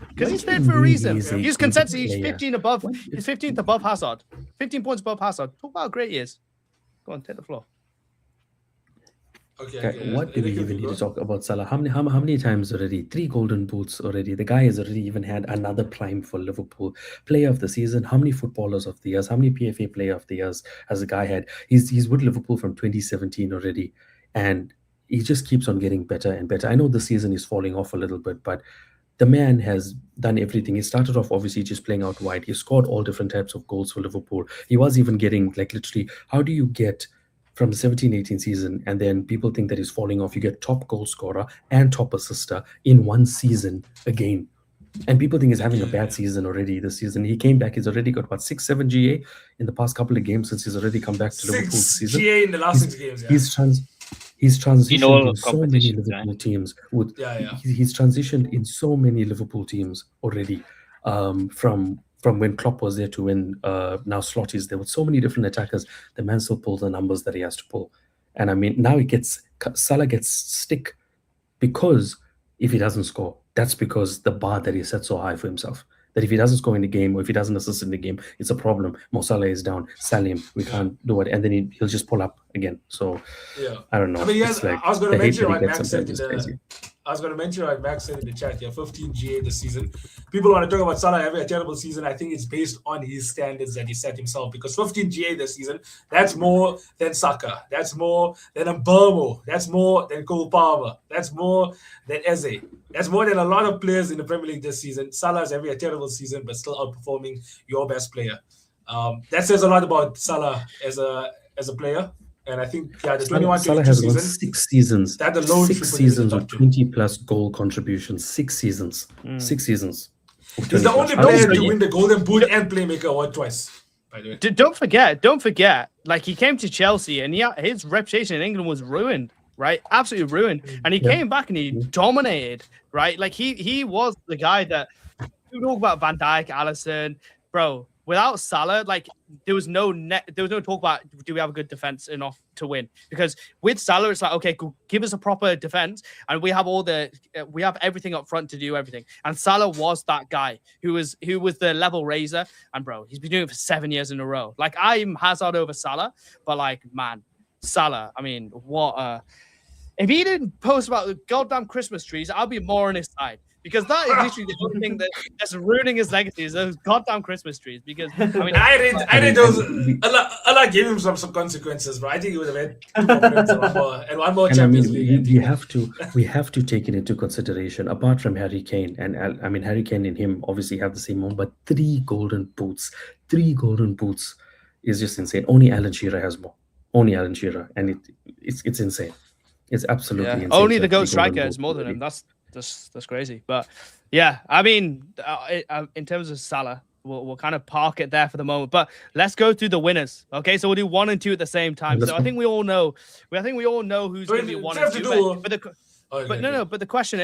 Because he's What do third you for a mean reason. he's a He's good consensus. He's player? 15 above. What? He's 15th above Hazard. 15 points above Hazard. Talk about how great he is. Go on, take the floor. Okay, Okay, okay. what do we Nikhil, even you need go. to talk about Salah? How many times already? 3 golden boots already. The guy has already even had another prime for Liverpool. Player of the season. How many footballers of the years? How many PFA player of the years has the guy had? He's with Liverpool from 2017 already, and he just keeps on getting better and better. I know the season is falling off a little bit, but the man has done everything. He started off obviously just playing out wide. He scored all different types of goals for Liverpool. He was even getting like literally, how do you get from the 17-18 season and then people think that he's falling off? You get top goal scorer and top assister in one season again. And people think he's having a bad season already this season. He came back, he's already got what, 6-7 GA in the past couple of games since he's already come back to Liverpool this 6 season. GA in the last 6 games. Yeah. He's transitioned all in so many competitions, Liverpool right? teams. With Yeah. he's transitioned in so many Liverpool teams already. From when Klopp was there to when now Slot is there, with so many different attackers, the man still pulls the numbers that he has to pull. And I mean, now Salah gets stick because if he doesn't score, that's because the bar that he set so high for himself. That if he doesn't score in the game or if he doesn't assist in the game, it's a problem. Mo Salah is down, sell him, we can't do it, and then he'll just pull up again. So Yeah. I don't know. I mean, It's yes, like I was going to the hate mention that he what gets Max said sometimes in is crazy. I was going to mention what Max said in the chat here, 15 GA this season. People want to talk about Salah having a terrible season. I think it's based on his standards that he set himself, because 15 GA this season, that's more than Saka. That's more than Mbeumo. That's more than Cole Palmer. That's more than Eze. That's more than a lot of players in the Premier League this season. Salah's having a terrible season, but still outperforming your best player. That says a lot about Salah as a player. And I think, the Salah 21-22 has won season, 6 seasons. that alone should 6 put him in the seasons top with 2. 20 plus goal contributions. 6 seasons. 6 seasons. with He's the 20 only plus. player Also, to win the Golden Boot and Playmaker award twice, by the way. Don't forget, like he came to Chelsea and his reputation in England was ruined, right? Absolutely ruined. And he came back and he dominated, right? Like he was the guy that you talk about Van Dijk, Alisson, bro. Without Salah, like there was no talk about do we have a good defense enough to win? Because with Salah, it's like, okay, cool, give us a proper defense, and we have everything up front to do everything. And Salah was that guy who was the level raiser. And bro, he's been doing it for 7 years in a row. Like I'm Hazard over Salah, but like man, Salah, I mean, what If he didn't post about the goddamn Christmas trees, I'll be more on his side. Because that is literally the only thing that's ruining his legacy is those goddamn Christmas trees. Because I mean, I read those. Allah gave him some consequences, but I think he would have had 2 more wins and one more And I Champions mean, League. we have to take it into consideration. Apart from Harry Kane, and I mean, Harry Kane and him obviously have the same moment, but 3 golden boots is just insane. Only Alan Shearer has more. Only Alan Shearer, and it's insane. It's absolutely insane. Only to the have GOAT 3 golden striker is boots more than already. him. That's crazy. But yeah, I mean, in terms of Salah, we'll kind of park it there for the moment. But let's go through the winners. Okay, so we'll do 1 and 2 at the same time. Let's So I go. think we all know. who's going to be 1 and 2. But the question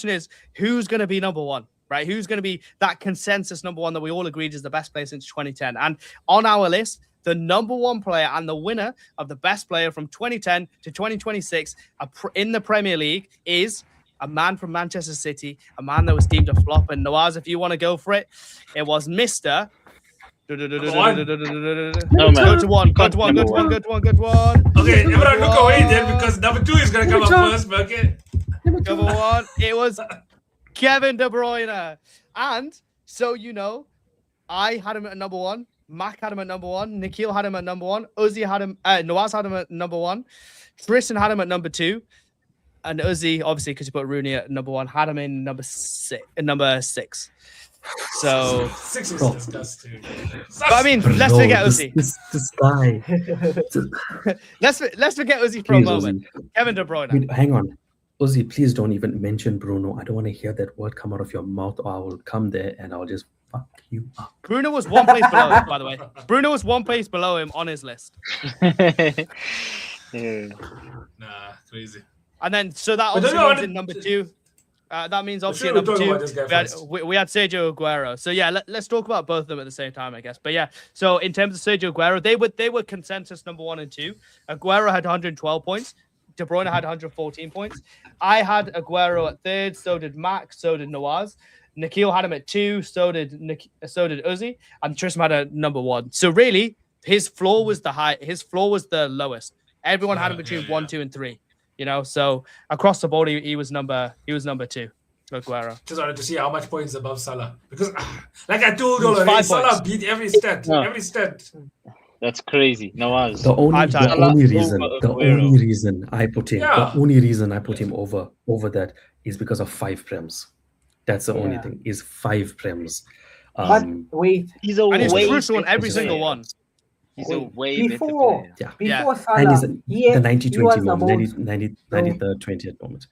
is who's going to be number 1, right? Who's going to be that consensus number 1 that we all agreed is the best player since 2010? And on our list, the number 1 player and the winner of the best player from 2010 to 2026 in the Premier League is a man from Manchester City, a man that was deemed a flop. And Nawaz, if you want to go for it, it was Mr. Go to one. Okay, everyone look away then because number 2 is gonna come up first. But okay, Number 1, it was Kevin De Bruyne. And so I had him at number 1. Mac had him at number 1. Nikhil had him at number 1. Uzi had him. Nawaz had him at number 1. Tristan had him at number 2. And Uzi, obviously, because you put Rooney at number 1, had him in number 6. So 6 is disgusting. but I mean, let's Bro, forget Uzi. This guy. Let's forget Uzi for a Please, moment. Uzi. Kevin De Bruyne. Wait, hang on. Uzi, please don't even mention Bruno. I don't want to hear that word come out of your mouth, or I will come there and I'll just fuck you up. Bruno was 1 place below him, by the way. Bruno was 1 place below him on his list. Yeah. Nah, crazy. And then, so that But obviously don't means know in number 2. That means obviously sure at number we'll 2, talk about this guy first. we had Sergio Aguero. So yeah, let's talk about both of them at the same time, I guess. But yeah, so in terms of Sergio Aguero, they were consensus number 1 and 2. Aguero had 112 points. De Bruyne had 114 points. I had Aguero at 3rd. So did Max. So did Nawaz. Nikhil had him at 2. So did Uzi. And Tristan had a number 1. So really, his floor was the high. His floor was the lowest. Everyone had him between 1, 2, and 3. So across the board, he was number 2. Aguero. Just wanted to see how much points above Salah because, like I told you It's already, 5 Salah points. beat every stat. No. Every stat. That's crazy. Nawaz. The only Aguero. reason I put him, Yeah. the only reason I put him over that is because of 5 prems. That's the only Yeah. thing. Is 5 prems. But wait, He's a And he's way crucial in better every single player. one. He's a way better before player. before and Salah, he's he the 90-20 was the moment, most 93rd, 20th moment.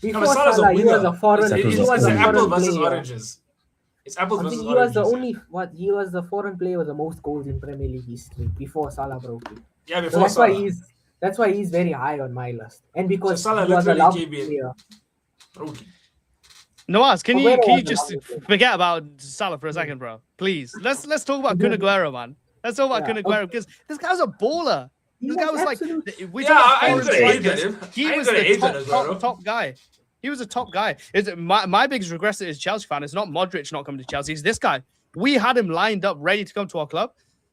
before Salah's a Salah, he was winner. a foreign. That He was was a It's a an winner. apple foreign versus player. oranges. It's apples I versus think he was oranges. the only he was the foreign player with the most goals in Premier League history before Salah broke it. Yeah, So before that's why Salah. that's why he's very high on my list. And because So Salah he was a literally loved came in. player. Rookie. Nawaz, can Aguero you was just the longest. forget about Salah for a second, bro? Please. Let's talk about Kun Aguero, man. Let's talk about Yeah, Kun Aguero because this guy's a baller. This guy was like, we Yeah, talk I about ain't foreign gonna hate on strikers. him. He I ain't was gonna the hate on Aguero. top guy. He was a top guy. My biggest regret as a Chelsea fan is not Modric not coming to Chelsea. It's this guy. We had him lined up, ready to come to our club.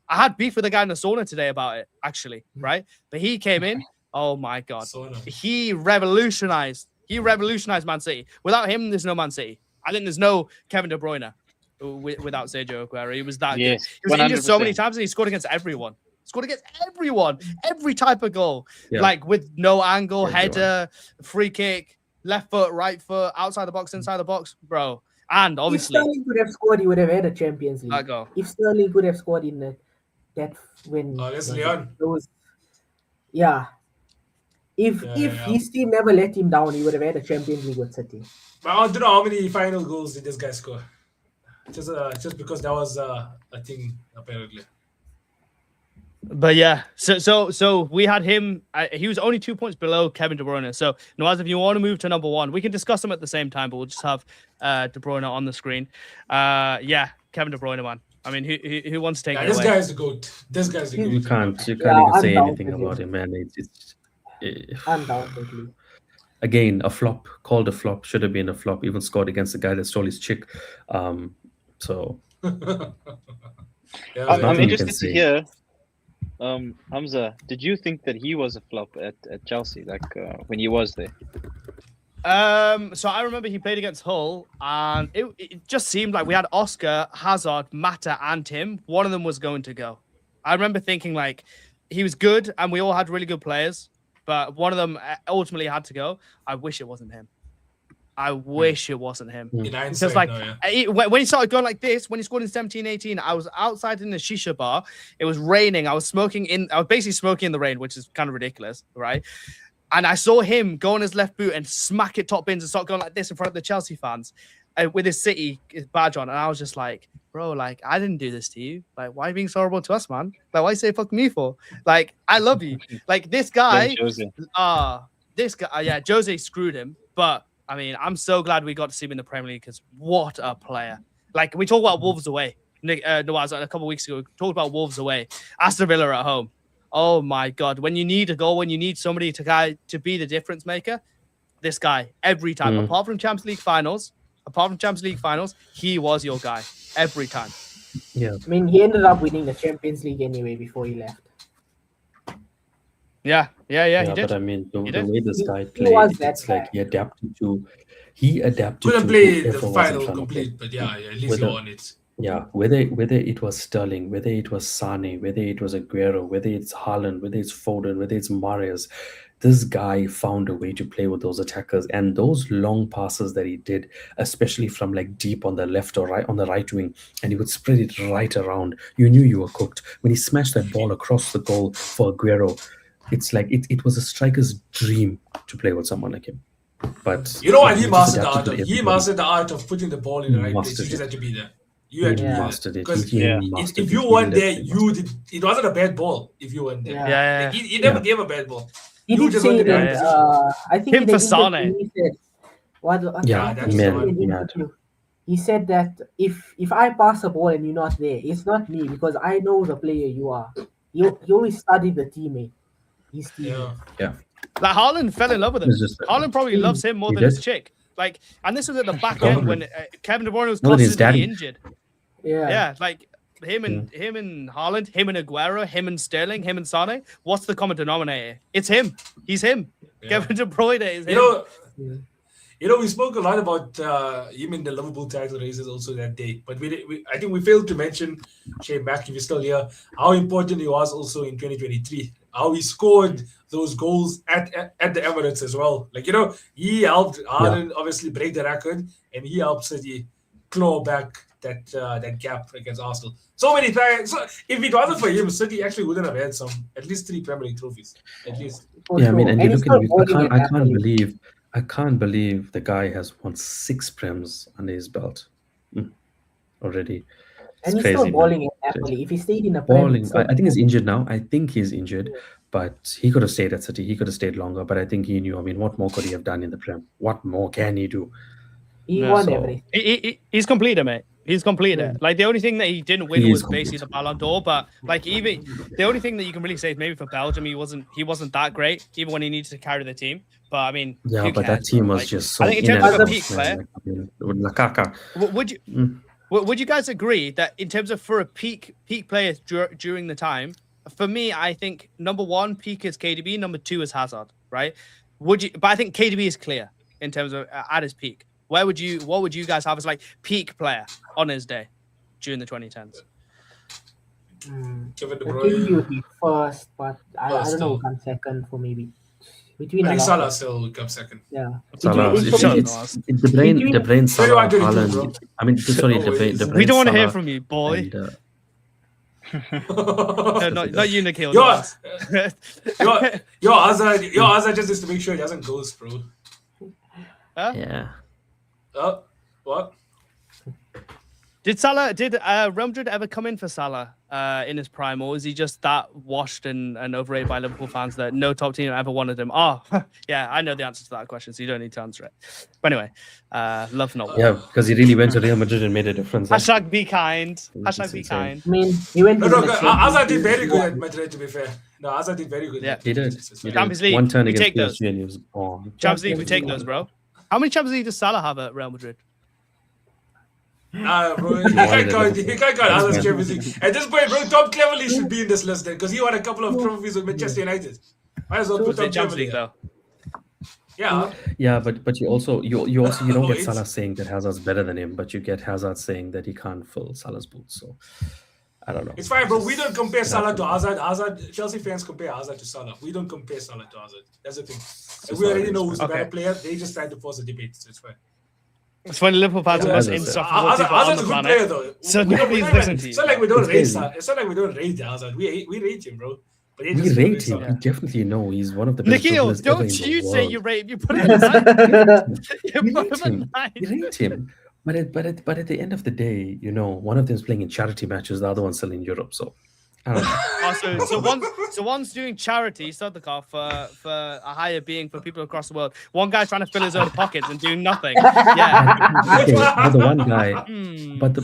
I had beef with the guy in the sauna today about it, actually, right? But he came in. Oh my god, he revolutionized Man City. Without him, there's no Man City. I think there's no Kevin De Bruyne without Sergio Aguero. He was that good. Yes, He was injured so 100%. many times and he scored against everyone. Every type of goal, Yeah. like with no angle, Everyone. header, free kick, left foot, right foot, outside the box, inside the box, bro. And If obviously, Sterling could have scored, he would have had a Champions that League. goal. If Sterling could have scored in that when Against Leon. yeah. If Yeah, if yeah. his team never let him down, he would have had a Champions League with City. But I don't know how many final goals did this guy score. Just because that was a thing apparently. But yeah, so we had him. He was only 2 points below Kevin De Bruyne. So Nawaz, if you want to move to number 1, we can discuss them at the same time, but we'll just have De Bruyne on the screen. Yeah, Kevin De Bruyne, man. I mean, who wants to take Yeah, it this away? guy is the goat. This guy's the goat. You can't Yeah, even say anything undoubtedly. about him, man. Undoubtedly. Again, a flop, called a flop, should have been a flop. Even scored against the guy that stole his chick. So Yeah, I'm nothing you interested can to say. hear Hamza, did you think that he was a flop at Chelsea, like when he was there? So I remember he played against Hull, and it just seemed like we had Oscar, Hazard, Mata, and him. One of them was going to go. I remember thinking like he was good, and we all had really good players, but one of them ultimately had to go. I wish it wasn't him. I wish it wasn't him. In Because hindsight, like no, yeah. when he started going like this, when he scored in 17-18, I was outside in the shisha bar. It was raining. I was basically smoking in the rain, which is kind of ridiculous, right? And I saw him go on his left boot and smack it top bins and start going like this in front of the Chelsea fans with his City badge on. And I was just like, bro, like, I didn't do this to you. Like, why are you being so horrible to us, man? Like, why you say fuck me for? Like, I love you. Like, this guy, Jose screwed him. But, I mean, I'm so glad we got to see him in the Premier League because what a player. Like, we talk about Wolves away. A couple of weeks ago, we talked about Wolves away. Aston Villa at home. Oh my God! When you need a goal, when you need somebody to be the difference maker, this guy every time. Apart from Champions League finals, he was your guy every time. Yeah, I mean, he ended up winning the Champions League anyway before he left. Yeah, he did. But I mean, the did. way this guy He played, was that it's like guy. he adapted Couldn't to play the whoever was in final front of him. complete, but yeah, at least Whether- you won it. Yeah, whether it was Sterling, whether it was Sane, whether it was Aguero, whether it's Haaland, whether it's Foden, whether it's Mahrez, this guy found a way to play with those attackers, and those long passes that he did, especially from like deep on the left or right on the right wing, and he would spread it right around. You knew you were cooked when he smashed that ball across the goal for Aguero. It's like it was a striker's dream to play with someone like him. But You know what? He just mastered the adapted art to of. He everybody. mastered the art of putting the ball in the right place. Mastered You just it. had to be there. You had to be Yeah. there. Mastered it. Because He Yeah. mastered if it. you He weren't there, literally you mastered did. It wasn't a bad ball. If you weren't there, Yeah. Like, he never gave a bad ball. He You did just say weren't in the that. right position. I think Him in the for Sane. interview he said, what Yeah, that's he said mad, in the interview, he said that if I pass a ball and you're not there, it's not me because I know the player you are. You always study the teammate. His teammate. Yeah. Like Haaland fell in love with him. It's just- Haaland probably loves him more He than his did. chick. Like, and this was at the back Probably. end when Kevin De Bruyne was More than his constantly daddy. injured. Yeah. Yeah, like him and Haaland, him and Aguero, him and Sterling, him and Sane. What's the common denominator? It's him. He's him. Yeah. Kevin De Bruyne is him. You know, we spoke a lot about him in the Liverpool title races also that day, but I think we failed to mention Shane Mack, if you're still here, how important he was also in 2023. How he scored those goals at the Emirates as well. Like, you know, he helped Haaland obviously break the record, and he helped City claw back that gap against Arsenal. So many times. So if it wasn't for him, City actually wouldn't have had at least 3 Premier League trophies. At least. For Yeah, I mean, sure. and you he's look still at it, holding I it can't back. I can't believe the guy has won 6 Prems under his belt already. And he's crazy, still man. balling at Napoli. If he stayed in the Prem, Balling. it's I still- think he's injured now. I think he's injured, but he could have stayed at City. He could have stayed longer, but I think he knew. I mean, what more could he have done in the Prem? What more can he do? he Yeah, won so- everything. He's completed, mate. He's completed. Like the only thing that he didn't win He was is basically the Ballon d'Or. But like even the only thing that you can really say is maybe for Belgium he wasn't that great, even when he needed to carry the team. But I mean, Yeah, who but cares, that team bro? was Like, just so I think in terms of a inadequate, peak man. player, Like, I mean, with Lukaku. would you Mm. would you guys agree that in terms of for a peak player during the time, for me, I think number 1 peak is KDB, number 2 is Hazard, right? Would you? But I think KDB is clear in terms of at his peak. What would you guys have as like peak player on his day during the 2010s? Kevin De The KDB Bruyne. would be first, but I First, don't know, though. who comes second for maybe. Between I think a lot Salah of- still would come second. Yeah. Salah. Between- Salah. It's the brain Salah, 21-22, bro. Haaland. I mean, sorry, the brain. We don't want to hear Salah from you, boy. and, No, not you, Nikhil. Yo, no. Yo, Hazard just needs to make sure he doesn't ghost, bro. yeah. What? Did Real Madrid ever come in for Salah in his prime, or is he just that washed and overrated by Liverpool fans that no top team ever wanted him? Oh, yeah, I know the answer to that question, so you don't need to answer it. But anyway, love not. Yeah, because he really went to Real Madrid and made a difference. Hashtag be kind. It's Hashtag be insane. kind. I mean, he went No, to no, the Hazard did Champions very League. good at Madrid, to be fair. No, Hazard did very good. Yeah. He did. Champions League, One turn we against take those. PSG and he was gone. Champions League, we take those, bro. How many Champions League does Salah have at Real Madrid? Nah, bro, he wanted can't a count. Liverpool. He can't count Hazard's Champions League. At this point, bro, Tom Cleverley should be in this list then because he won a couple of trophies with Manchester United. Might as well put Was Tom it Champions Cleverley. League there. though? Yeah. Yeah, but you also you don't Oh, get it's- Salah saying that Hazard's better than him, but you get Hazard saying that he can't fill Salah's boots. So I don't know. It's fine, bro. We don't compare Salah to happens. Hazard. Chelsea fans compare Hazard to Salah. We don't compare Salah to Hazard. That's the thing. just And we how it already is, know who's the man. better Okay. player. They just tried to force a debate, so it's fine. It's funny, Liverpool fans are the Yeah, most as I said. insufferable people on Hazard's the a good planet. player, though. So We don't- nobody's we don't- listening to you. It's not like we don't It's rate crazy. Hazard. It's not like we don't rate Hazard. We rate him, bro. But they We just rate Salah. him. We definitely know he's one of the best Nikhil, dribblers ever don't in the you say world. you rate him. You put him aside. You We put rate him him. aside. We rate him. But at the end of the day, one of them's playing in charity matches, the other one's still in Europe. So I don't know. So one's doing charity, Sadaqah, for a higher being for people across the world. One guy's trying to fill his own pockets and doing nothing. Yeah. Okay, but the one guy, Hmm. but the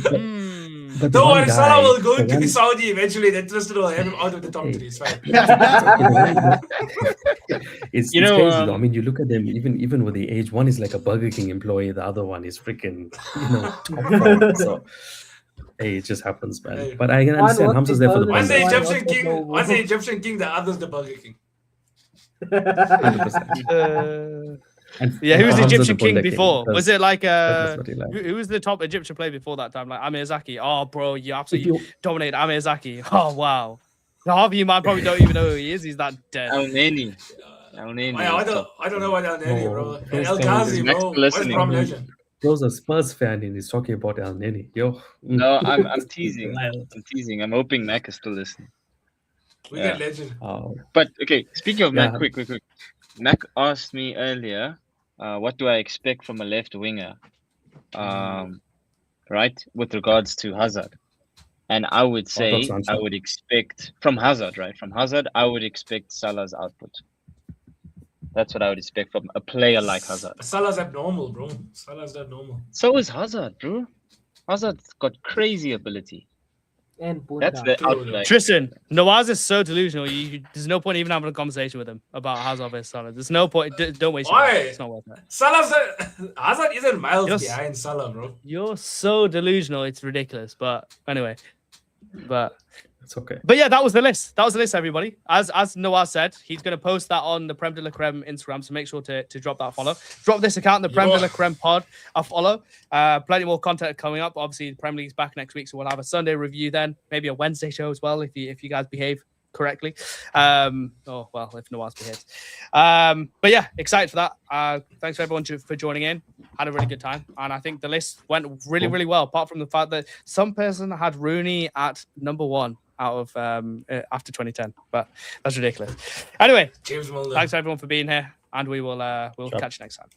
Don't one worry, guy, Salah will go the into one- Saudi eventually. Then Tristan will have him out of the top Hey. three. It's fine. it's You know, crazy though. I mean, you look at them, even with the age, one is like a Burger King employee, the other one is freaking, top form. So, hey, it just happens, man. Hey. But I can One understand was Hamza's the there for the One's the Why bundle. Egyptian not king. no One's the more? Egyptian king. The other's the Burger King. 100%. And Yeah, who was the Hamza's Egyptian Bull king Decking, before? because Was it like that's what he likes. who was the top Egyptian player before that time? Like Amir Zaki. Oh, bro, you If absolutely you, dominated Amir Zaki. Oh, wow. Now, half of you man probably don't even know who he is. He's that dead. El Neni. El Neni. I don't know what El Neni, No, bro. those And El guys- Ghazi, Next bro. to West listening. Brom legend. Bro's a Spurs fan and he's talking about El Neni. Yo. No, I'm teasing. Wild. I'm teasing. I'm hoping Mac is still listening. We Yeah. get legend. Oh, But okay, speaking of Mac, Yeah. quick. Mac asked me earlier, what do I expect from a left winger, right, with regards to Hazard? And I would say that's Sancho. I would expect from Hazard, right? From Hazard, I would expect Salah's output. That's what I would expect from a player like Hazard. Salah's abnormal, bro. Salah's abnormal. So is Hazard, bro. Hazard's got crazy ability. And That's Bunda. the output. I Tristan, Nawaz is so delusional. There's no point even having a conversation with him about Hazard versus Salah. There's no point. Don't waste your time. Why? It's not worth it. Hazard isn't miles Yes. behind Salah, bro. You're so delusional. It's ridiculous. But anyway, it's okay. But yeah, that was the list. That was the list, everybody. As Nawaz said, he's going to post that on the Prem de la Creme Instagram, so make sure to drop that follow. Drop this account, the Prem de la Creme pod, a follow. Plenty more content coming up. Obviously, the Premier League's back next week, so we'll have a Sunday review then, maybe a Wednesday show as well if you guys behave correctly. Oh well, if Nawaz behaves. But yeah, excited for that. Thanks for everyone for joining in. Had a really good time, and I think the list went really, really well. Apart from the fact that some person had Rooney at number 1 out of after 2010, but that's ridiculous. Anyway, James Milner. thanks everyone for being here, and we'll catch you next time.